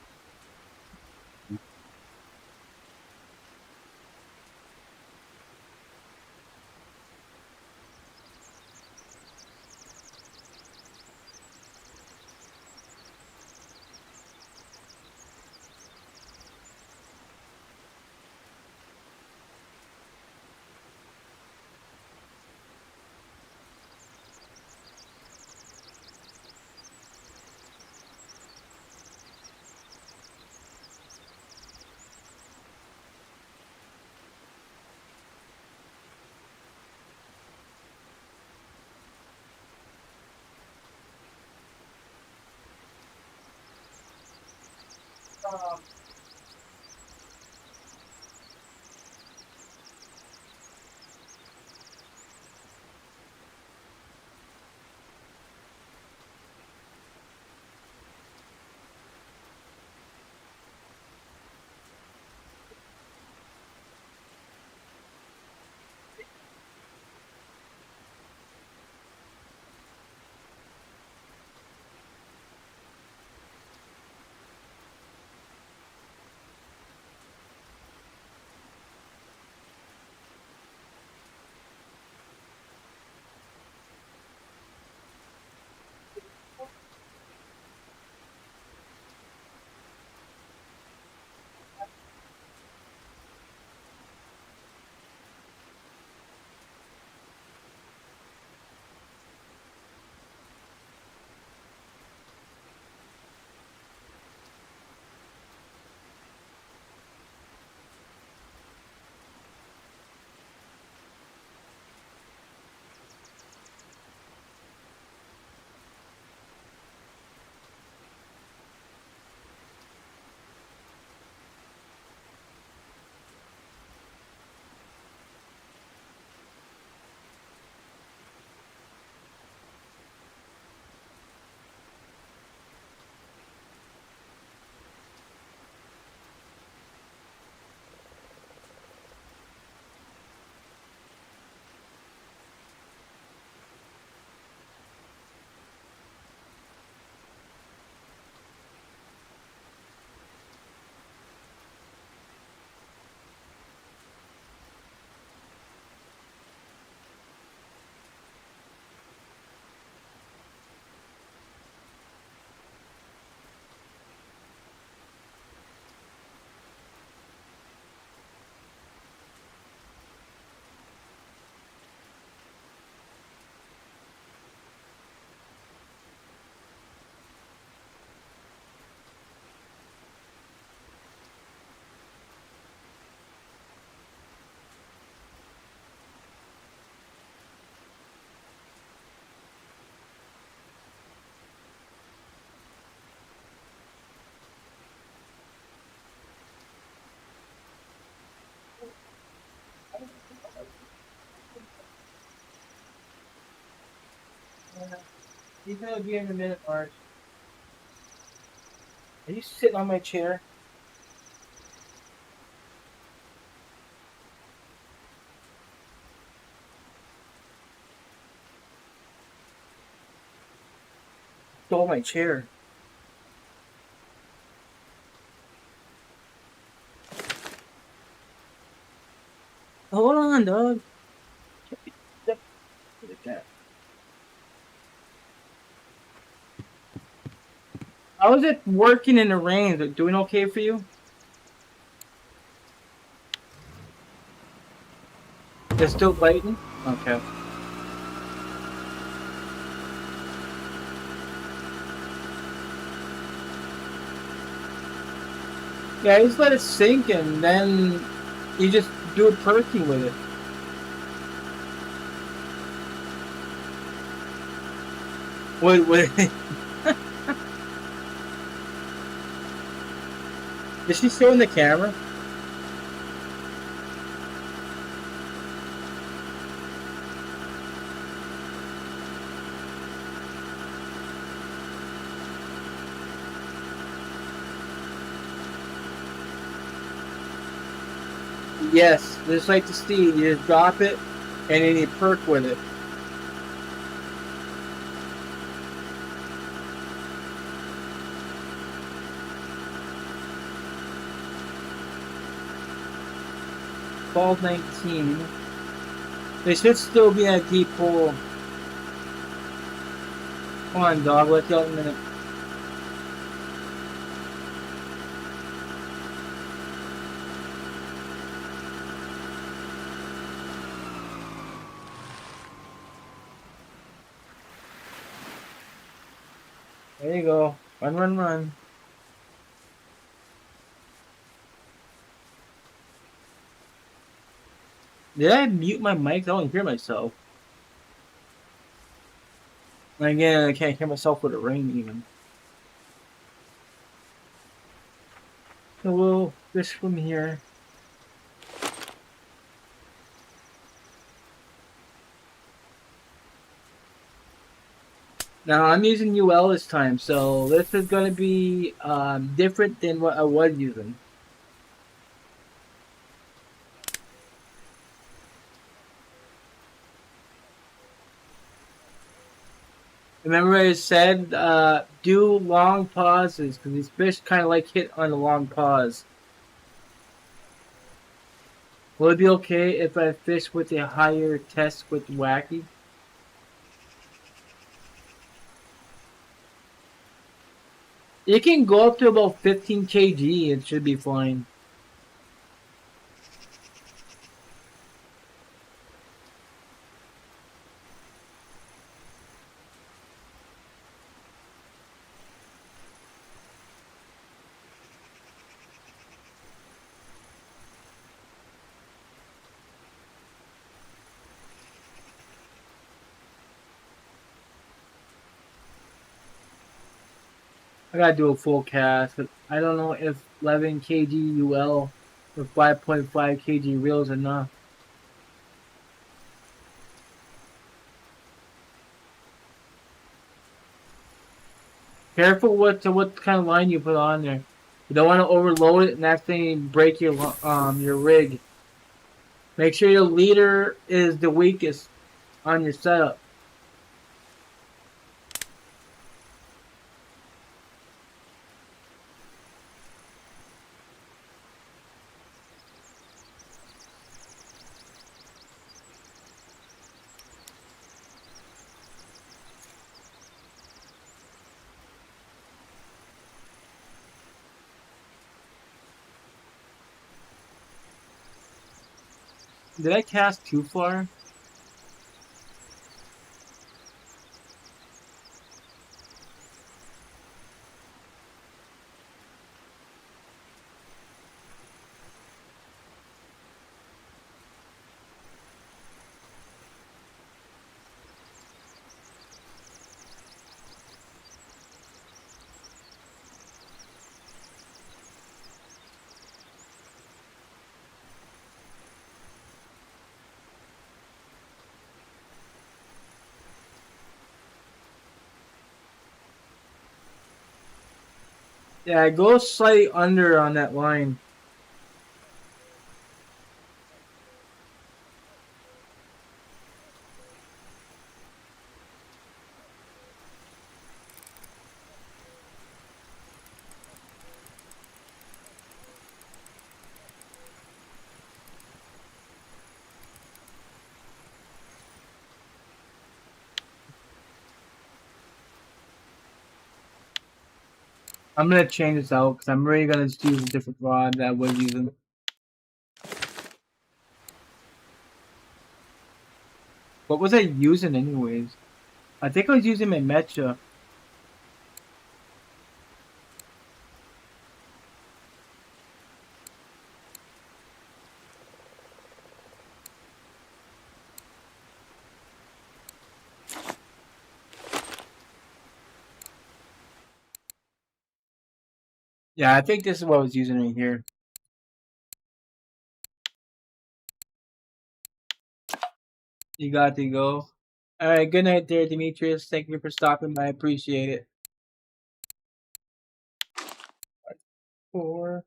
He's gonna be in a minute, Mark. Are you sitting on my chair? Stole my chair. Hold on, dog. Step to the cat. How is it working in the rain? Is it doing okay for you? It's still biting? Okay. Yeah, you just let it sink and then you just do a perking with it. What is she showing the camera? Yes, just like the steed, you just drop it and then you perk with it. Ball 19. They should still be at deep hole. Come on, dog. Let's go in a minute. There you go. Run, run, run. Did I mute my mic? I don't hear myself. And again, I can't hear myself with the rain even. So we'll fish from here. Now I'm using UL this time, so this is going to be different than what I was using. Remember I said do long pauses because these fish kind of like hit on a long pause. Will it be okay if I fish with a higher test with wacky? It can go up to about 15 kg. It should be fine. I gotta do a full cast, but I don't know if 11 kg UL or 5.5 kg reel is enough. Careful what kind of line you put on there. You don't want to overload it and actually break your rig. Make sure your leader is the weakest on your setup. Did I cast too far? Yeah, go slightly under on that line. I'm gonna change this out because I'm really gonna just use a different rod that I was using. What was I using anyways? I think I was using my Mecha. Yeah, I think this is what I was using right here. You got to go. All right, good night there, Demetrius. Thank you for stopping by. I appreciate it. 4.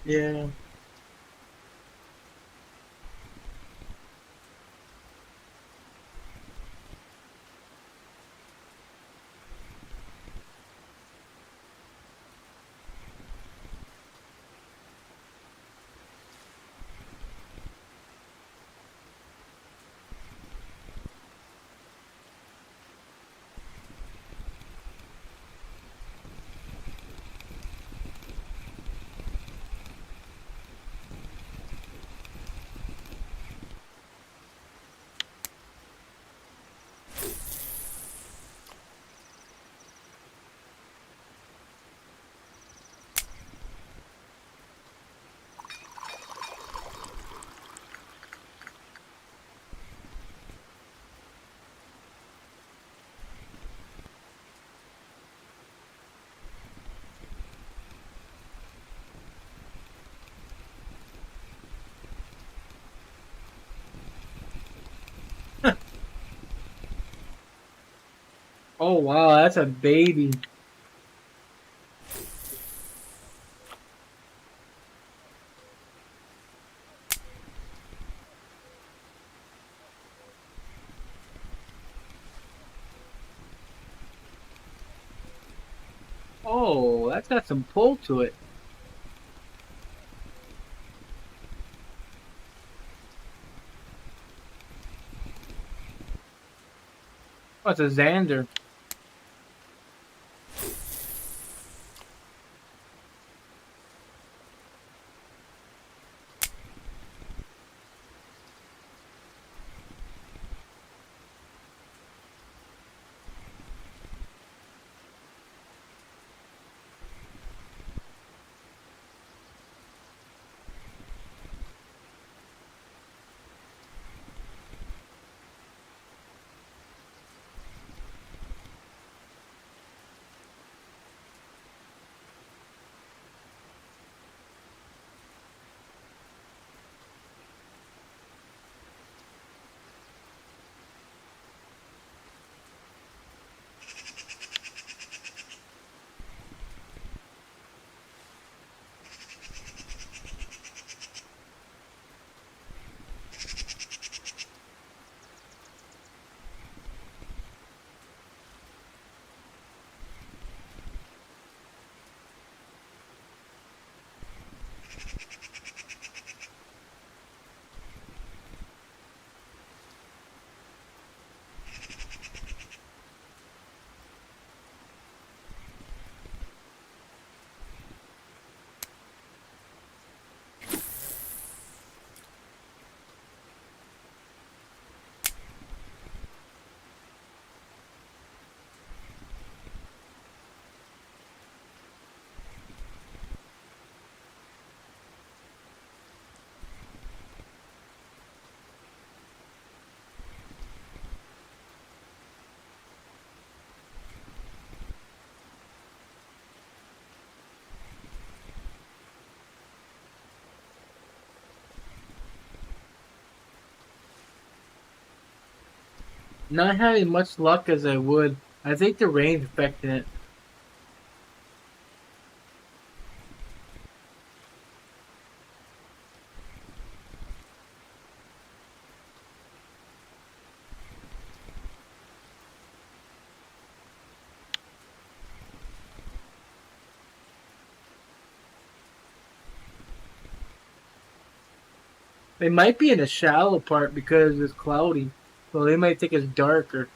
Yeah. Oh wow, that's a baby. Oh, that's got some pull to it. Oh, it's a Xander. Not having much luck as I would. I think the rain's affecting it. It might be in the shallow part because it's cloudy, so they might think it's darker.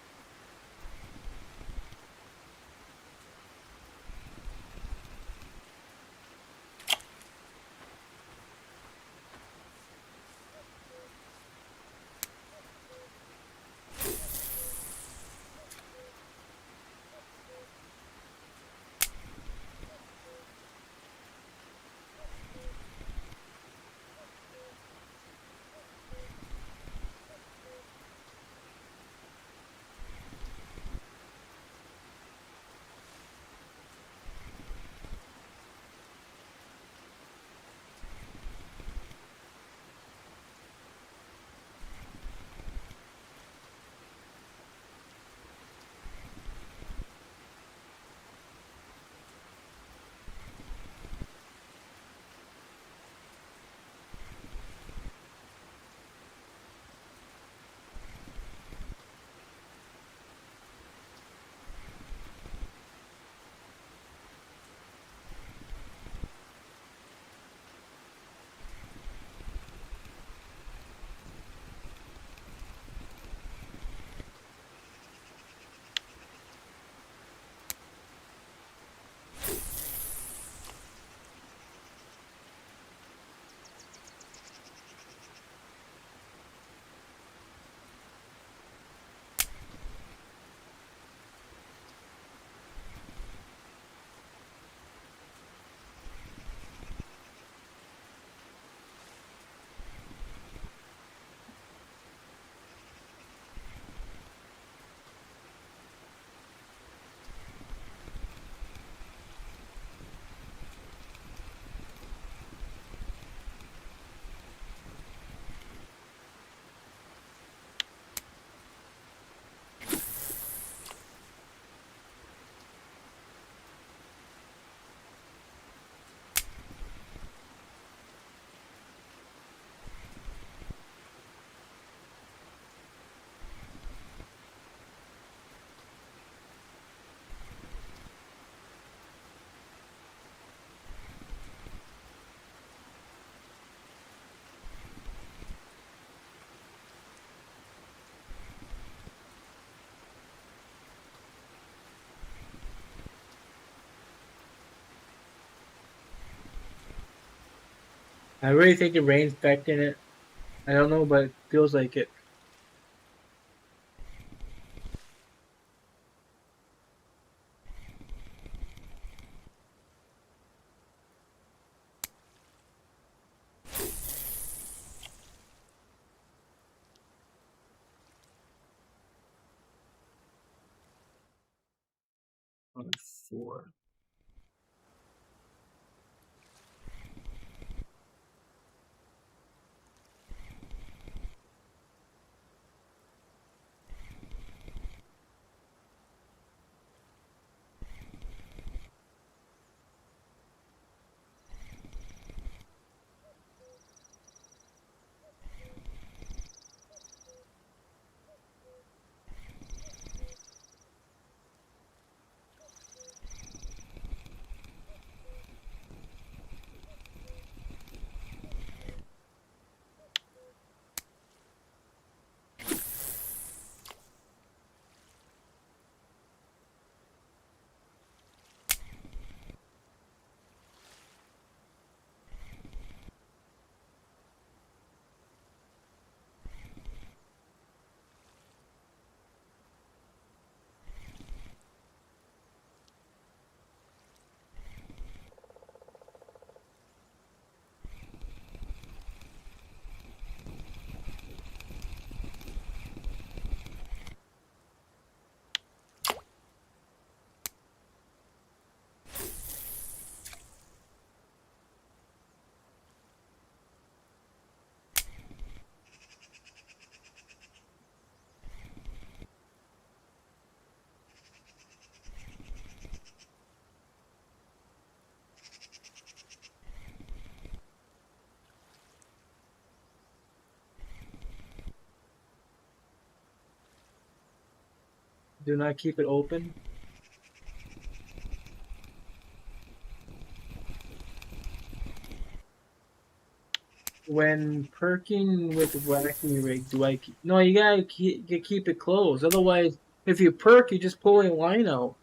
I really think the rain's affecting it. I don't know, but it feels like it. On 4. Do not keep it open. When perking with wacky rig, do I keep, no, you gotta keep it closed. Otherwise, if you perk, you're just pulling line out.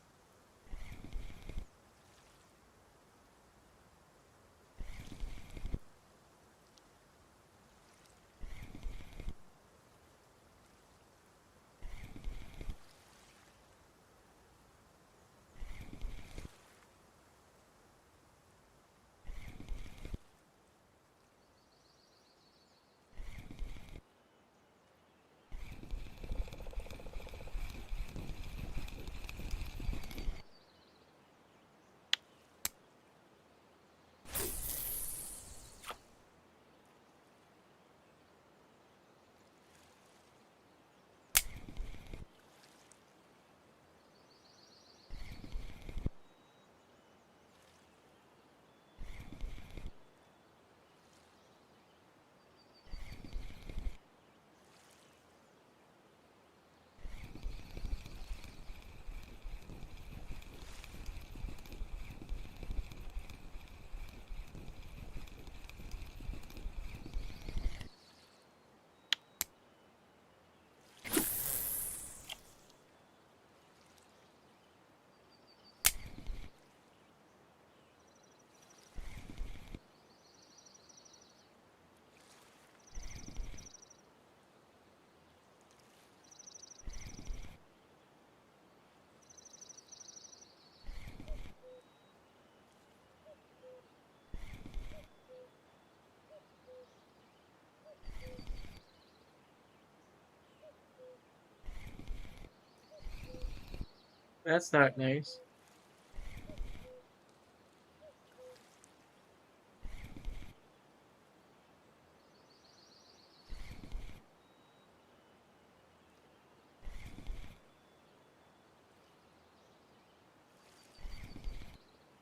That's not nice.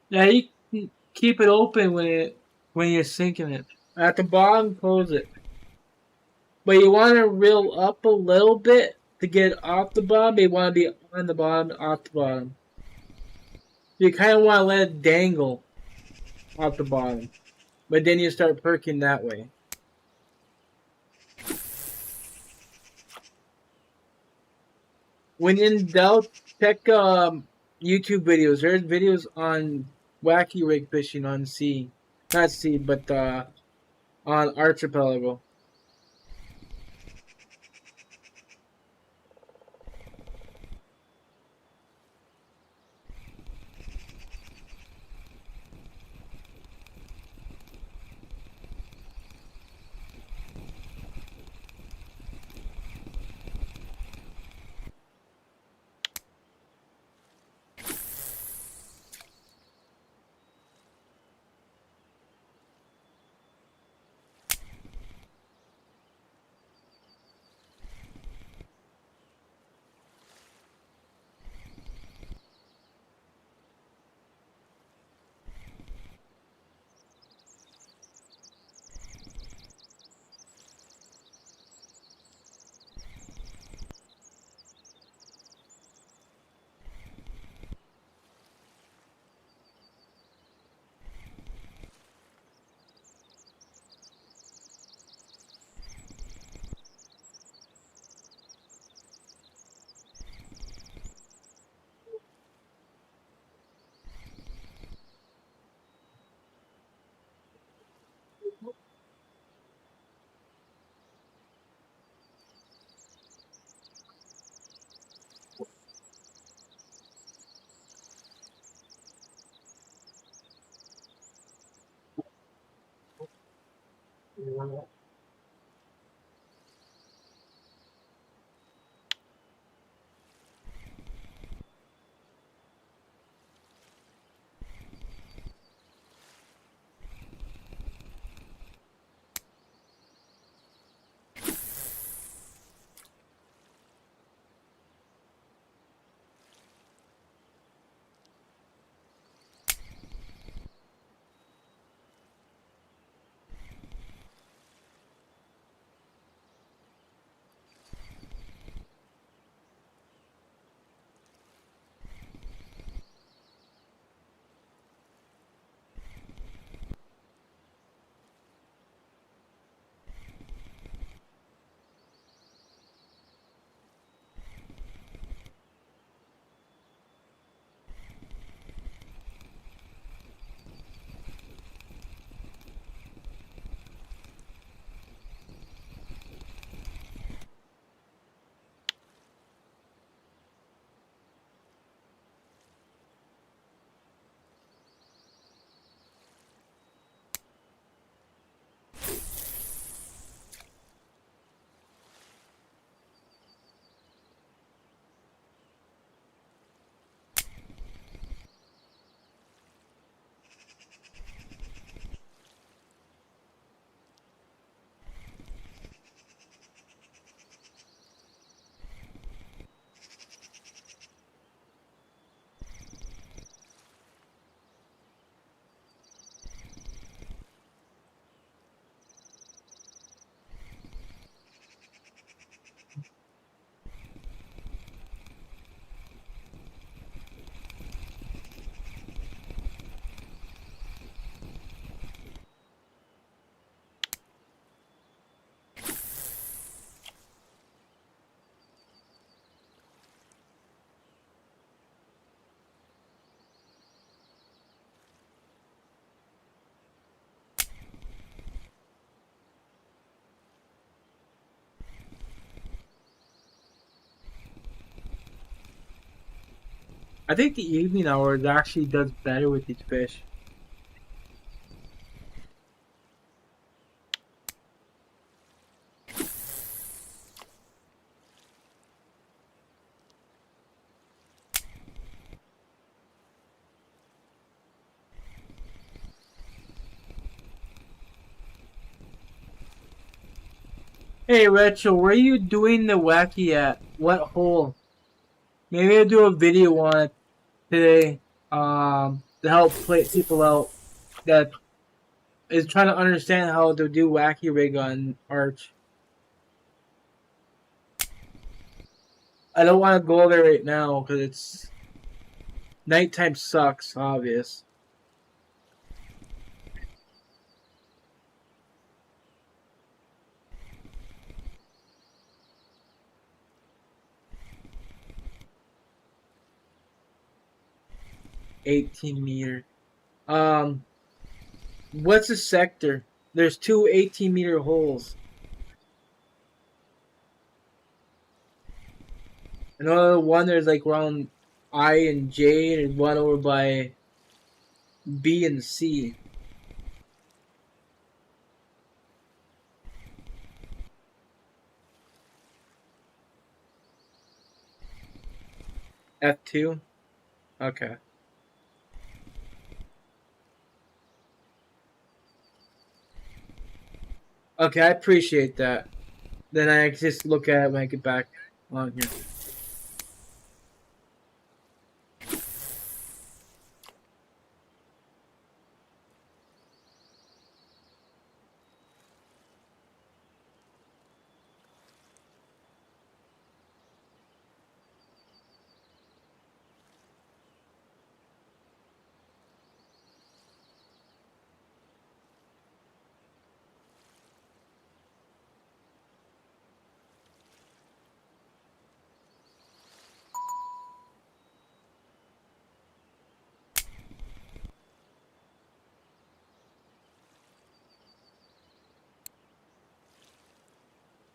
Yeah, you can keep it open when you're sinking it. At the bottom, close it. But you want to reel up a little bit to get off the bottom. You want to be on the bottom, off the bottom. You kind of want to let it dangle off the bottom. But then you start perking that way. When in doubt, check YouTube videos. There's videos on wacky rig fishing on sea. Not sea, but on archipelago. I think the evening hours actually does better with these fish. Hey Rachel, where are you doing the wacky at? What hole? Maybe I'll do a video on it today. To help play people out that is trying to understand how to do wacky rig on Arch. I don't want to go there right now because it's nighttime sucks. Obvious. $18 meter. Um, what's the sector? There's two 18-meter holes. Another one there's like around I and J, and there's one over by B and C. F2? Okay. Okay, I appreciate that. Then I can just look at it when I get back on here.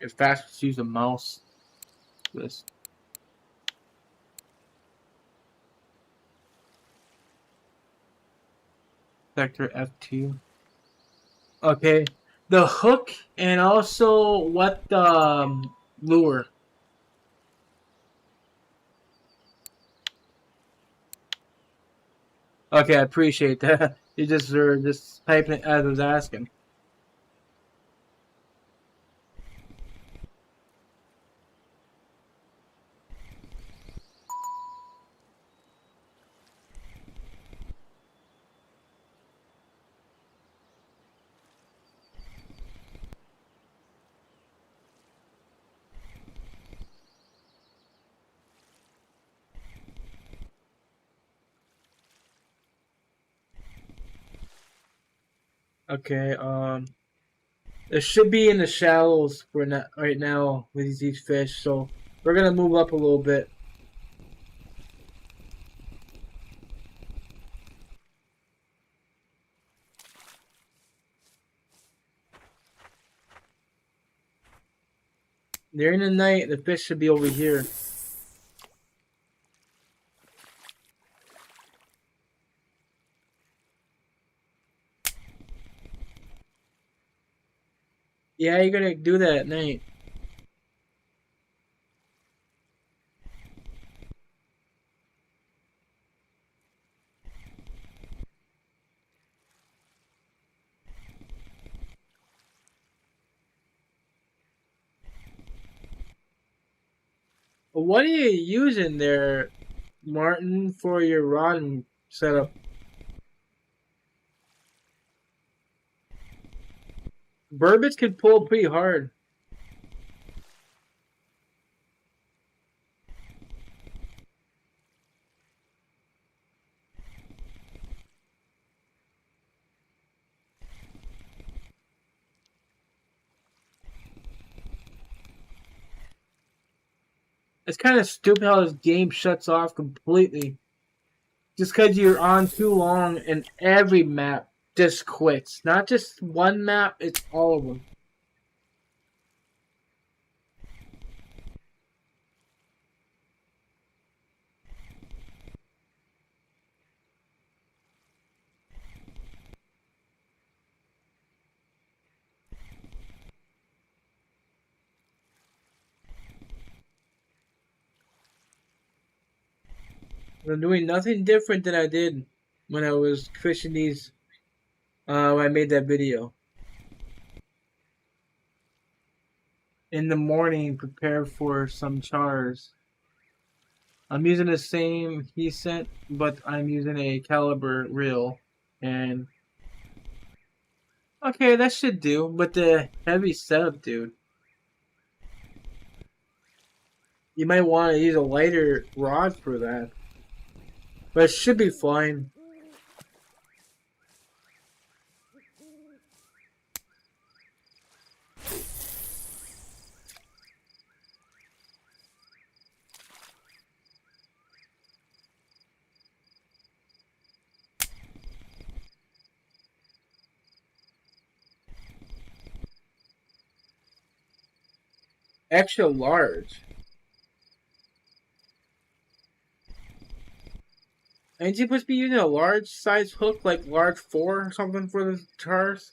It's fast to use a mouse. This sector F2. Okay. The hook and also what the lure. Okay, I appreciate that. You just were just typing it as I was asking. Okay, it should be in the shallows for right now with these fish, so we're gonna move up a little bit. During the night, the fish should be over here. Yeah, you're gonna do that at night. But what are you using there, Martin, for your rod setup? Burbits can pull pretty hard. It's kind of stupid how this game shuts off completely. Just because you're on too long and every map just quits. Not just one map, it's all of them. I'm doing nothing different than I did when I was fishing these. When I made that video. In the morning, prepare for some chars. I'm using the same he sent, but I'm using a caliber reel. And okay, that should do. But the heavy setup, dude. You might want to use a lighter rod for that. But it should be fine. Extra large. Ain't you supposed to be using a large size hook, like large 4 or something for the chars?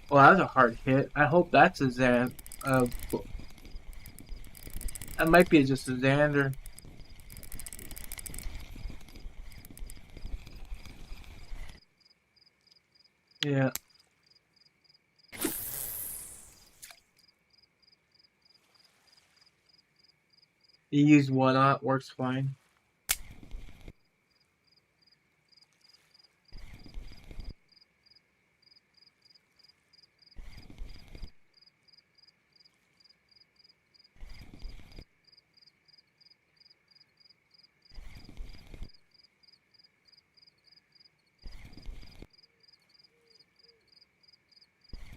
Well, that was a hard hit. I hope that's a Zan. That might be just a Xander. Yeah. You use one out, works fine.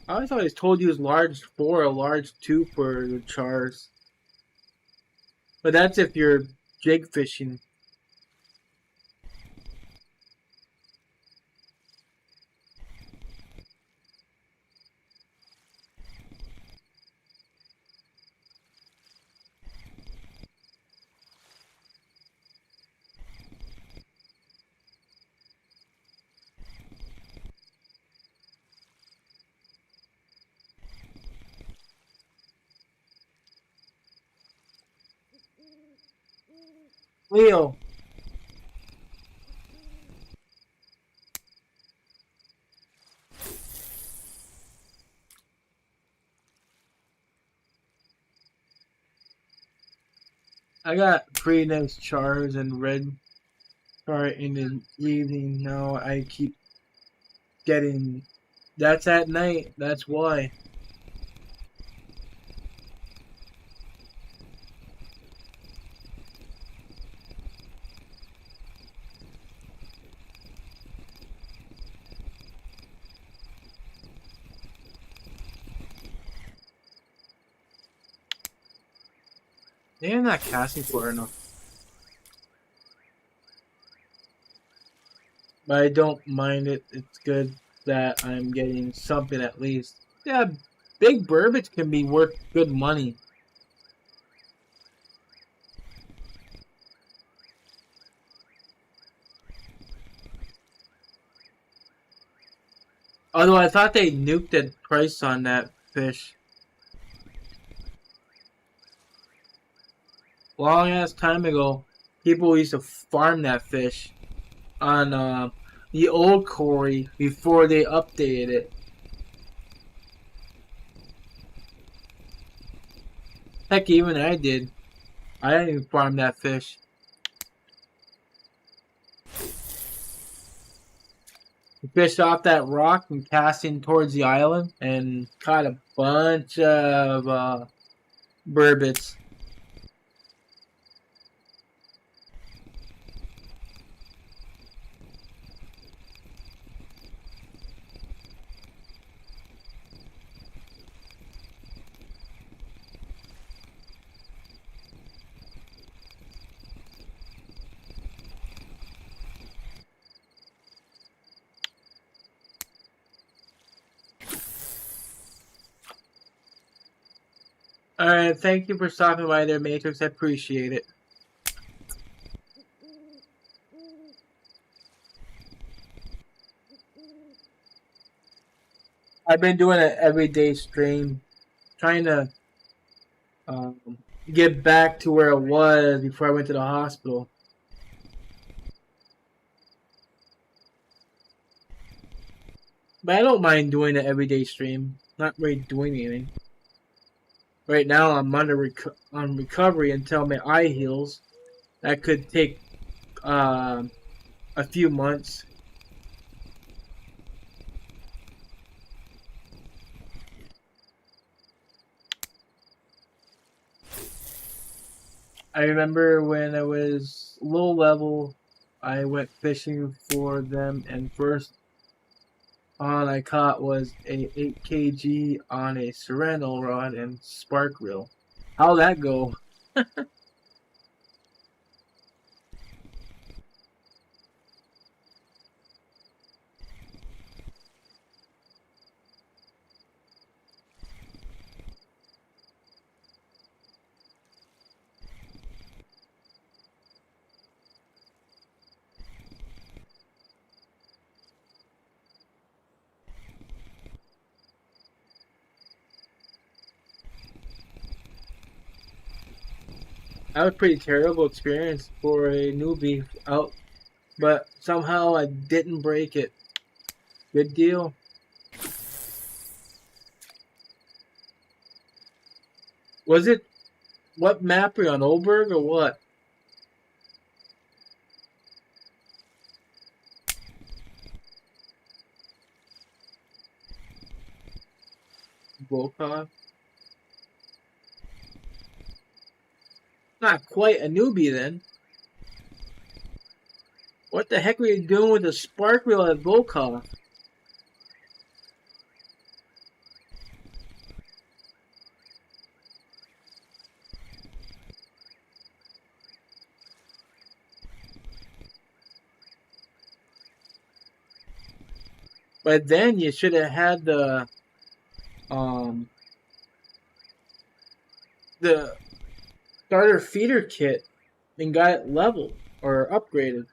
I always always told you it was large 4 or large 2 for the chars. But that's if you're jig fishing. Leo, I got pretty nice chars and red char in the evening. Now I keep getting. That's at night. That's why. Maybe I'm not casting for enough. But I don't mind it. It's good that I'm getting something at least. Yeah, big burbot can be worth good money. Although I thought they nuked the price on that fish. Long ass time ago, people used to farm that fish on the old quarry before they updated it. Heck, even I did. I didn't even farm that fish. We fished off that rock and casting towards the island and caught a bunch of burbots. Alright, thank you for stopping by there, Matrix. I appreciate it. I've been doing an everyday stream, trying to um, get back to where it was before I went to the hospital. But I don't mind doing an everyday stream. Not really doing anything. Right now, I'm on recovery until my eye heals. That could take a few months. I remember when I was low level, I went fishing for them, and first on I caught was a 8 kg on a Sereno rod and spark reel. How'd that go? That was a pretty terrible experience for a newbie out, but somehow I didn't break it. Good deal. Was it what map were you on, Oberg or what? Volkov? Not quite a newbie then. What the heck were you doing with the spark reel at Volkov? But then you should have had um the starter feeder kit and got it leveled or upgraded.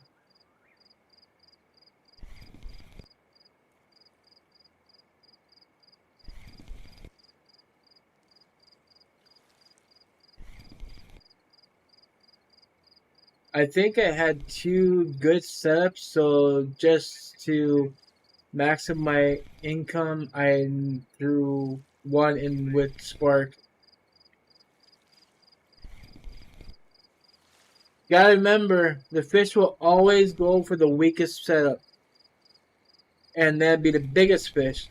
I think I had two good setups, so just to maximize my income, I threw one in with Spark. Gotta remember, the fish will always go for the weakest setup, and that'd be the biggest fish.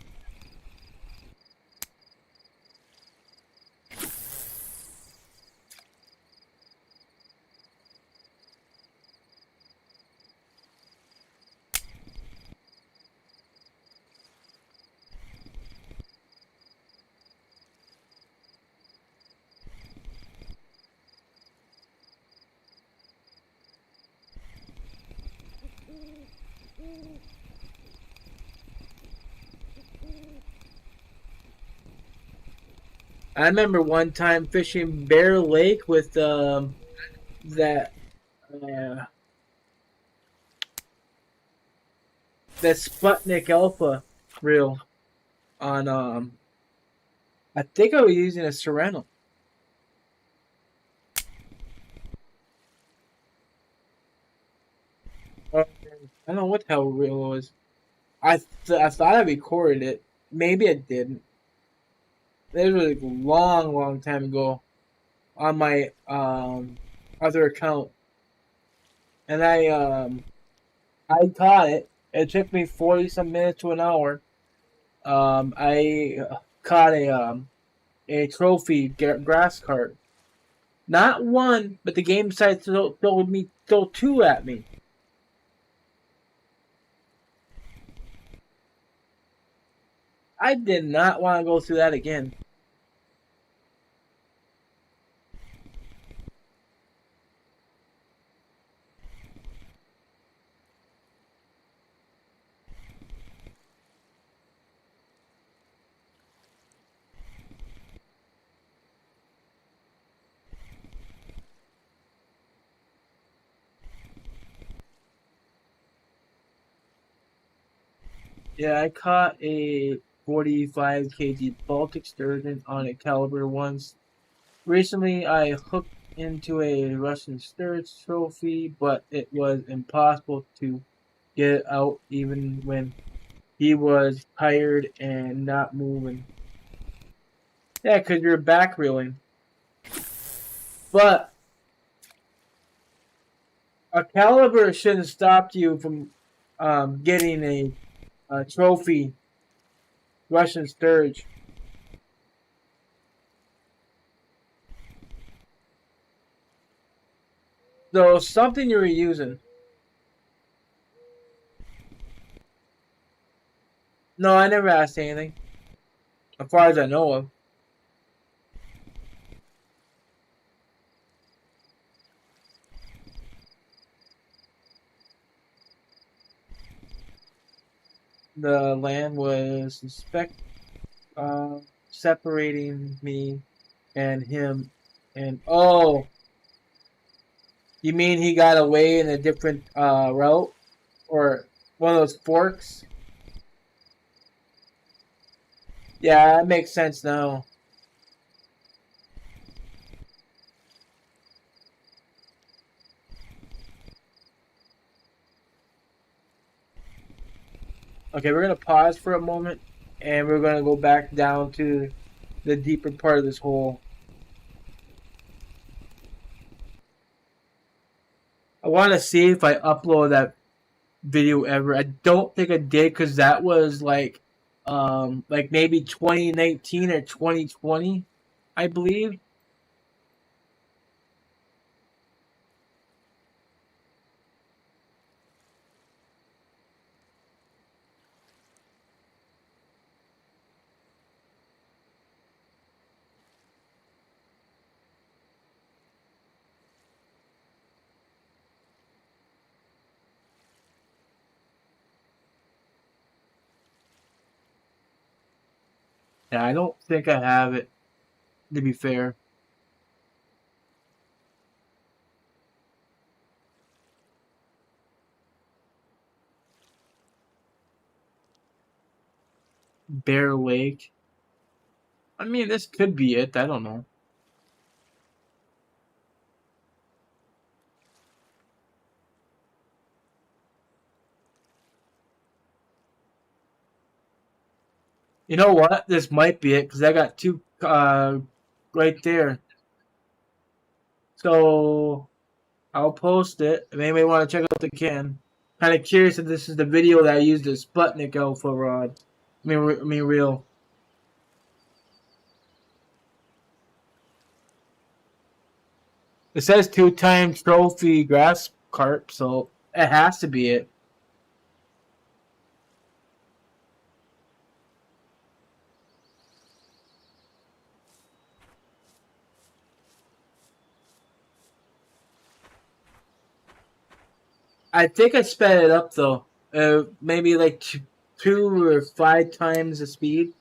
I remember one time fishing Bear Lake with that uh, that Sputnik Alpha reel on I think I was using a Sereno. I don't know what the hell reel it was. I thought I recorded it. Maybe I didn't. It was a long time ago on my other account, and I caught it. It took me 40 some minutes to an hour. I caught a trophy grass carp. Not one, but the game decided to throw two at me. I did not want to go through that again. Yeah, I caught a 45 kg Baltic sturgeon on a caliber once. Recently, I hooked into a Russian sturgeon trophy, but it was impossible to get it out even when he was tired and not moving. Yeah, because you're back reeling. But a caliber shouldn't stop you from getting a trophy Russian sturge. So something you were using. No, I never asked anything. As far as I know of. The land was uh, separating me and him. And oh, you mean he got away in a different route? Or one of those forks? Yeah, that makes sense now. Okay, we're gonna pause for a moment, and we're gonna go back down to the deeper part of this hole. I want to see if I upload that video ever. I don't think I did because that was like maybe 2019 or 2020, I believe. Yeah, I don't think I have it. To be fair, Bear Lake. I mean, this could be it. I don't know. You know what? This might be it because I got two right there. So I'll post it. If anybody want to check out the can. Kind of curious if this is the video that I used the Sputnik Alpha rod. I mean, real. It says 2-time trophy grass carp, so it has to be it. I think I sped it up though. Maybe like 2 or 5 times the speed.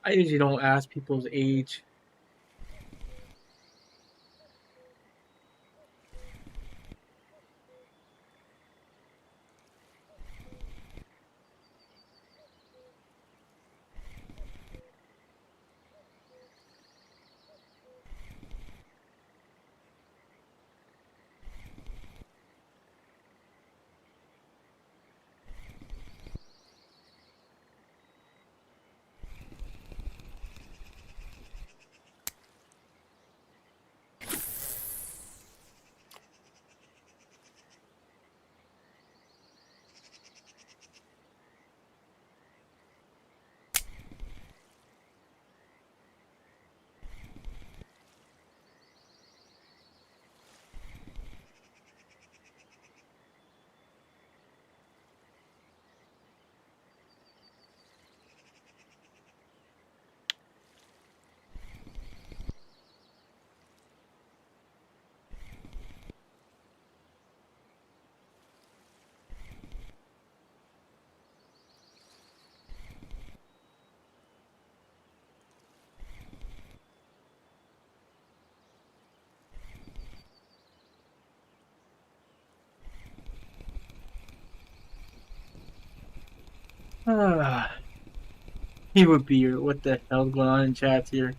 I usually don't ask people's age. He would be here. What the hell's going on in chat here?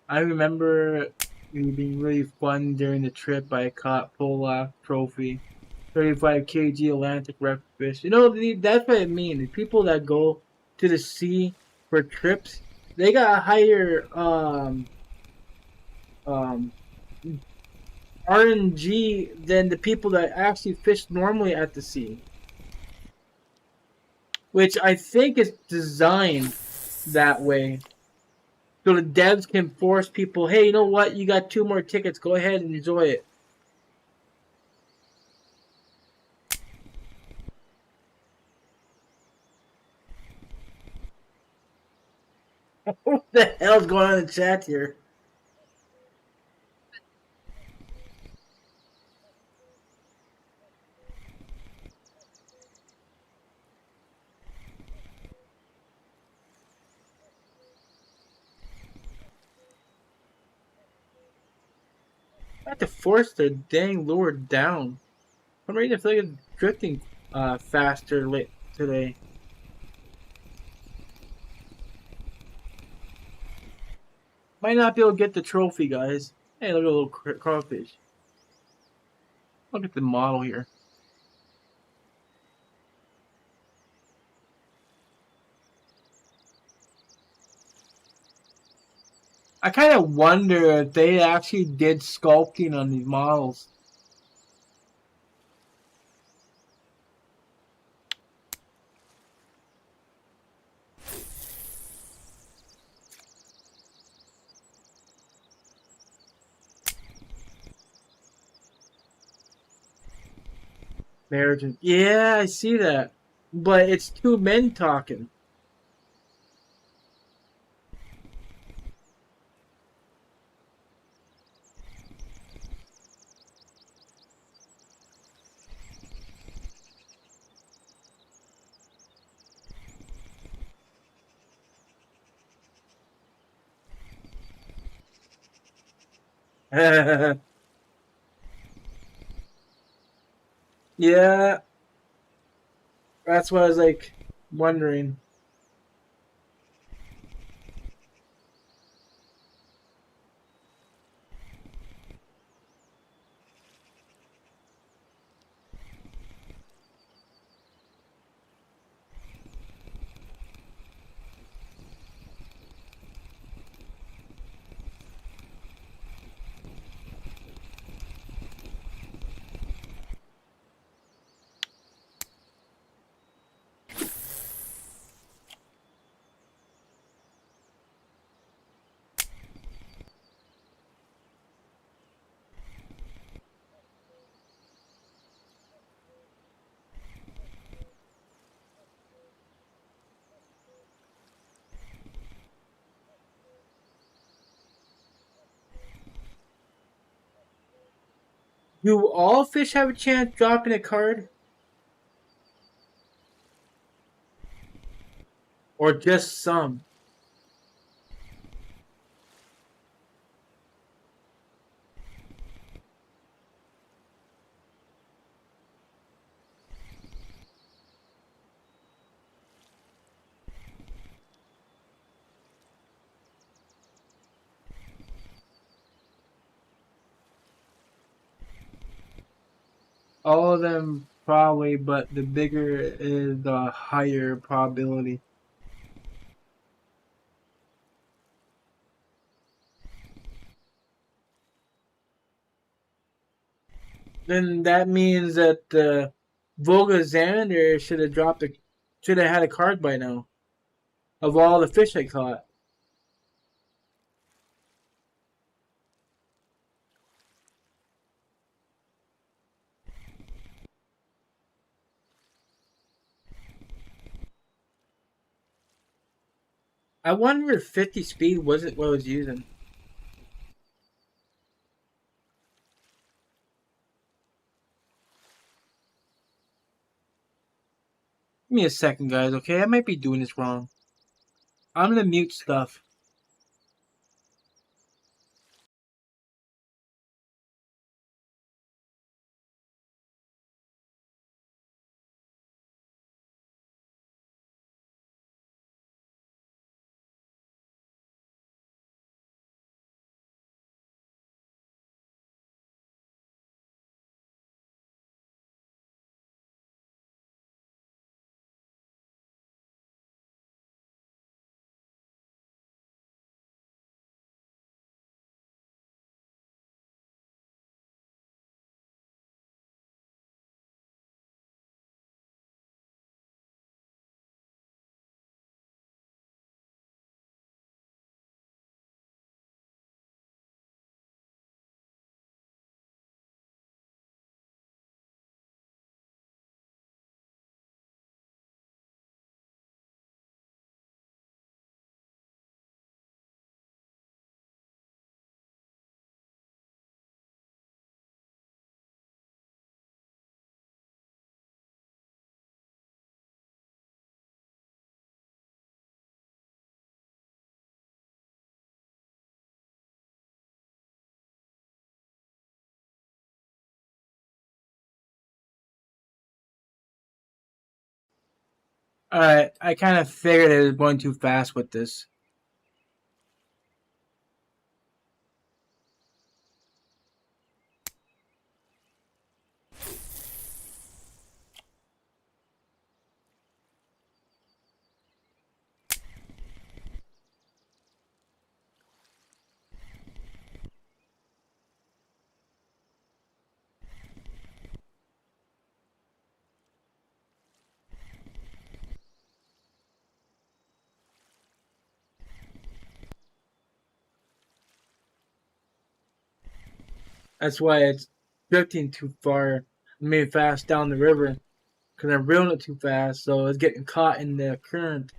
I remember it being really fun during the trip. I caught Polak trophy, 35 kg Atlantic rep fish. You know, that's what I mean. The people that go to the sea for trips, they got higher um RNG than the people that actually fish normally at the sea, which I think is designed that way. So the devs can force people, hey, you know what? You got 2 more tickets. Go ahead and enjoy it. What the hell's going on in the chat here? I have to force the dang lure down. I'm ready to feel like it's drifting faster late today. Might not be able to get the trophy, guys. Hey, look at a little crawfish. Look at the model here. I kind of wonder if they actually did sculpting on these models. Marriage. Yeah, I see that. But it's 2 men talking. Yeah, that's what I was like wondering. Do all fish have a chance dropping a card? Or just some? All of them probably, but the bigger is the higher probability. Then that means that Volga Xander should have had a card by now of all the fish I caught. I wonder if 50 speed wasn't what I was using. Give me a second, guys, okay? I might be doing this wrong. I'm gonna mute stuff. Alright, I kind of figured it was going too fast with this. That's why it's drifting too far, fast down the river. Because I'm reeling it too fast, so it's getting caught in the current.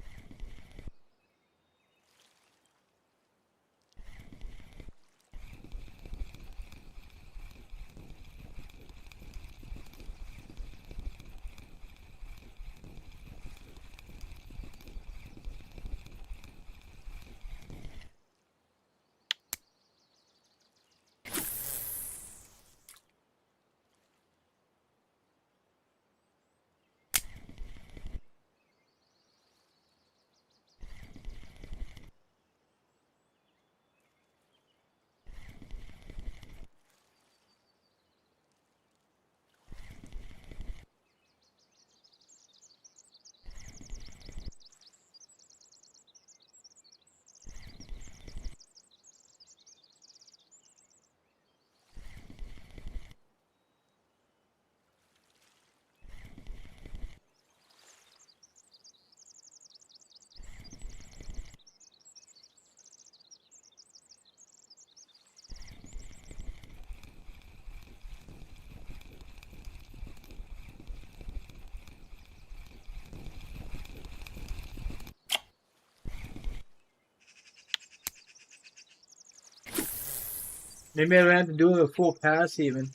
Maybe I have to do a full pass even.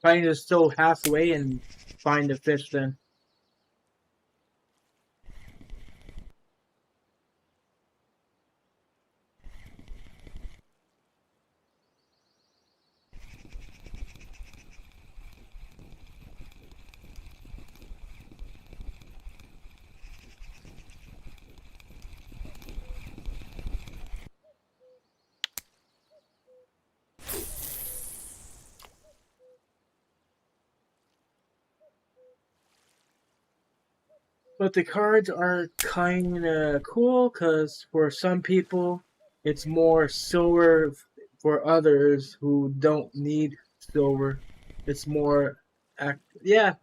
Trying to still halfway and find the fish then. But the cards are kind of cool because for some people, it's more silver. For others who don't need silver, it's more. Yeah,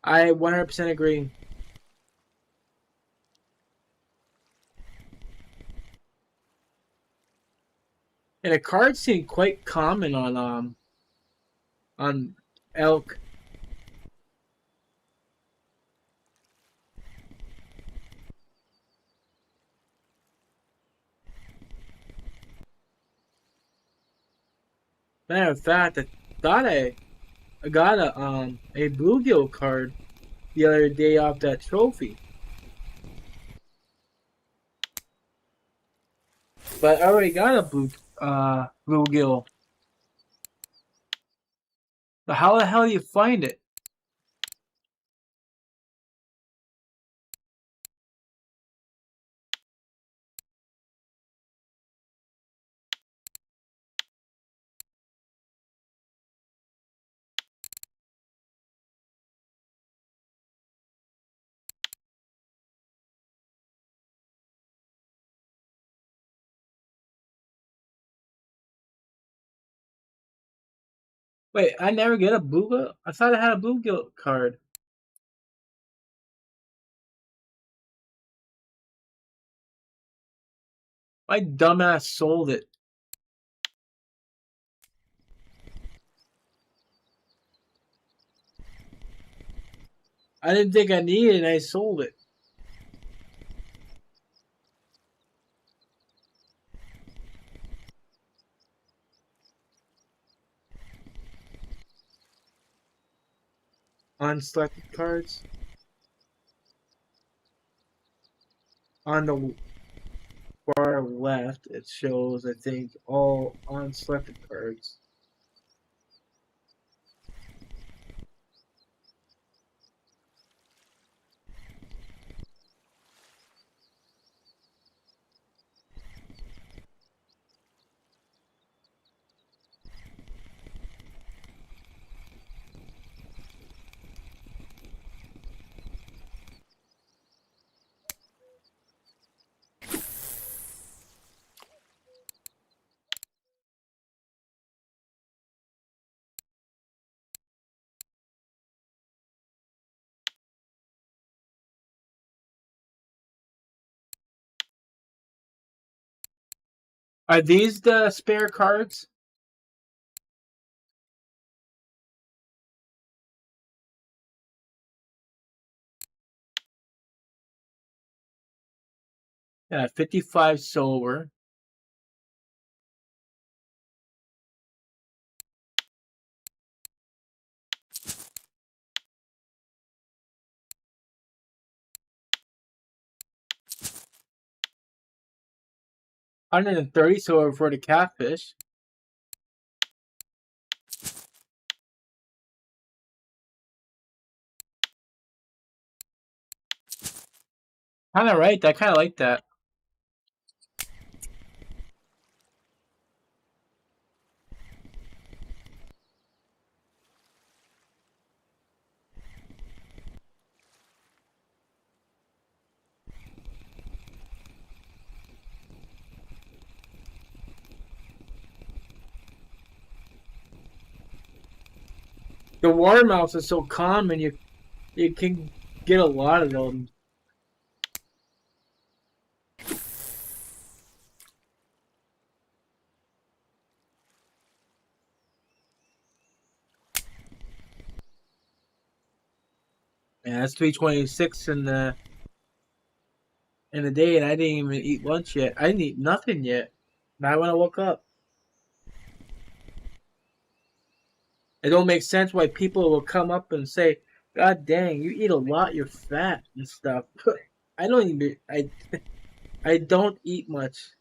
I 100% agree. And the cards seem quite common on elk. Matter of fact, I thought I got a bluegill card the other day off that trophy. But I already got a bluegill. But how the hell do you find it? Wait, I never get a bluegill? I thought I had a bluegill card. My dumbass sold it. I didn't think I needed it and I sold it. Unselected cards. On the far left, it shows, I think, all unselected cards. Are these the spare cards? Yeah, 55 silver. $130 silver for the catfish. Kinda right, I kinda like that. The water mouse is so common, you can get a lot of them. Yeah, that's 3:26 in the day, and I didn't even eat lunch yet. I didn't eat nothing yet. Not when I woke up. It don't make sense why people will come up and say, "God dang, you eat a lot. You're fat and stuff." I don't even. I don't eat much.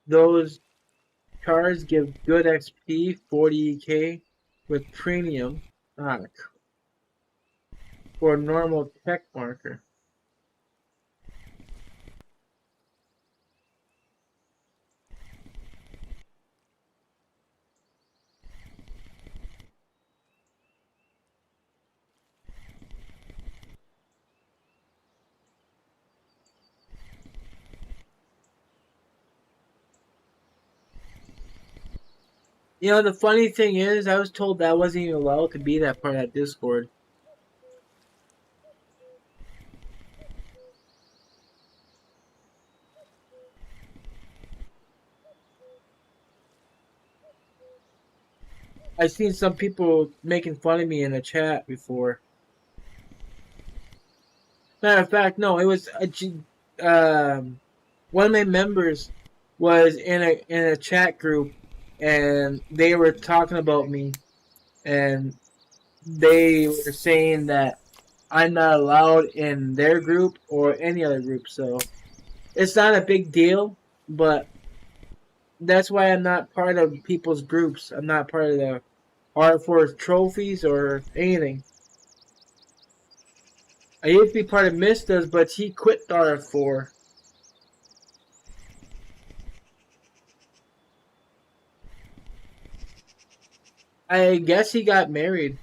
Those cards give good XP, 40k, with premium for a normal tech marker. You know, the funny thing is, I was told that I wasn't even allowed to be that part of that Discord. I've seen some people making fun of me in the chat before. Matter of fact, no, it was one of my members was in a chat group, and they were talking about me, and they were saying that I'm not allowed in their group or any other group, so it's not a big deal, but that's why I'm not part of people's groups. I'm not part of the R4 trophies or anything. I used to be part of Mista's, but he quit R4. I guess he got married.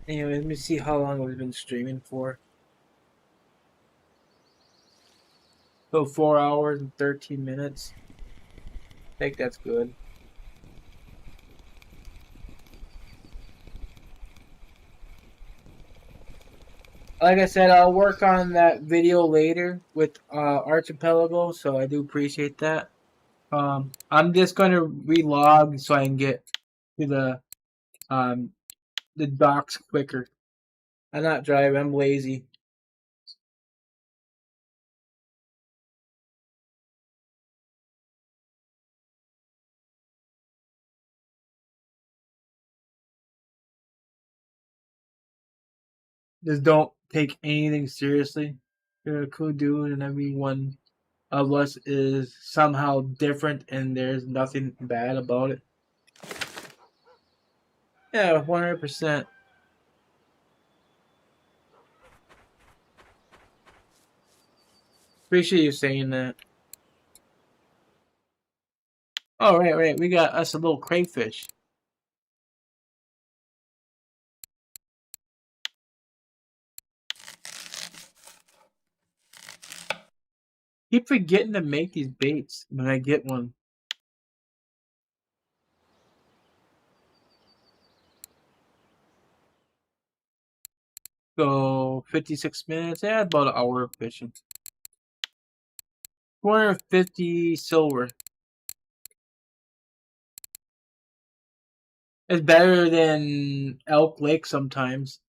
Anyway, let me see how long we've been streaming for. So 4 hours and 13 minutes. I think that's good. Like I said, I'll work on that video later with Archipelago, so I do appreciate that. I'm just gonna relog so I can get to the docks quicker. I'm not driving, I'm lazy. Just don't take anything seriously. You're a cool dude and every one of us is somehow different and there's nothing bad about it. Yeah, 100%. Appreciate you saying that. Oh, right. We got us a little crayfish. Keep forgetting to make these baits when I get one. So 56 minutes, yeah, about an hour of fishing. 450 silver. It's better than Elk Lake sometimes.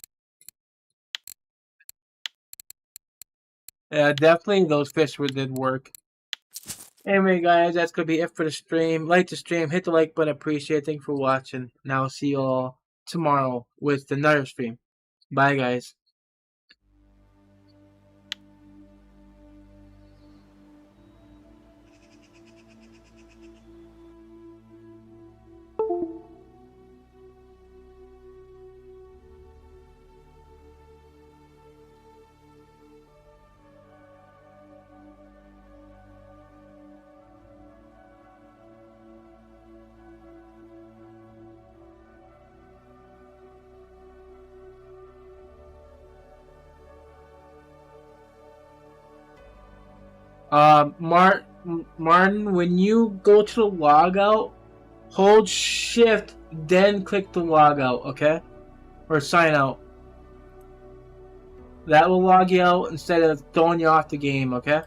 Yeah, definitely those fish did work. Anyway, guys, that's gonna be it for the stream. Like the stream, hit the like button, appreciate it. Thanks for watching. And I'll see you all tomorrow with another stream. Bye, guys. Martin, when you go to the logout, hold shift, then click the logout, okay? Or sign out. That will log you out instead of throwing you off the game, okay?